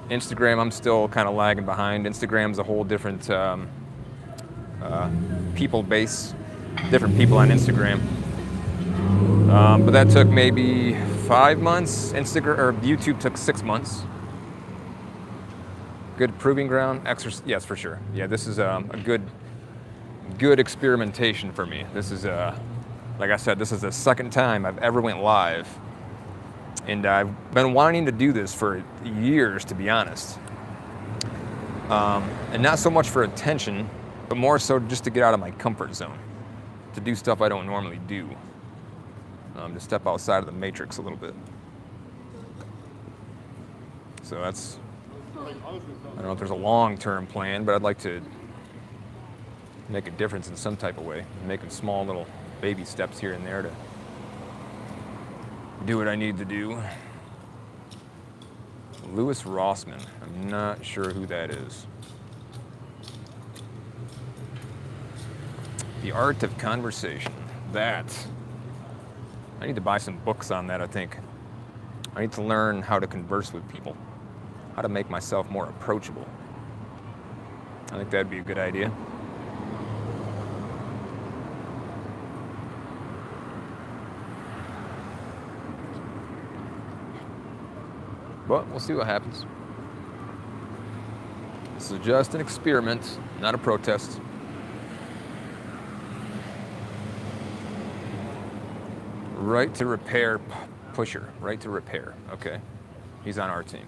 Instagram, I'm still kind of lagging behind. Instagram's a whole different people base, different people on Instagram. But that took maybe 5 months. YouTube took 6 months. Good proving ground. Yes, for sure. Yeah, this is a good experimentation for me. This is like I said, this is the second time I've ever went live. And I've been wanting to do this for years, to be honest. And not so much for attention, but more so just to get out of my comfort zone, to do stuff I don't normally do, to step outside of the matrix a little bit. So that's, I don't know if there's a long-term plan, but I'd like to make a difference in some type of way, making small little baby steps here and there to do what I need to do. Louis Rossman, I'm not sure who that is. The Art of Conversation, that. I need to buy some books on that, I think. I need to learn how to converse with people, how to make myself more approachable. I think that'd be a good idea. But we'll see what happens. This is just an experiment, not a protest. Right to repair pusher. Right to repair. Okay. He's on our team.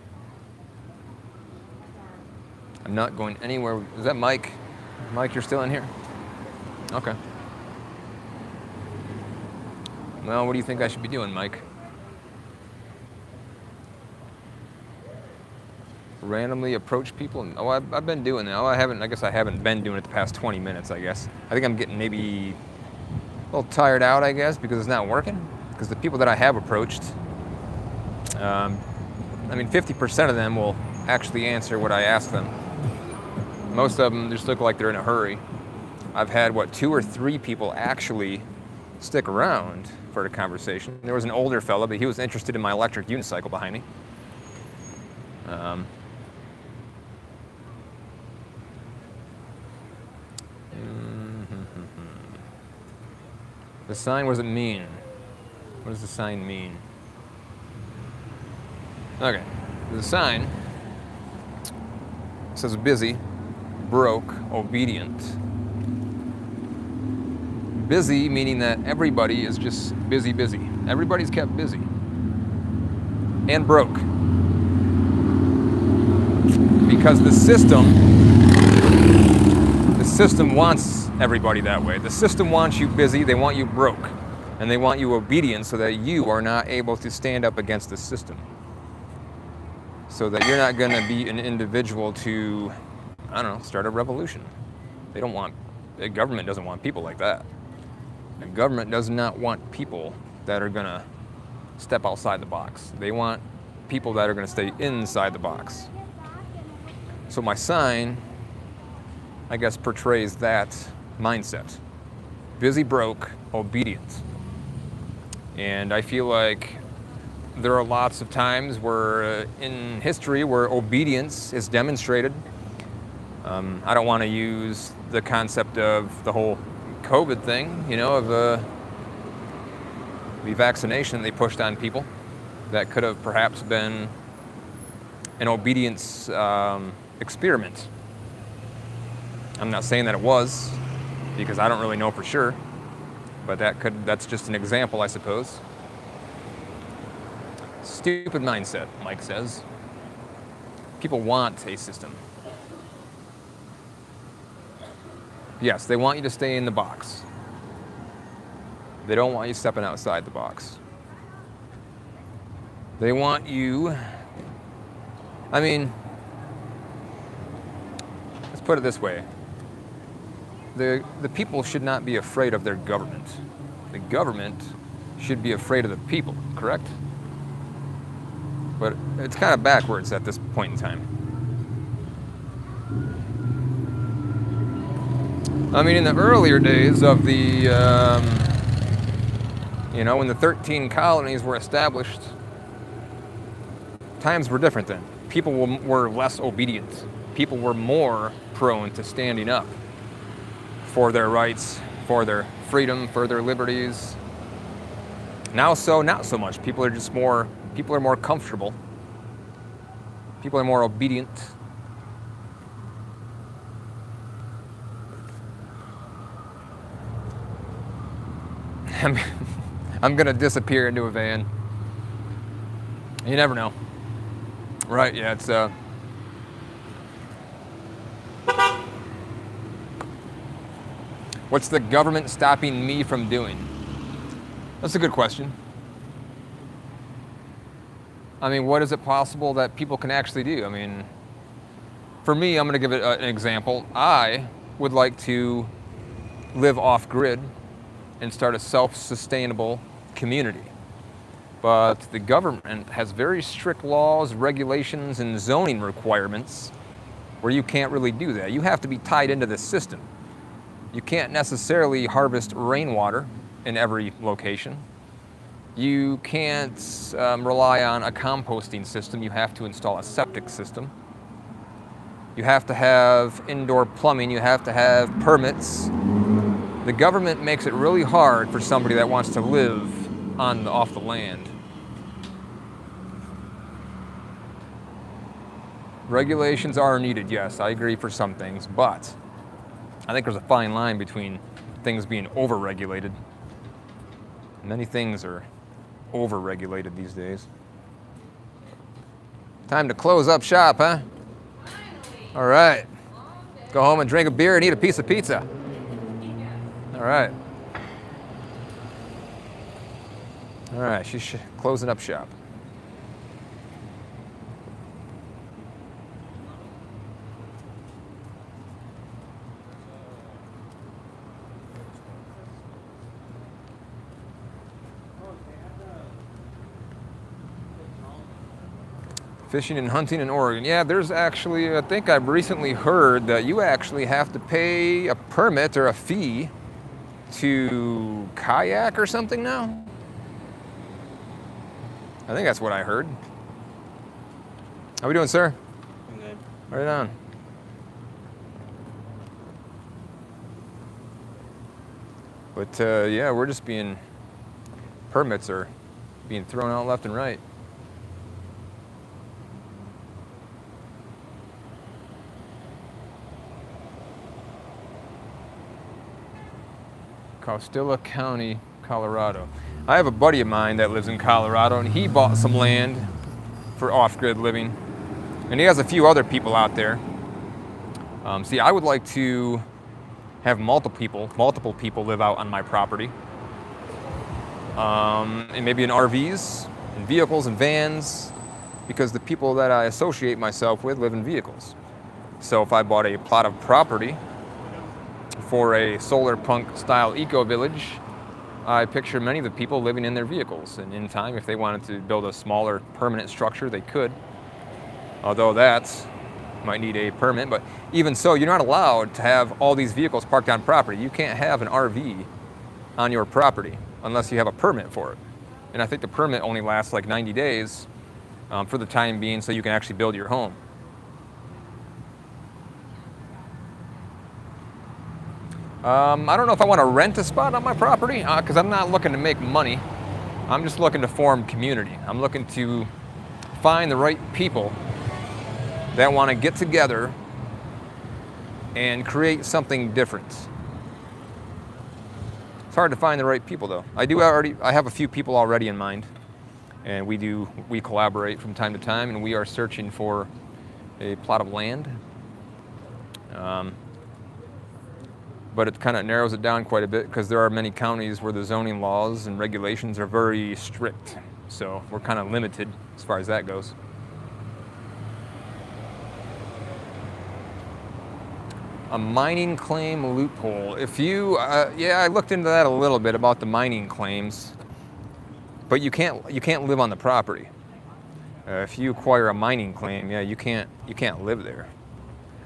I'm not going anywhere. Is that Mike? Mike, you're still in here? Okay. Well, what do you think I should be doing, Mike? Randomly approach people? Oh, I've been doing that. Oh, I guess I haven't been doing it the past 20 minutes, I guess. I think I'm getting maybe a little tired out, I guess, because it's not working. Because the people that I have approached, 50% of them will actually answer what I ask them. Most of them just look like they're in a hurry. I've had, 2 or 3 people actually stick around for the conversation. There was an older fella, but he was interested in my electric unicycle behind me. The sign, what does it mean? What does the sign mean? Okay, the sign says busy, broke, obedient. Busy meaning that everybody is just busy. Everybody's kept busy. And broke. Because the system wants everybody that way. The system wants you busy, they want you broke. And they want you obedient so that you are not able to stand up against the system. So that you're not going to be an individual to, start a revolution. The government doesn't want people like that. The government does not want people that are going to step outside the box. They want people that are going to stay inside the box. So my sign, I guess, portrays that mindset. Busy, broke, obedient. And I feel like there are lots of times where in history where obedience is demonstrated. I don't want to use the concept of the whole COVID thing, of the vaccination they pushed on people. That could have perhaps been an obedience experiment. I'm not saying that it was, because I don't really know for sure, but that's just an example, I suppose. Stupid mindset, Mike says. People want a system. Yes, they want you to stay in the box. They don't want you stepping outside the box. They want you, let's put it this way. The people should not be afraid of their government. The government should be afraid of the people, correct? But it's kind of backwards at this point in time. In the earlier days of the, when the 13 colonies were established, times were different then. People were less obedient. People were more prone to standing up for their rights, for their freedom, for their liberties. Now, not so much. People are more comfortable. People are more obedient. I'm gonna disappear into a van. You never know. Right, yeah, it's what's the government stopping me from doing? That's a good question. What is it possible that people can actually do? For me, I'm gonna give it an example. I would like to live off-grid and start a self-sustainable community. But the government has very strict laws, regulations, and zoning requirements where you can't really do that. You have to be tied into the system. You can't necessarily harvest rainwater in every location. You can't rely on a composting system. You have to install a septic system. You have to have indoor plumbing. You have to have permits. The government makes it really hard for somebody that wants to live off the land. regulations are needed, yes, I agree for some things, but I think there's a fine line between things being over-regulated. Many things are over-regulated these days. Time to close up shop, huh? All right. Go home and drink a beer and eat a piece of pizza. All right. All right, she's closing up shop. Fishing and hunting in Oregon. Yeah, there's actually, I think I've recently heard that you actually have to pay a permit or a fee to kayak or something now. I think that's what I heard. How we doing, sir? I'm good. Right on. But yeah, we're just permits are being thrown out left and right. Costilla County, Colorado. I have a buddy of mine that lives in Colorado, and he bought some land for off-grid living. And he has a few other people out there. See, I would like to have multiple people live out on my property. And maybe in RVs, in vehicles and vans, because the people that I associate myself with live in vehicles. So if I bought a plot of property for a solar punk style eco village, I picture many of the people living in their vehicles, and in time, if they wanted to build a smaller permanent structure, they could. Although that might need a permit, but even so, you're not allowed to have all these vehicles parked on property. You can't have an RV on your property unless you have a permit for it. And I think the permit only lasts like 90 days for the time being, so you can actually build your home. I don't know if I want to rent a spot on my property, because I'm not looking to make money. I'm just looking to form community. I'm looking to find the right people that want to get together and create something different. It's hard to find the right people, though. I have a few people already in mind, and we collaborate from time to time, and we are searching for a plot of land. But it kind of narrows it down quite a bit, because there are many counties where the zoning laws and regulations are very strict. So we're kind of limited as far as that goes. A mining claim loophole. Yeah, I looked into that a little bit about the mining claims, but you can't live on the property. If you acquire a mining claim, yeah, you can't live there.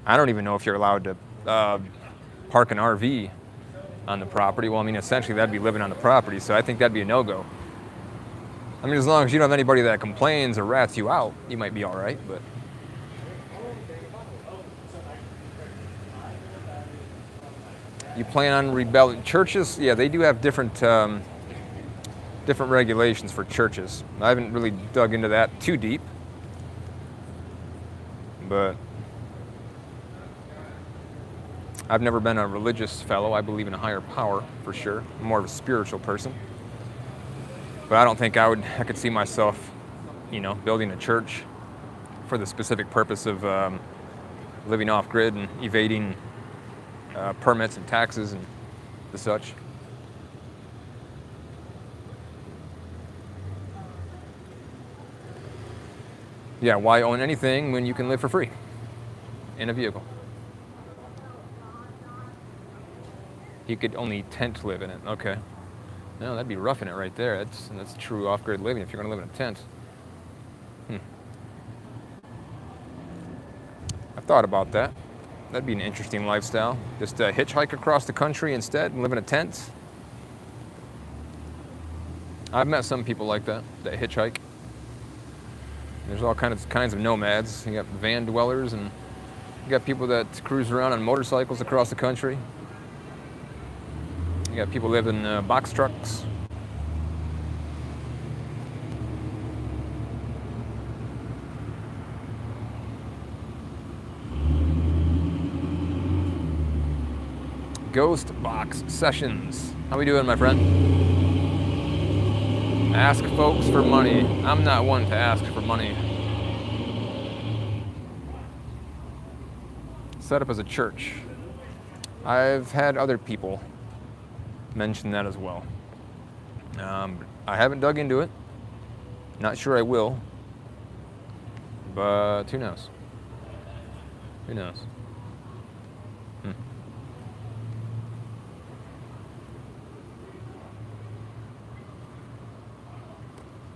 I don't even know if you're allowed to park an RV on the property. Well, I mean, essentially that'd be living on the property, so I think that'd be a no-go. I mean, as long as you don't have anybody that complains or rats you out, you might be all right, but. You plan on rebelling? Churches, yeah, they do have different regulations for churches. I haven't really dug into that too deep, but I've never been a religious fellow. I believe in a higher power, for sure. I'm more of a spiritual person. But I don't think I could see myself, building a church for the specific purpose of living off-grid and evading permits and taxes and the such. Yeah, why own anything when you can live for free in a vehicle? You could only tent live in it. Okay. No, that'd be roughing it right there. That's true off-grid living if you're going to live in a tent. I've thought about that. That'd be an interesting lifestyle. Just hitchhike across the country instead and live in a tent. I've met some people like that hitchhike. There's all kinds of nomads. You got van dwellers, and you got people that cruise around on motorcycles across the country. You got people live in box trucks. Ghost Box Sessions. How we doing, my friend? Ask folks for money. I'm not one to ask for money. Set up as a church. I've had other people mention that as well. I haven't dug into it. Not sure I will. But who knows? Who knows?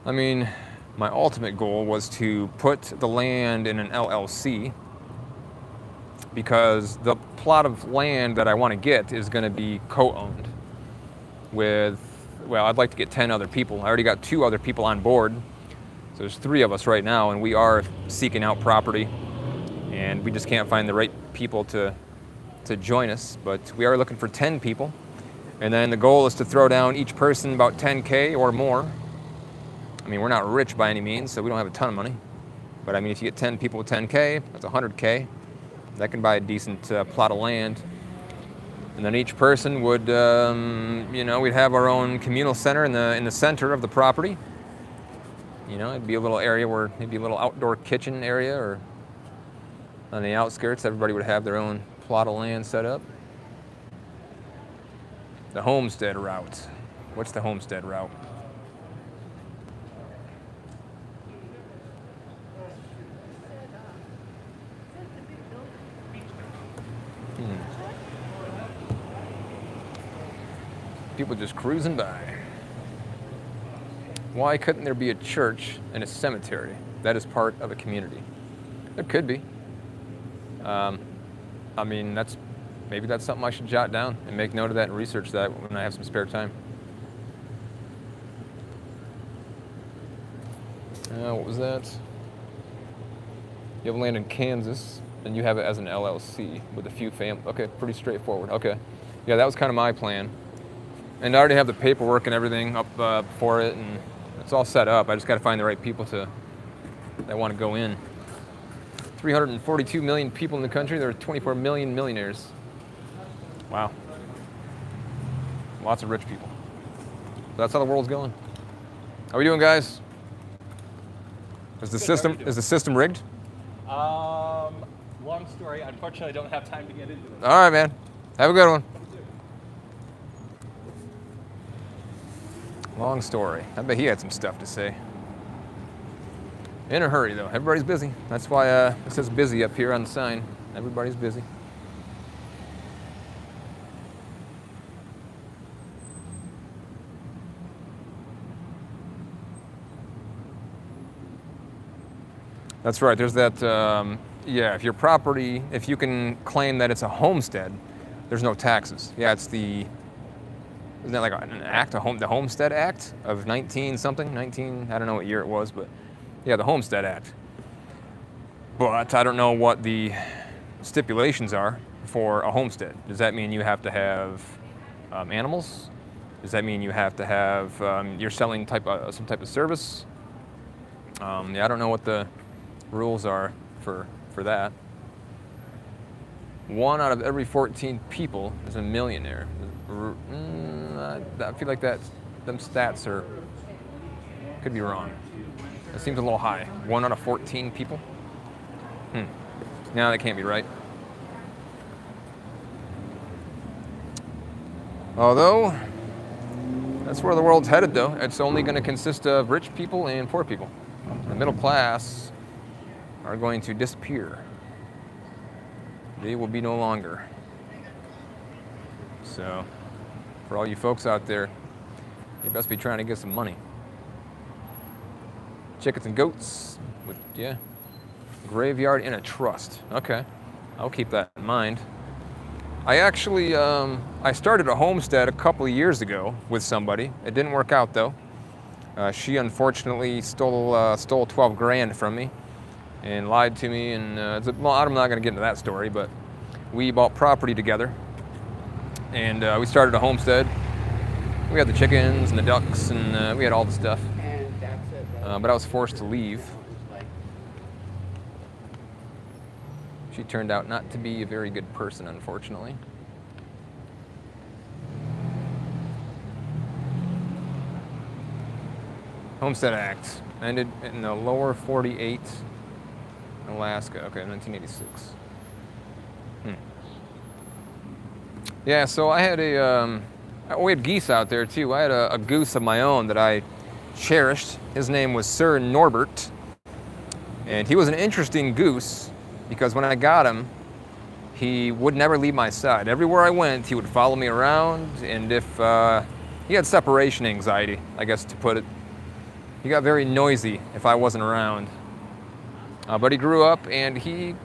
I mean, my ultimate goal was to put the land in an LLC because the plot of land that I want to get is going to be co-owned with, well, I'd like to get 10 other people. I already got 2 other people on board. So there's 3 of us right now, and we are seeking out property, and we just can't find the right people to join us. But we are looking for 10 people, and then the goal is to throw down each person about 10K or more. I mean, we're not rich by any means, so we don't have a ton of money. But I mean, if you get 10 people with 10K, that's 100K. That can buy a decent plot of land. And then each person would, we'd have our own communal center in the center of the property. You know, it'd be a little area where maybe a little outdoor kitchen area, or on the outskirts, everybody would have their own plot of land set up. The homestead route. What's the homestead route? People just cruising by. Why couldn't there be a church and a cemetery that is part of a community? There could be. I mean, maybe that's something I should jot down and make note of that and research that when I have some spare time. What was that? You have land in Kansas, and you have it as an LLC with a few families. Okay, pretty straightforward. Okay. Yeah, that was kind of my plan. And I already have the paperwork and everything up for it, and it's all set up. I just got to find the right people that want to go in. 342 million people in the country. There are 24 million millionaires. Wow. Lots of rich people. That's how the world's going. How we doing, guys? Is the system rigged? Long story. Unfortunately, I don't have time to get into it. All right, man. Have a good one. Long story. I bet he had some stuff to say. In a hurry, though. Everybody's busy. That's why it says busy up here on the sign. Everybody's busy. That's right. There's that, if your property, if you can claim that it's a homestead, there's no taxes. Yeah, it's isn't that like an act, the Homestead Act of 19-something? I don't know what year it was, but yeah, the Homestead Act. But I don't know what the stipulations are for a homestead. Does that mean you have to have animals? Does that mean you have to have, you're selling some type of service? I don't know what the rules are for that. 1 out of every 14 people is a millionaire. I feel like them stats could be wrong. That seems a little high. 1 out of 14 people? No, that can't be right. Although, that's where the world's headed, though. It's only going to consist of rich people and poor people. The middle class are going to disappear. They will be no longer. So, for all you folks out there, you best be trying to get some money. Chickens and goats with, graveyard in a trust. Okay, I'll keep that in mind. I actually, I started a homestead a couple of years ago with somebody. It didn't work out though. She unfortunately stole 12 grand from me and lied to me, and I'm not going to get into that story, but we bought property together, and we started a homestead. We had the chickens and the ducks, and we had all the stuff. But I was forced to leave. She turned out not to be a very good person, unfortunately. Homestead Act ended in the lower 48, Alaska. Okay, 1986. Yeah, so I had we had geese out there too. I had a goose of my own that I cherished. His name was Sir Norbert. And he was an interesting goose because when I got him, he would never leave my side. Everywhere I went, he would follow me around, and if he had separation anxiety, I guess to put it. He got very noisy if I wasn't around. But he grew up, and he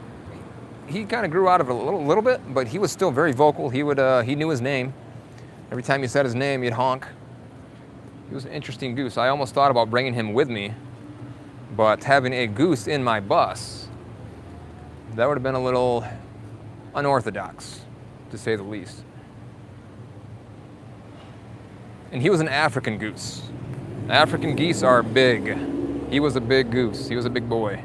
kind of grew out of it a little bit, but he was still very vocal. He knew his name. Every time he said his name, he'd honk. He was an interesting goose. I almost thought about bringing him with me, but having a goose in my bus, that would have been a little unorthodox, to say the least. And he was an African goose. African geese are big. He was a big goose. He was a big boy.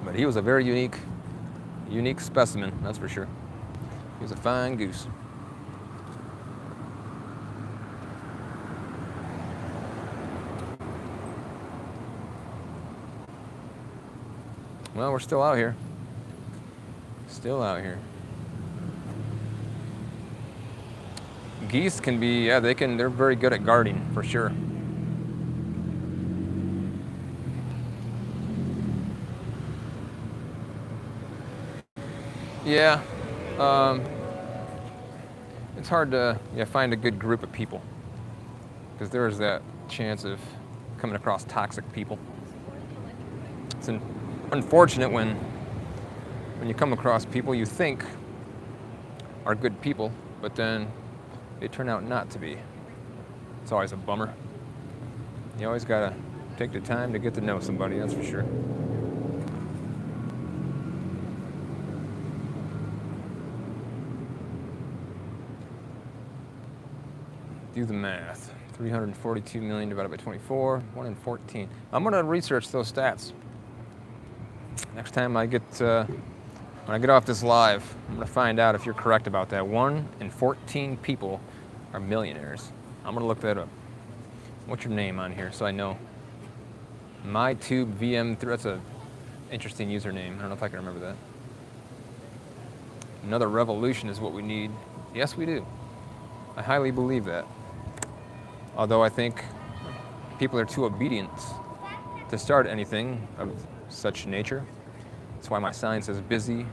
But he was a very unique specimen, that's for sure. He was a fine goose. Well, we're still out here. Still out here. Geese can be, yeah, they're very good at guarding, for sure. Yeah, it's hard to find a good group of people because there is that chance of coming across toxic people. It's unfortunate when you come across people you think are good people, but then they turn out not to be. It's always a bummer. You always gotta take the time to get to know somebody, that's for sure. Do the math. 342 million divided by 24, 1 in 14. I'm gonna research those stats. Next time when I get off this live, I'm gonna find out if you're correct about that. 1 in 14 people are millionaires. I'm gonna look that up. What's your name on here so I know? MyTubeVM3, that's an interesting username. I don't know if I can remember that. Another revolution is what we need. Yes, we do. I highly believe that. Although I think people are too obedient to start anything of such nature. That's why my sign says busy,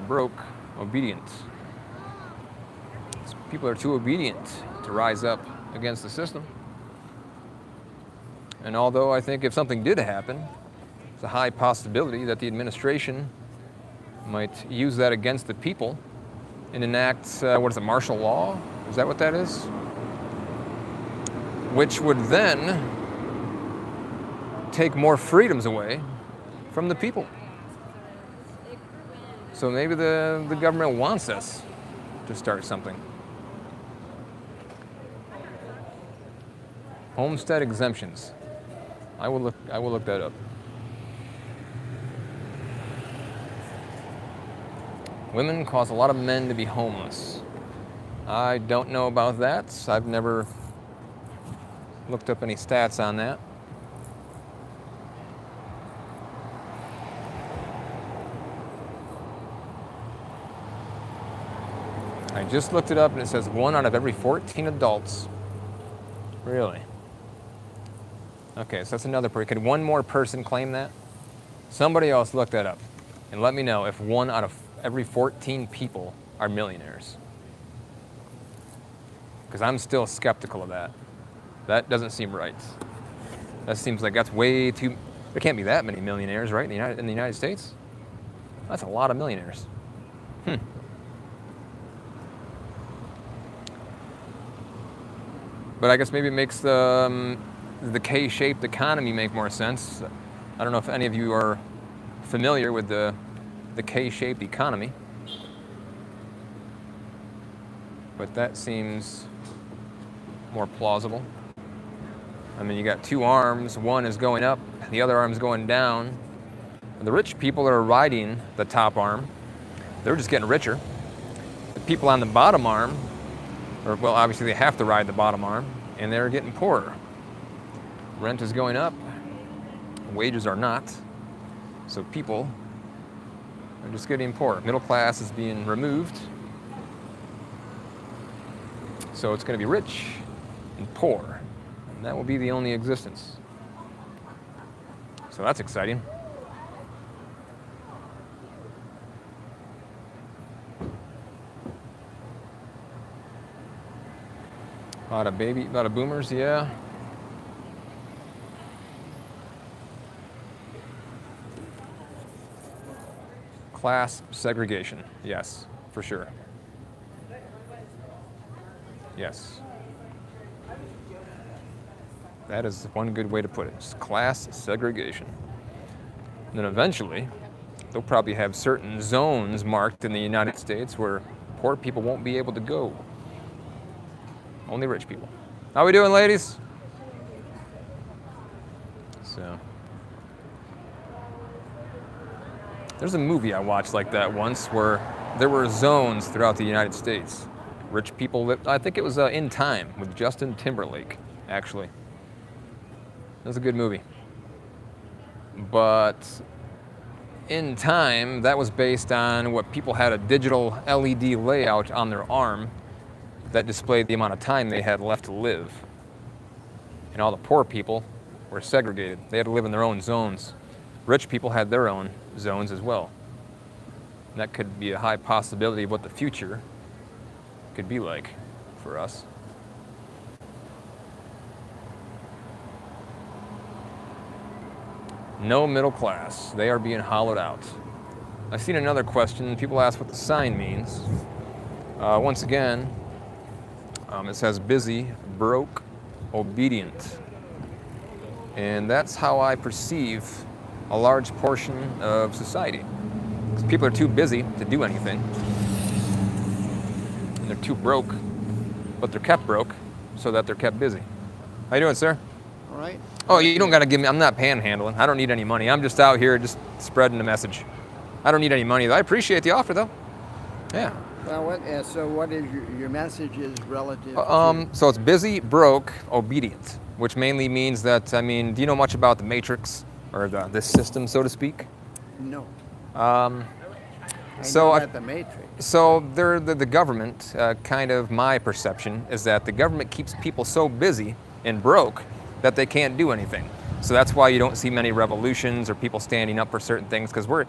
broke, obedient. People are too obedient to rise up against the system. And although I think if something did happen, it's a high possibility that the administration might use that against the people and enact, martial law? Is that what that is? Which would then take more freedoms away from the people. So maybe the government wants us to start something. Homestead exemptions. I will look that up. Women cause a lot of men to be homeless. I don't know about that. I've never looked up any stats on that. I just looked it up and it says 1 out of every 14 adults. Really? Okay, so that's another person. Could one more person claim that? Somebody else look that up and let me know if 1 out of every 14 people are millionaires. Because I'm still skeptical of that. That doesn't seem right. That seems like that's way too... There can't be that many millionaires, right, in the United States? That's a lot of millionaires. But I guess maybe it makes the K-shaped economy make more sense. I don't know if any of you are familiar with the K-shaped economy. But that seems more plausible. I mean, you got 2 arms. One is going up, the other arm's going down. The rich people that are riding the top arm, they're just getting richer. The people on the bottom arm, obviously they have to ride the bottom arm, and they're getting poorer. Rent is going up, wages are not, so people are just getting poorer. Middle class is being removed, so it's going to be rich and poor, and that will be the only existence. So that's exciting. A lot of boomers, yeah. Class segregation, yes, for sure. Yes. That is one good way to put it. Just class segregation. And then eventually, they'll probably have certain zones marked in the United States where poor people won't be able to go. Only rich people. How we doing, ladies? So, there's a movie I watched like that once where there were zones throughout the United States. Rich people lived, I think it was In Time with Justin Timberlake, actually. It was a good movie. But In Time, that was based on what people had a digital LED layout on their arm that displayed the amount of time they had left to live. And all the poor people were segregated. They had to live in their own zones. Rich people had their own zones as well. And that could be a high possibility of what the future could be like for us. No middle class. They are being hollowed out. I've seen another question. People ask what the sign means. Once again, it says busy, broke, obedient. And that's how I perceive a large portion of society. Because people are too busy to do anything. And they're too broke, but they're kept broke so that they're kept busy. How you doing, sir? All right. Oh, you don't got to give me, I'm not panhandling. I don't need any money. I'm just out here just spreading the message. I don't need any money. I appreciate the offer, though. Yeah. Well, what is your message is relative So it's busy, broke, obedient, which mainly means that, I mean, do you know much about the Matrix, or this system, so to speak? No. So I know the Matrix. So the government, kind of my perception, is that the government keeps people so busy and broke that they can't do anything. So that's why you don't see many revolutions or people standing up for certain things, because we're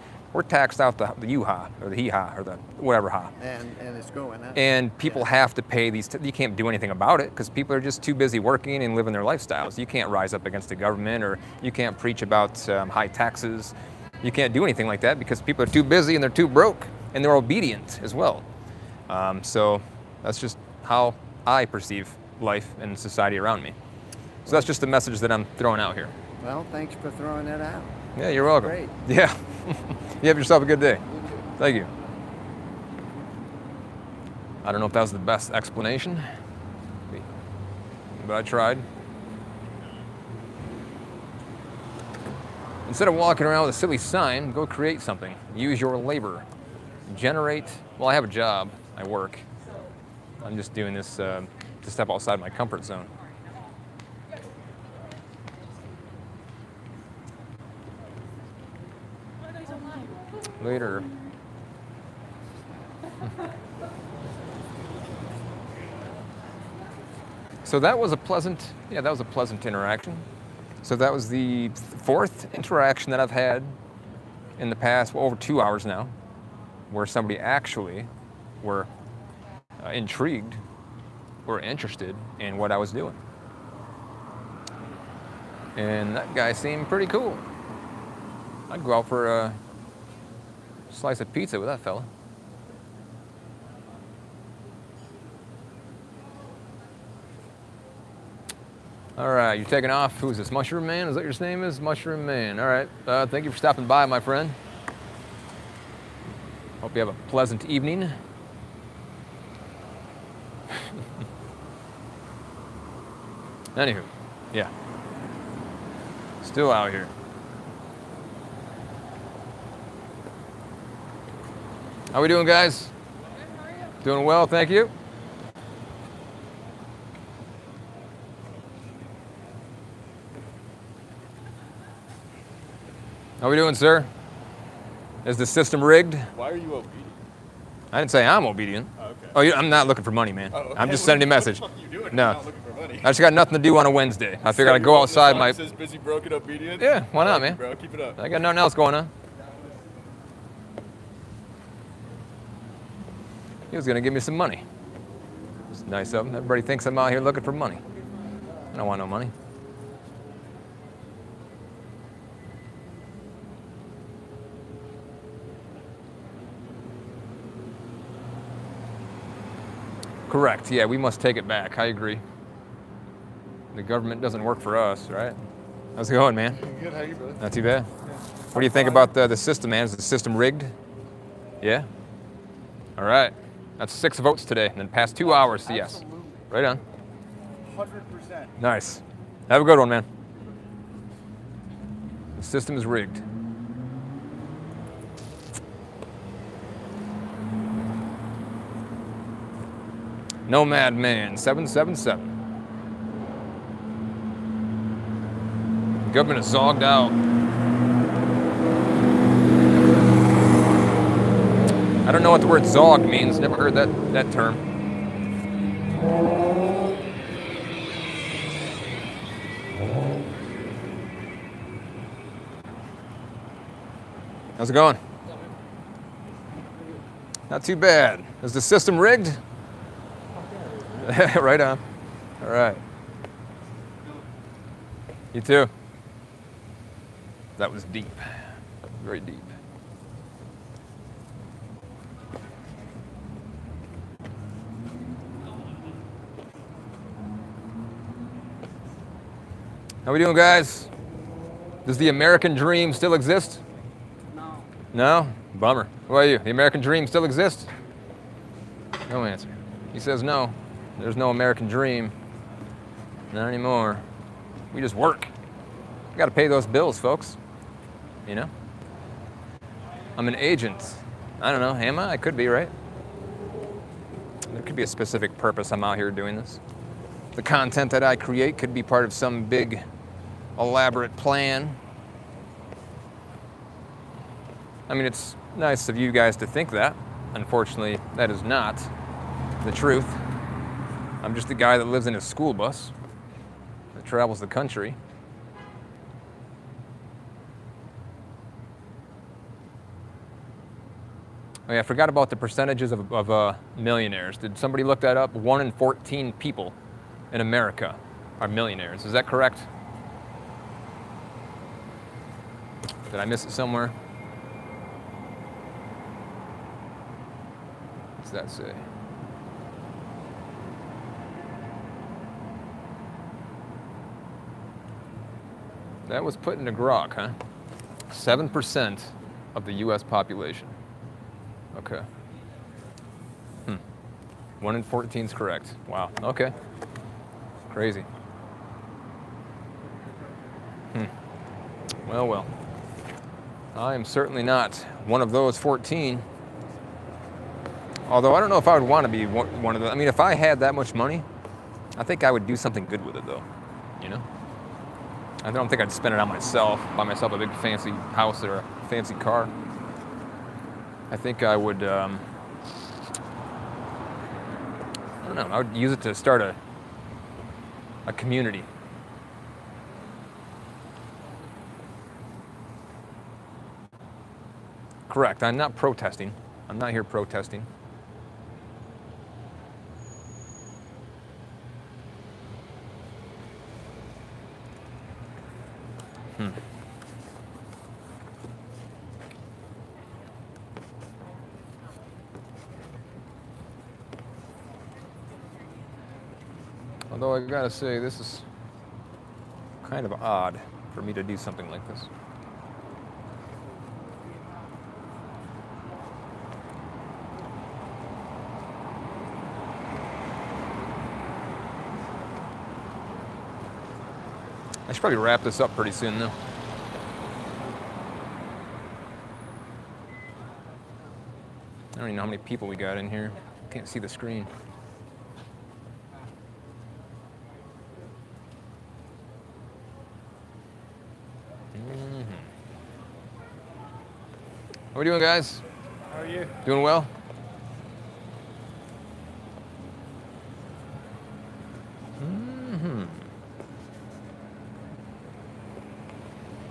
taxed out the U-ha, or the hee-ha, or the whatever ha. And it's going up. And people have to pay these, you can't do anything about it, because people are just too busy working and living their lifestyles. You can't rise up against the government, or you can't preach about high taxes. You can't do anything like that, because people are too busy and they're too broke, and they're obedient as well. So that's just how I perceive life and society around me. So that's just the message that I'm throwing out here. Well, thanks for throwing that out. Yeah, you're welcome. Great. Yeah. You have yourself a good day. Thank you. I don't know if that was the best explanation, but I tried. Instead of walking around with a silly sign, go create something. Use your labor. Generate. Well, I have a job. I work. I'm just doing this to step outside my comfort zone. Later. So that was a pleasant interaction. So that was the fourth interaction that I've had in the past, well, over 2 hours now, where somebody actually were intrigued or interested in what I was doing. And that guy seemed pretty cool. I'd go out for a slice of pizza with that fella. All right, you're taking off. Who's this? Mushroom Man? Is that your name is? Mushroom Man. All right. Thank you for stopping by, my friend. Hope you have a pleasant evening. Anywho, yeah. Still out here. How we doing, guys? Doing well, thank you. How we doing, sir? Is the system rigged? Why are you obedient? I didn't say I'm obedient. Oh, okay. Oh, I'm not looking for money, man. Oh, okay. I'm just sending you a message. What the fuck are you doing? No. You're not looking for money. I just got nothing to do on a Wednesday. I figured I'd go outside my... Says busy, broke, and obedient. Yeah, why not, I like man? you, bro, keep it up. I got nothing else going on. He was gonna give me some money. It's nice of him. Everybody thinks I'm out here looking for money. I don't want no money. Correct. Yeah, we must take it back. I agree. The government doesn't work for us, right? How's it going, man? Good, how you, brother? Not too bad. What do you think about the system, man? Is the system rigged? Yeah? All right. That's 6 votes today, and then past 2 hours to yes. Absolutely. Right on. 100%. Nice. Have a good one, man. The system is rigged. Nomad Man 777. The government is zogged out. I don't know what the word zog means. Never heard that term. How's it going? Not too bad. Is the system rigged? Right on. All right. You too. That was deep. Very deep. How we doing, guys? Does the American dream still exist? No. No? Bummer. What about you? The American dream still exists? No answer. He says no. There's no American dream. Not anymore. We just work. We gotta pay those bills, folks. You know? I'm an agent. I don't know, am I? I could be, right? There could be a specific purpose I'm out here doing this. The content that I create could be part of some big, elaborate plan. I mean, it's nice of you guys to think that. Unfortunately, that is not the truth. I'm just a guy that lives in a school bus that travels the country. Oh yeah, I forgot about the percentages of millionaires. Did somebody look that up? 1 in 14 people in America are millionaires. Is that correct? Did I miss it somewhere? What's that say? That was put into grok, huh? 7% of the US population. Okay. 1 in 14 is correct. Wow, okay. Crazy. Well, well. I am certainly not one of those 14. Although I don't know if I would want to be one of them. I mean, if I had that much money, I think I would do something good with it, though. You know? I don't think I'd spend it on myself, buy myself a big fancy house or a fancy car. I think I would, I don't know, I would use it to start a community. Correct, I'm not protesting. I'm not here protesting. Although I gotta say, this is kind of odd for me to do something like this. I should probably wrap this up pretty soon, though. I don't even know how many people we got in here. Can't see the screen. How we doing, guys? How are you? Doing well?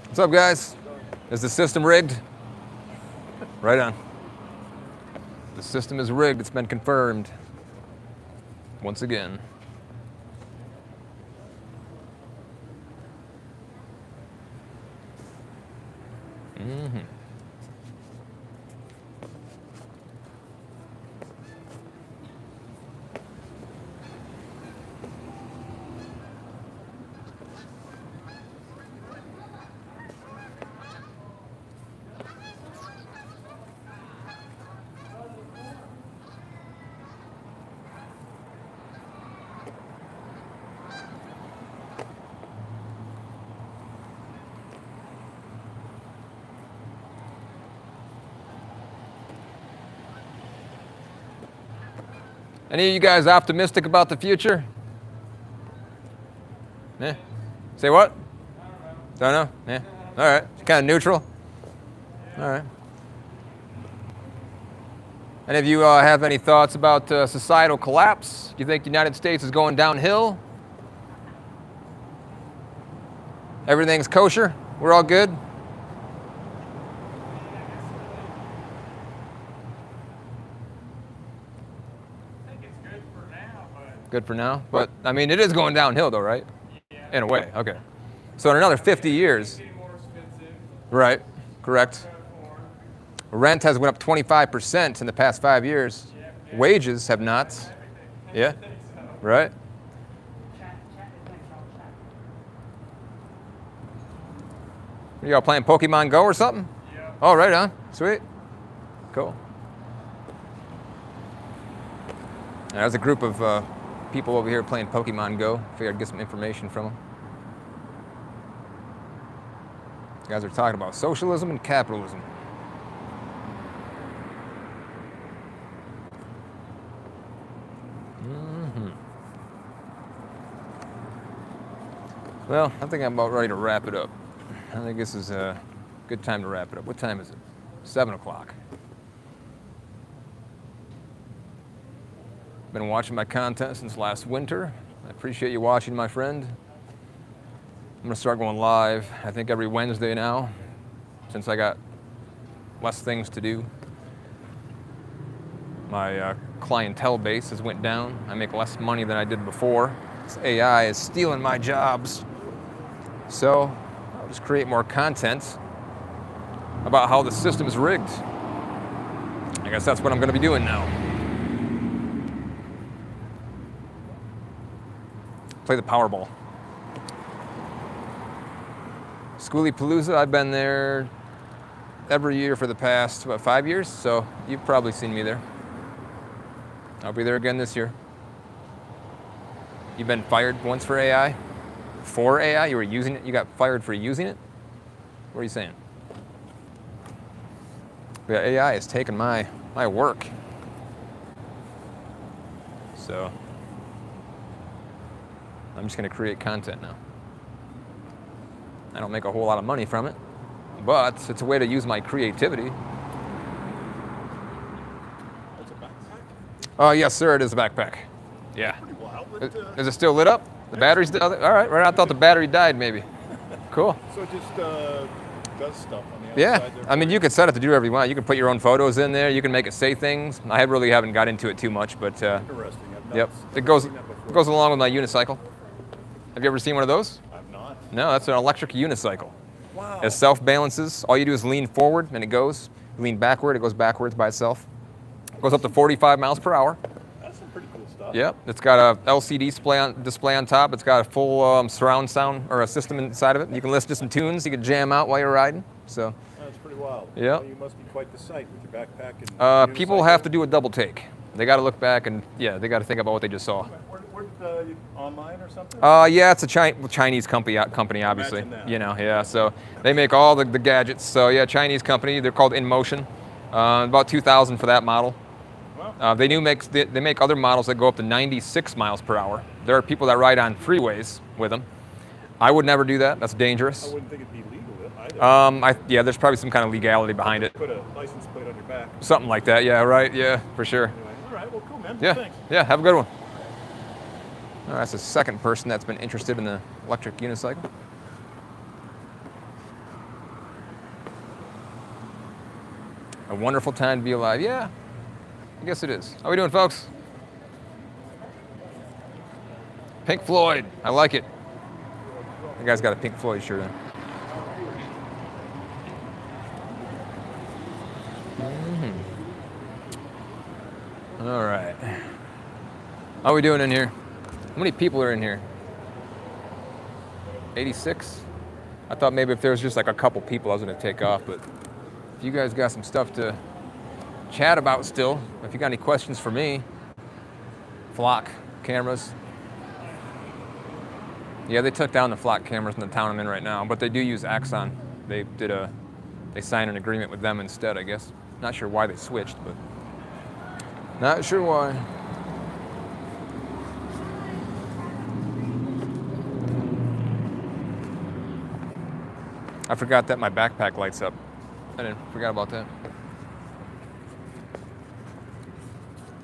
What's up, guys? Is the system rigged? Right on. The system is rigged. It's been confirmed. Once again. Any of you guys optimistic about the future? Yeah. Say what? Don't know. Yeah. All right. Kind of neutral. All right. Any of you have any thoughts about societal collapse? Do you think the United States is going downhill? Everything's kosher? We're all good? Good for now, but I mean, it is going downhill though, right? Yeah. In a way, okay. So in another 50 years, right, correct. Rent has went up 25% in the past 5 years. Wages have not. Yeah, right. Are y'all playing Pokemon Go or something? Yeah. Oh, right on, sweet, cool. There's a group of people over here playing Pokemon Go. Figured I'd get some information from them. You guys are talking about socialism and capitalism. Well, I think I'm about ready to wrap it up. I think this is a good time to wrap it up. What time is it? 7 o'clock. Been watching my content since last winter. I appreciate you watching, my friend. I'm gonna start going live, I think every Wednesday now, since I got less things to do. My clientele base has went down. I make less money than I did before. This AI is stealing my jobs. So I'll just create more content about how the system is rigged. I guess that's what I'm gonna be doing now. Play the Powerball. Schoolie Palooza, I've been there every year for the past, 5 years? So you've probably seen me there. I'll be there again this year. You've been fired once for AI? For AI? You were using it? You got fired for using it? What are you saying? Yeah, AI has taken my work. So I'm just going to create content now. I don't make a whole lot of money from it, but it's a way to use my creativity. That's a backpack? Oh, yes, sir, it is a backpack. Yeah. Pretty wild. Is it still lit up? The battery's all right. Right. I thought the battery died, maybe. Cool. So it just does stuff on the outside Yeah. there I mean, for you could set it to do whatever you want. You can put your own photos in there. You can make it say things. I really haven't got into it too much, but Interesting. I've yep, never it goes seen that before. goes along with my unicycle. Have you ever seen one of those? I've not. No, that's an electric unicycle. Wow. It self-balances. All you do is lean forward, and it goes. You lean backward, it goes backwards by itself. It goes up to 45 miles per hour. That's some pretty cool stuff. Yep. It's got a LCD display on top. It's got a full surround sound or a system inside of it. You can listen to some tunes. You can jam out while you're riding. So That's pretty wild. Yep. Well, you must be quite the sight with your backpack and people unicycle. have to do a double take. They got to look back and they got to think about what they just saw. Where online or something? Yeah, it's a Chinese company, obviously. Imagine that. You know, yeah. So they make all the gadgets. So yeah, Chinese company. They're called InMotion. About 2,000 for that model. Wow. They make other models that go up to 96 miles per hour. There are people that ride on freeways with them. I would never do that. That's dangerous. I wouldn't think it'd be legal either. Yeah, there's probably some kind of legality behind it. Put a license plate on your back. Something like that. Yeah, right. Yeah, for sure. Anyway, all right, well, cool, man. Yeah, Thanks. yeah. Have a good one. Oh, that's the second person that's been interested in the electric unicycle. A wonderful time to be alive. Yeah, I guess it is. How we doing, folks? Pink Floyd. I like it. The guy's got a Pink Floyd shirt on. All right. How we doing in here? How many people are in here? 86? I thought maybe if there was just like a couple people I was gonna take off, but if you guys got some stuff to chat about still, if you got any questions for me, flock cameras. Yeah, they took down the flock cameras in the town I'm in right now, but they do use Axon. They signed an agreement with them instead, I guess. Not sure why they switched, but not sure why. I forgot that my backpack lights up. I forgot about that.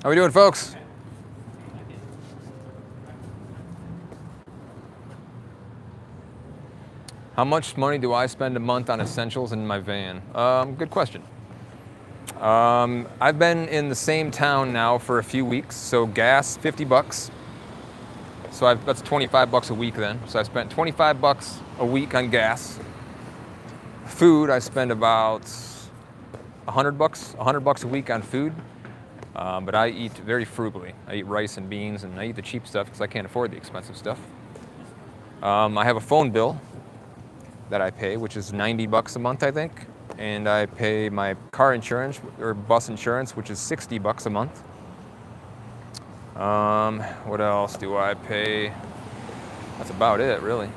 How we doing, folks? How much money do I spend a month on essentials in my van? Good question. I've been in the same town now for a few weeks, so gas, 50 bucks. So that's 25 bucks a week then. So I spent 25 bucks a week on gas. Food, I spend about 100 bucks a week on food. But I eat very frugally. I eat rice and beans, and I eat the cheap stuff because I can't afford the expensive stuff. I have a phone bill that I pay, which is 90 bucks a month, I think. And I pay my car insurance or bus insurance, which is 60 bucks a month. What else do I pay? That's about it, really.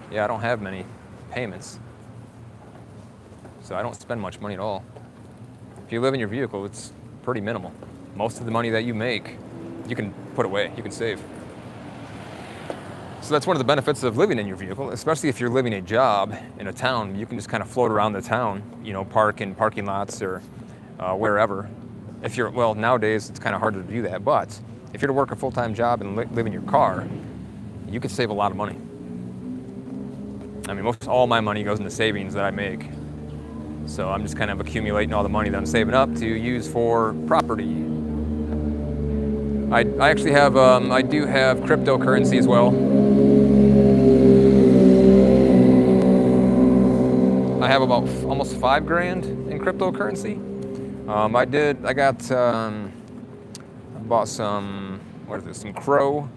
Yeah, I don't have many payments. So I don't spend much money at all. If you live in your vehicle, it's pretty minimal. Most of the money that you make, you can put away, you can save. So that's one of the benefits of living in your vehicle, especially if you're living a job in a town. You can just kind of float around the town, you know, park in parking lots or wherever. If you're, well, nowadays it's kind of harder to do that, but if you're to work a full-time job and live in your car, you could save a lot of money. I mean, all my money goes into savings that I make. So I'm just kind of accumulating all the money that I'm saving up to use for property. I actually have, I do have cryptocurrency as well. I have about almost $5,000 in cryptocurrency. I bought some, what is this, some Crow.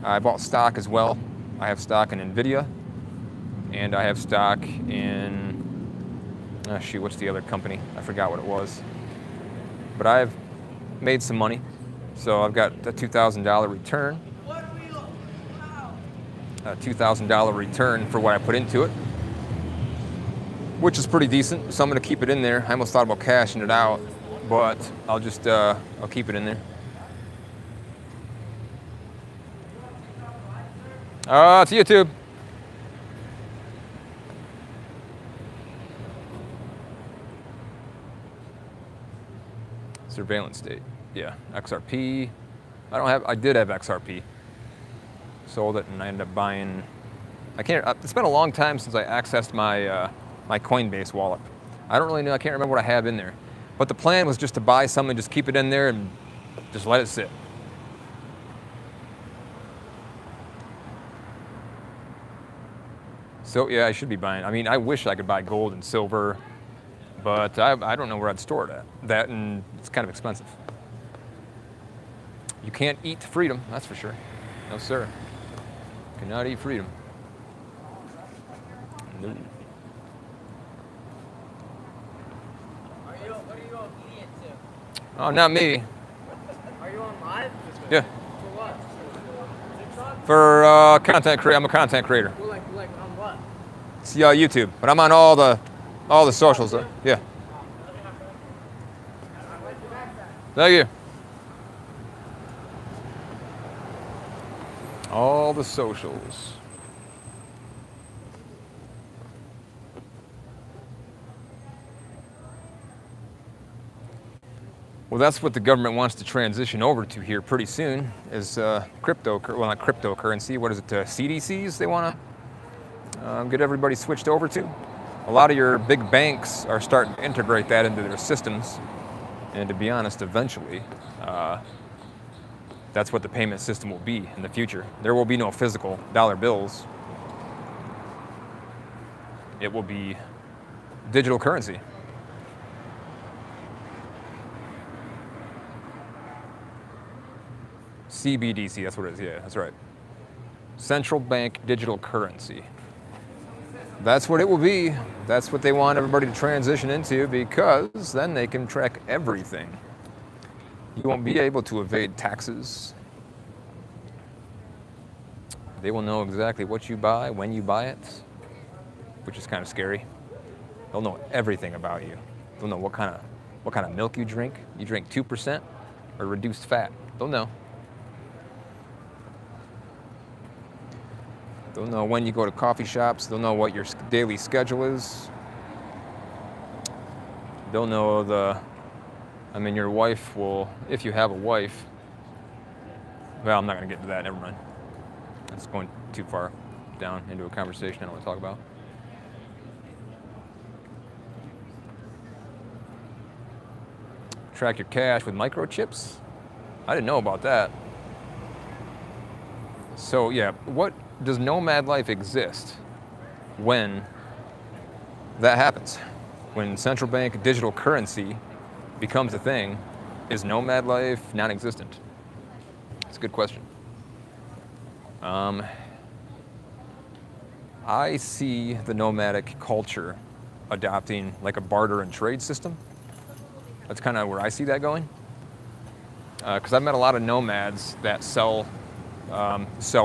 I bought stock as well. I have stock in Nvidia, and I have stock in, what's the other company? I forgot what it was. But I've made some money. So I've got a $2,000 return. A $2,000 return for what I put into it, which is pretty decent. So I'm gonna keep it in there. I almost thought about cashing it out, but I'll just, I'll keep it in there. It's YouTube. Surveillance state. Yeah, XRP. I did have XRP. Sold it and I ended up buying, it's been a long time since I accessed my my Coinbase wallet. I don't really know, I can't remember what I have in there. But the plan was just to buy something, just keep it in there and just let it sit. So yeah, I should be buying. I mean, I wish I could buy gold and silver, but I don't know where I'd store it at. That, and it's kind of expensive. You can't eat freedom, that's for sure. No, sir. Cannot eat freedom. No. What are you obedient to? Oh, not me. Are you on live? Yeah. For what? TikTok? For content creator, I'm a content creator. Well, like on what? It's YouTube, but I'm on all the socials. Though. Yeah. Thank you. All the socials. Well, that's what the government wants to transition over to here pretty soon is crypto, well, not cryptocurrency, what is it, CDCs they want to get everybody switched over to. A lot of your big banks are starting to integrate that into their systems. And to be honest, eventually, that's what the payment system will be in the future. There will be no physical dollar bills. It will be digital currency. CBDC, that's what it is, yeah, that's right. Central bank digital currency. That's what it will be. That's what they want everybody to transition into because then they can track everything. You won't be able to evade taxes. They will know exactly what you buy, when you buy it, which is kind of scary. They'll know everything about you. They'll know what kind of milk you drink. You drink 2% or reduced fat. They'll know. They'll know when you go to coffee shops. They'll know what your daily schedule is. They'll know your wife will, if you have a wife. Well, I'm not going to get into that. Never mind. That's going too far down into a conversation I don't want to talk about. Track your cash with microchips? I didn't know about that. So yeah, what does nomad life exist when that happens? When central bank digital currency becomes a thing, is nomad life non-existent? It's a good question. I see the nomadic culture adopting like a barter and trade system. That's kind of where I see that going. Because I've met a lot of nomads that sell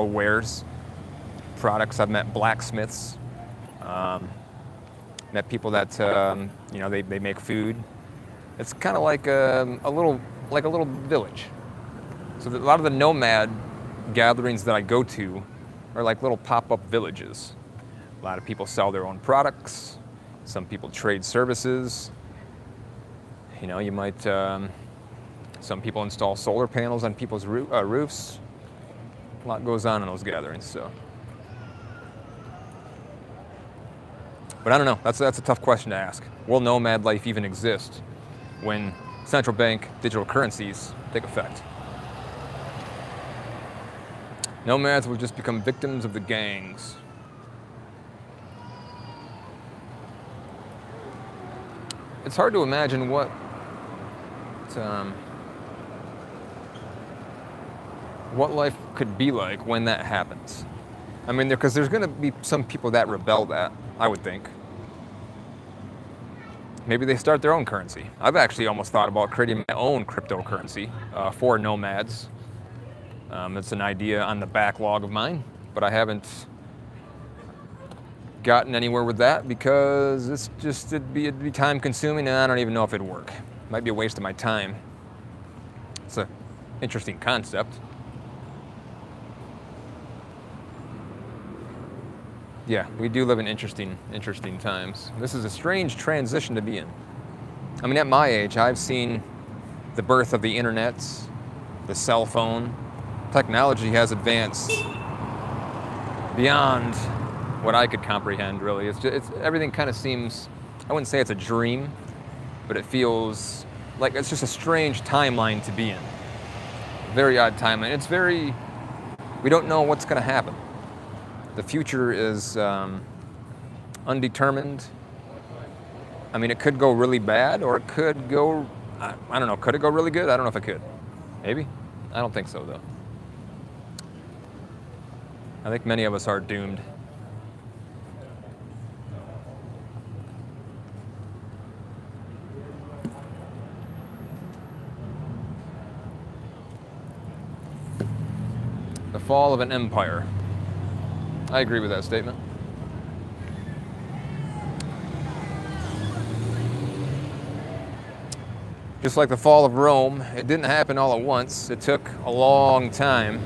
wares, products. I've met blacksmiths, met people that they make food. It's kind of like a little village. So a lot of the nomad gatherings that I go to are like little pop-up villages. A lot of people sell their own products. Some people trade services. You might. Some people install solar panels on people's roofs. A lot goes on in those gatherings. So, but I don't know. That's a tough question to ask. Will nomad life even exist when central bank digital currencies take effect? Nomads will just become victims of the gangs. It's hard to imagine what life could be like when that happens. I mean, because there's going to be some people that rebel that, I would think. Maybe they start their own currency. I've actually almost thought about creating my own cryptocurrency for nomads. It's an idea on the backlog of mine, but I haven't gotten anywhere with that because it'd be time consuming and I don't even know if it'd work. It might be a waste of my time. It's an interesting concept. Yeah, we do live in interesting times. This is a strange transition to be in. I mean, at my age, I've seen the birth of the internet, the cell phone. Technology has advanced beyond what I could comprehend, really. It's everything kind of seems, I wouldn't say it's a dream, but it feels like it's just a strange timeline to be in. Very odd timeline. We don't know what's going to happen. The future is undetermined. I mean, it could go really bad, or it could go, I don't know, could it go really good? I don't know if it could. Maybe? I don't think so, though. I think many of us are doomed. The fall of an empire. I agree with that statement. Just like the fall of Rome, it didn't happen all at once. It took a long time.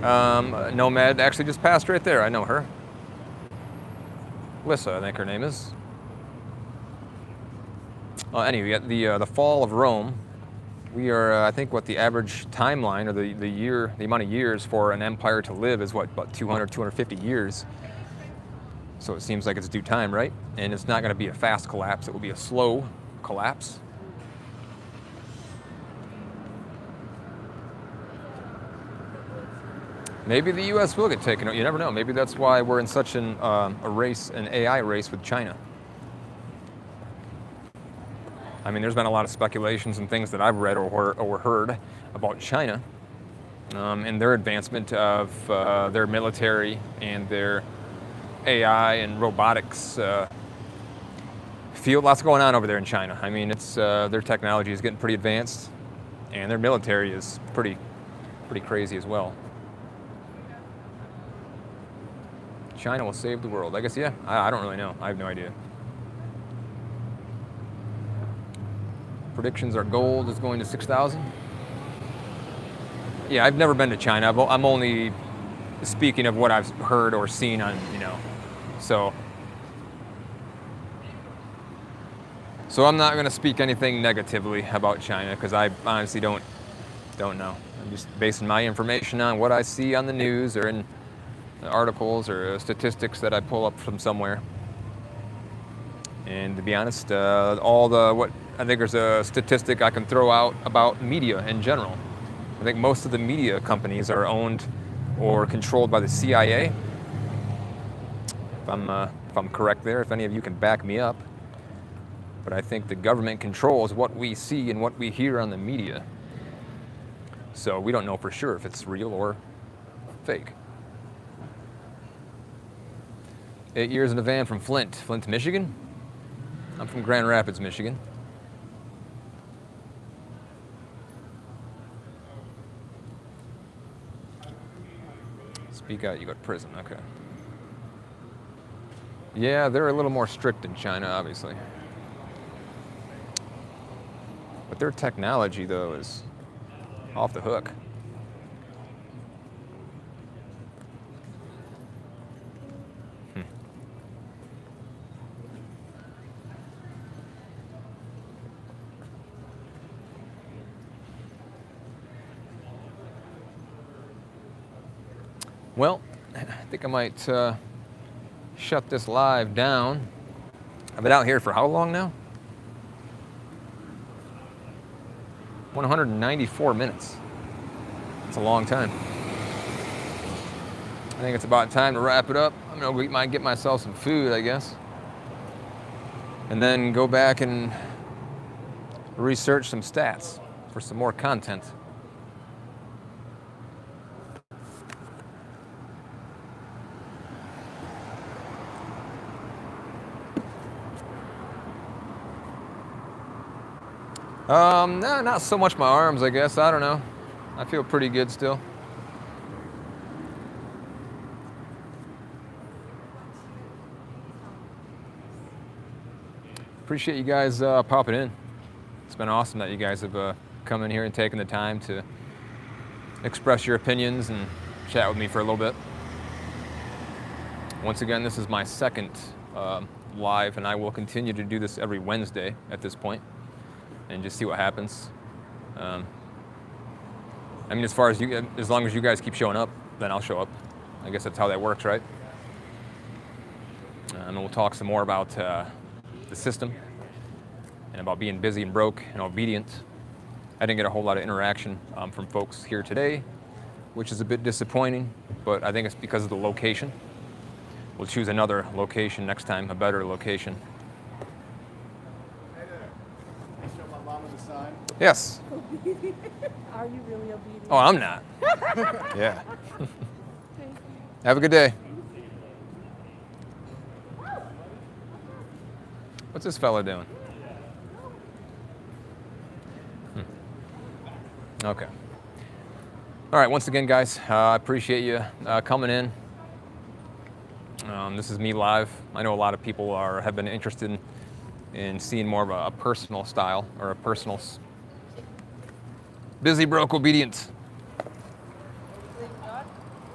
A nomad actually just passed right there. I know her. Lissa, I think her name is. Anyway, the fall of Rome. We are, I think, what the average timeline or the amount of years for an empire to live is what, about 200, 250 years. So it seems like it's due time, right? And it's not going to be a fast collapse. It will be a slow collapse. Maybe the U.S. will get taken out. You never know. Maybe that's why we're in such an AI race with China. I mean, there's been a lot of speculations and things that I've read or heard about China and their advancement of their military and their AI and robotics field. Lots going on over there in China. I mean, it's their technology is getting pretty advanced, and their military is pretty crazy as well. China will save the world. I guess, yeah. I don't really know. I have no idea. Predictions are gold is going to 6,000. Yeah, I've never been to China. I'm only speaking of what I've heard or seen on, so I'm not going to speak anything negatively about China because I honestly don't know. I'm just basing my information on what I see on the news or in articles or statistics that I pull up from somewhere. And to be honest, I think there's a statistic I can throw out about media in general. I think most of the media companies are owned or controlled by the CIA. If I'm correct there, if any of you can back me up. But I think the government controls what we see and what we hear on the media. So we don't know for sure if it's real or fake. 8 years in a van from Flint, Michigan. I'm from Grand Rapids, Michigan. Speak out, you go to prison, okay. Yeah, they're a little more strict in China, obviously. But their technology, though, is off the hook. Well, I think I might shut this live down. I've been out here for how long now? 194 minutes. It's a long time. I think it's about time to wrap it up. I'm gonna get myself some food, I guess. And then go back and research some stats for some more content. No, not so much my arms, I guess. I don't know. I feel pretty good still. Appreciate you guys popping in. It's been awesome that you guys have come in here and taken the time to express your opinions and chat with me for a little bit. Once again, this is my second live, and I will continue to do this every Wednesday at this point. And just see what happens. I mean, as long as you guys keep showing up, then I'll show up. I guess that's how that works, right? And we'll talk some more about the system and about being busy and broke and obedient. I didn't get a whole lot of interaction from folks here today, which is a bit disappointing, but I think it's because of the location. We'll choose another location next time, a better location. Yes. Are you really obedient? Oh, I'm not. Yeah. Have a good day. What's this fella doing? Okay. All right, once again, guys, I appreciate you coming in. This is me live. I know a lot of people have been interested in seeing more of a personal style or a personal busy, broke, obedient.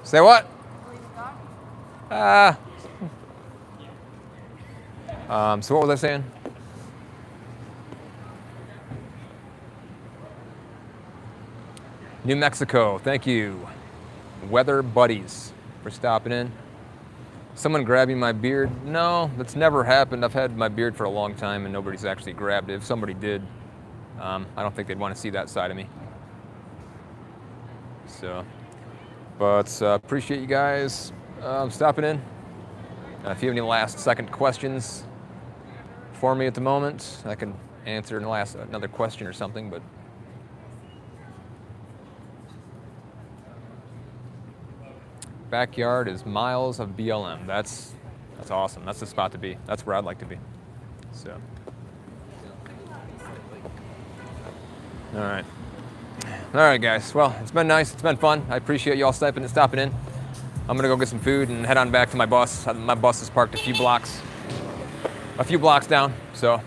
Say what? So what was I saying? New Mexico, thank you. Weather Buddies for stopping in. Someone grabbing my beard? No, that's never happened. I've had my beard for a long time and nobody's actually grabbed it. If somebody did, I don't think they'd want to see that side of me. So, but appreciate you guys stopping in. If you have any last second questions for me at the moment, I can answer another question or something, but backyard is miles of BLM. That's awesome. That's the spot to be. That's where I'd like to be. So, all right, guys. Well, it's been nice. It's been fun. I appreciate you all stopping in. I'm gonna go get some food and head on back to my bus. My bus is parked a few blocks down. So,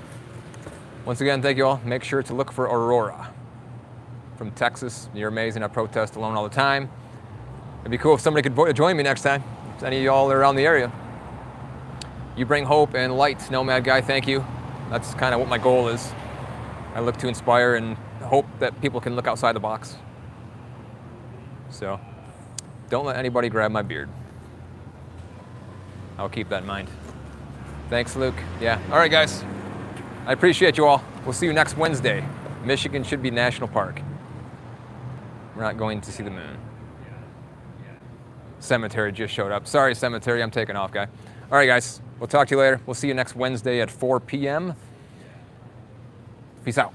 once again, thank you all. Make sure to look for Aurora from Texas. You're amazing. I protest alone all the time. It'd be cool if somebody could join me next time. If any of y'all are around the area. You bring hope and light, Nomad Guy. Thank you. That's kind of what my goal is. I look to inspire and hope that people can look outside the box. So, don't let anybody grab my beard. I'll keep that in mind. Thanks, Luke. Yeah. All right, guys. I appreciate you all. We'll see you next Wednesday. Michigan should be National Park. We're not going to see the moon. Cemetery just showed up. Sorry, Cemetery. I'm taking off, guy. All right, guys. We'll talk to you later. We'll see you next Wednesday at 4 p.m. Peace out.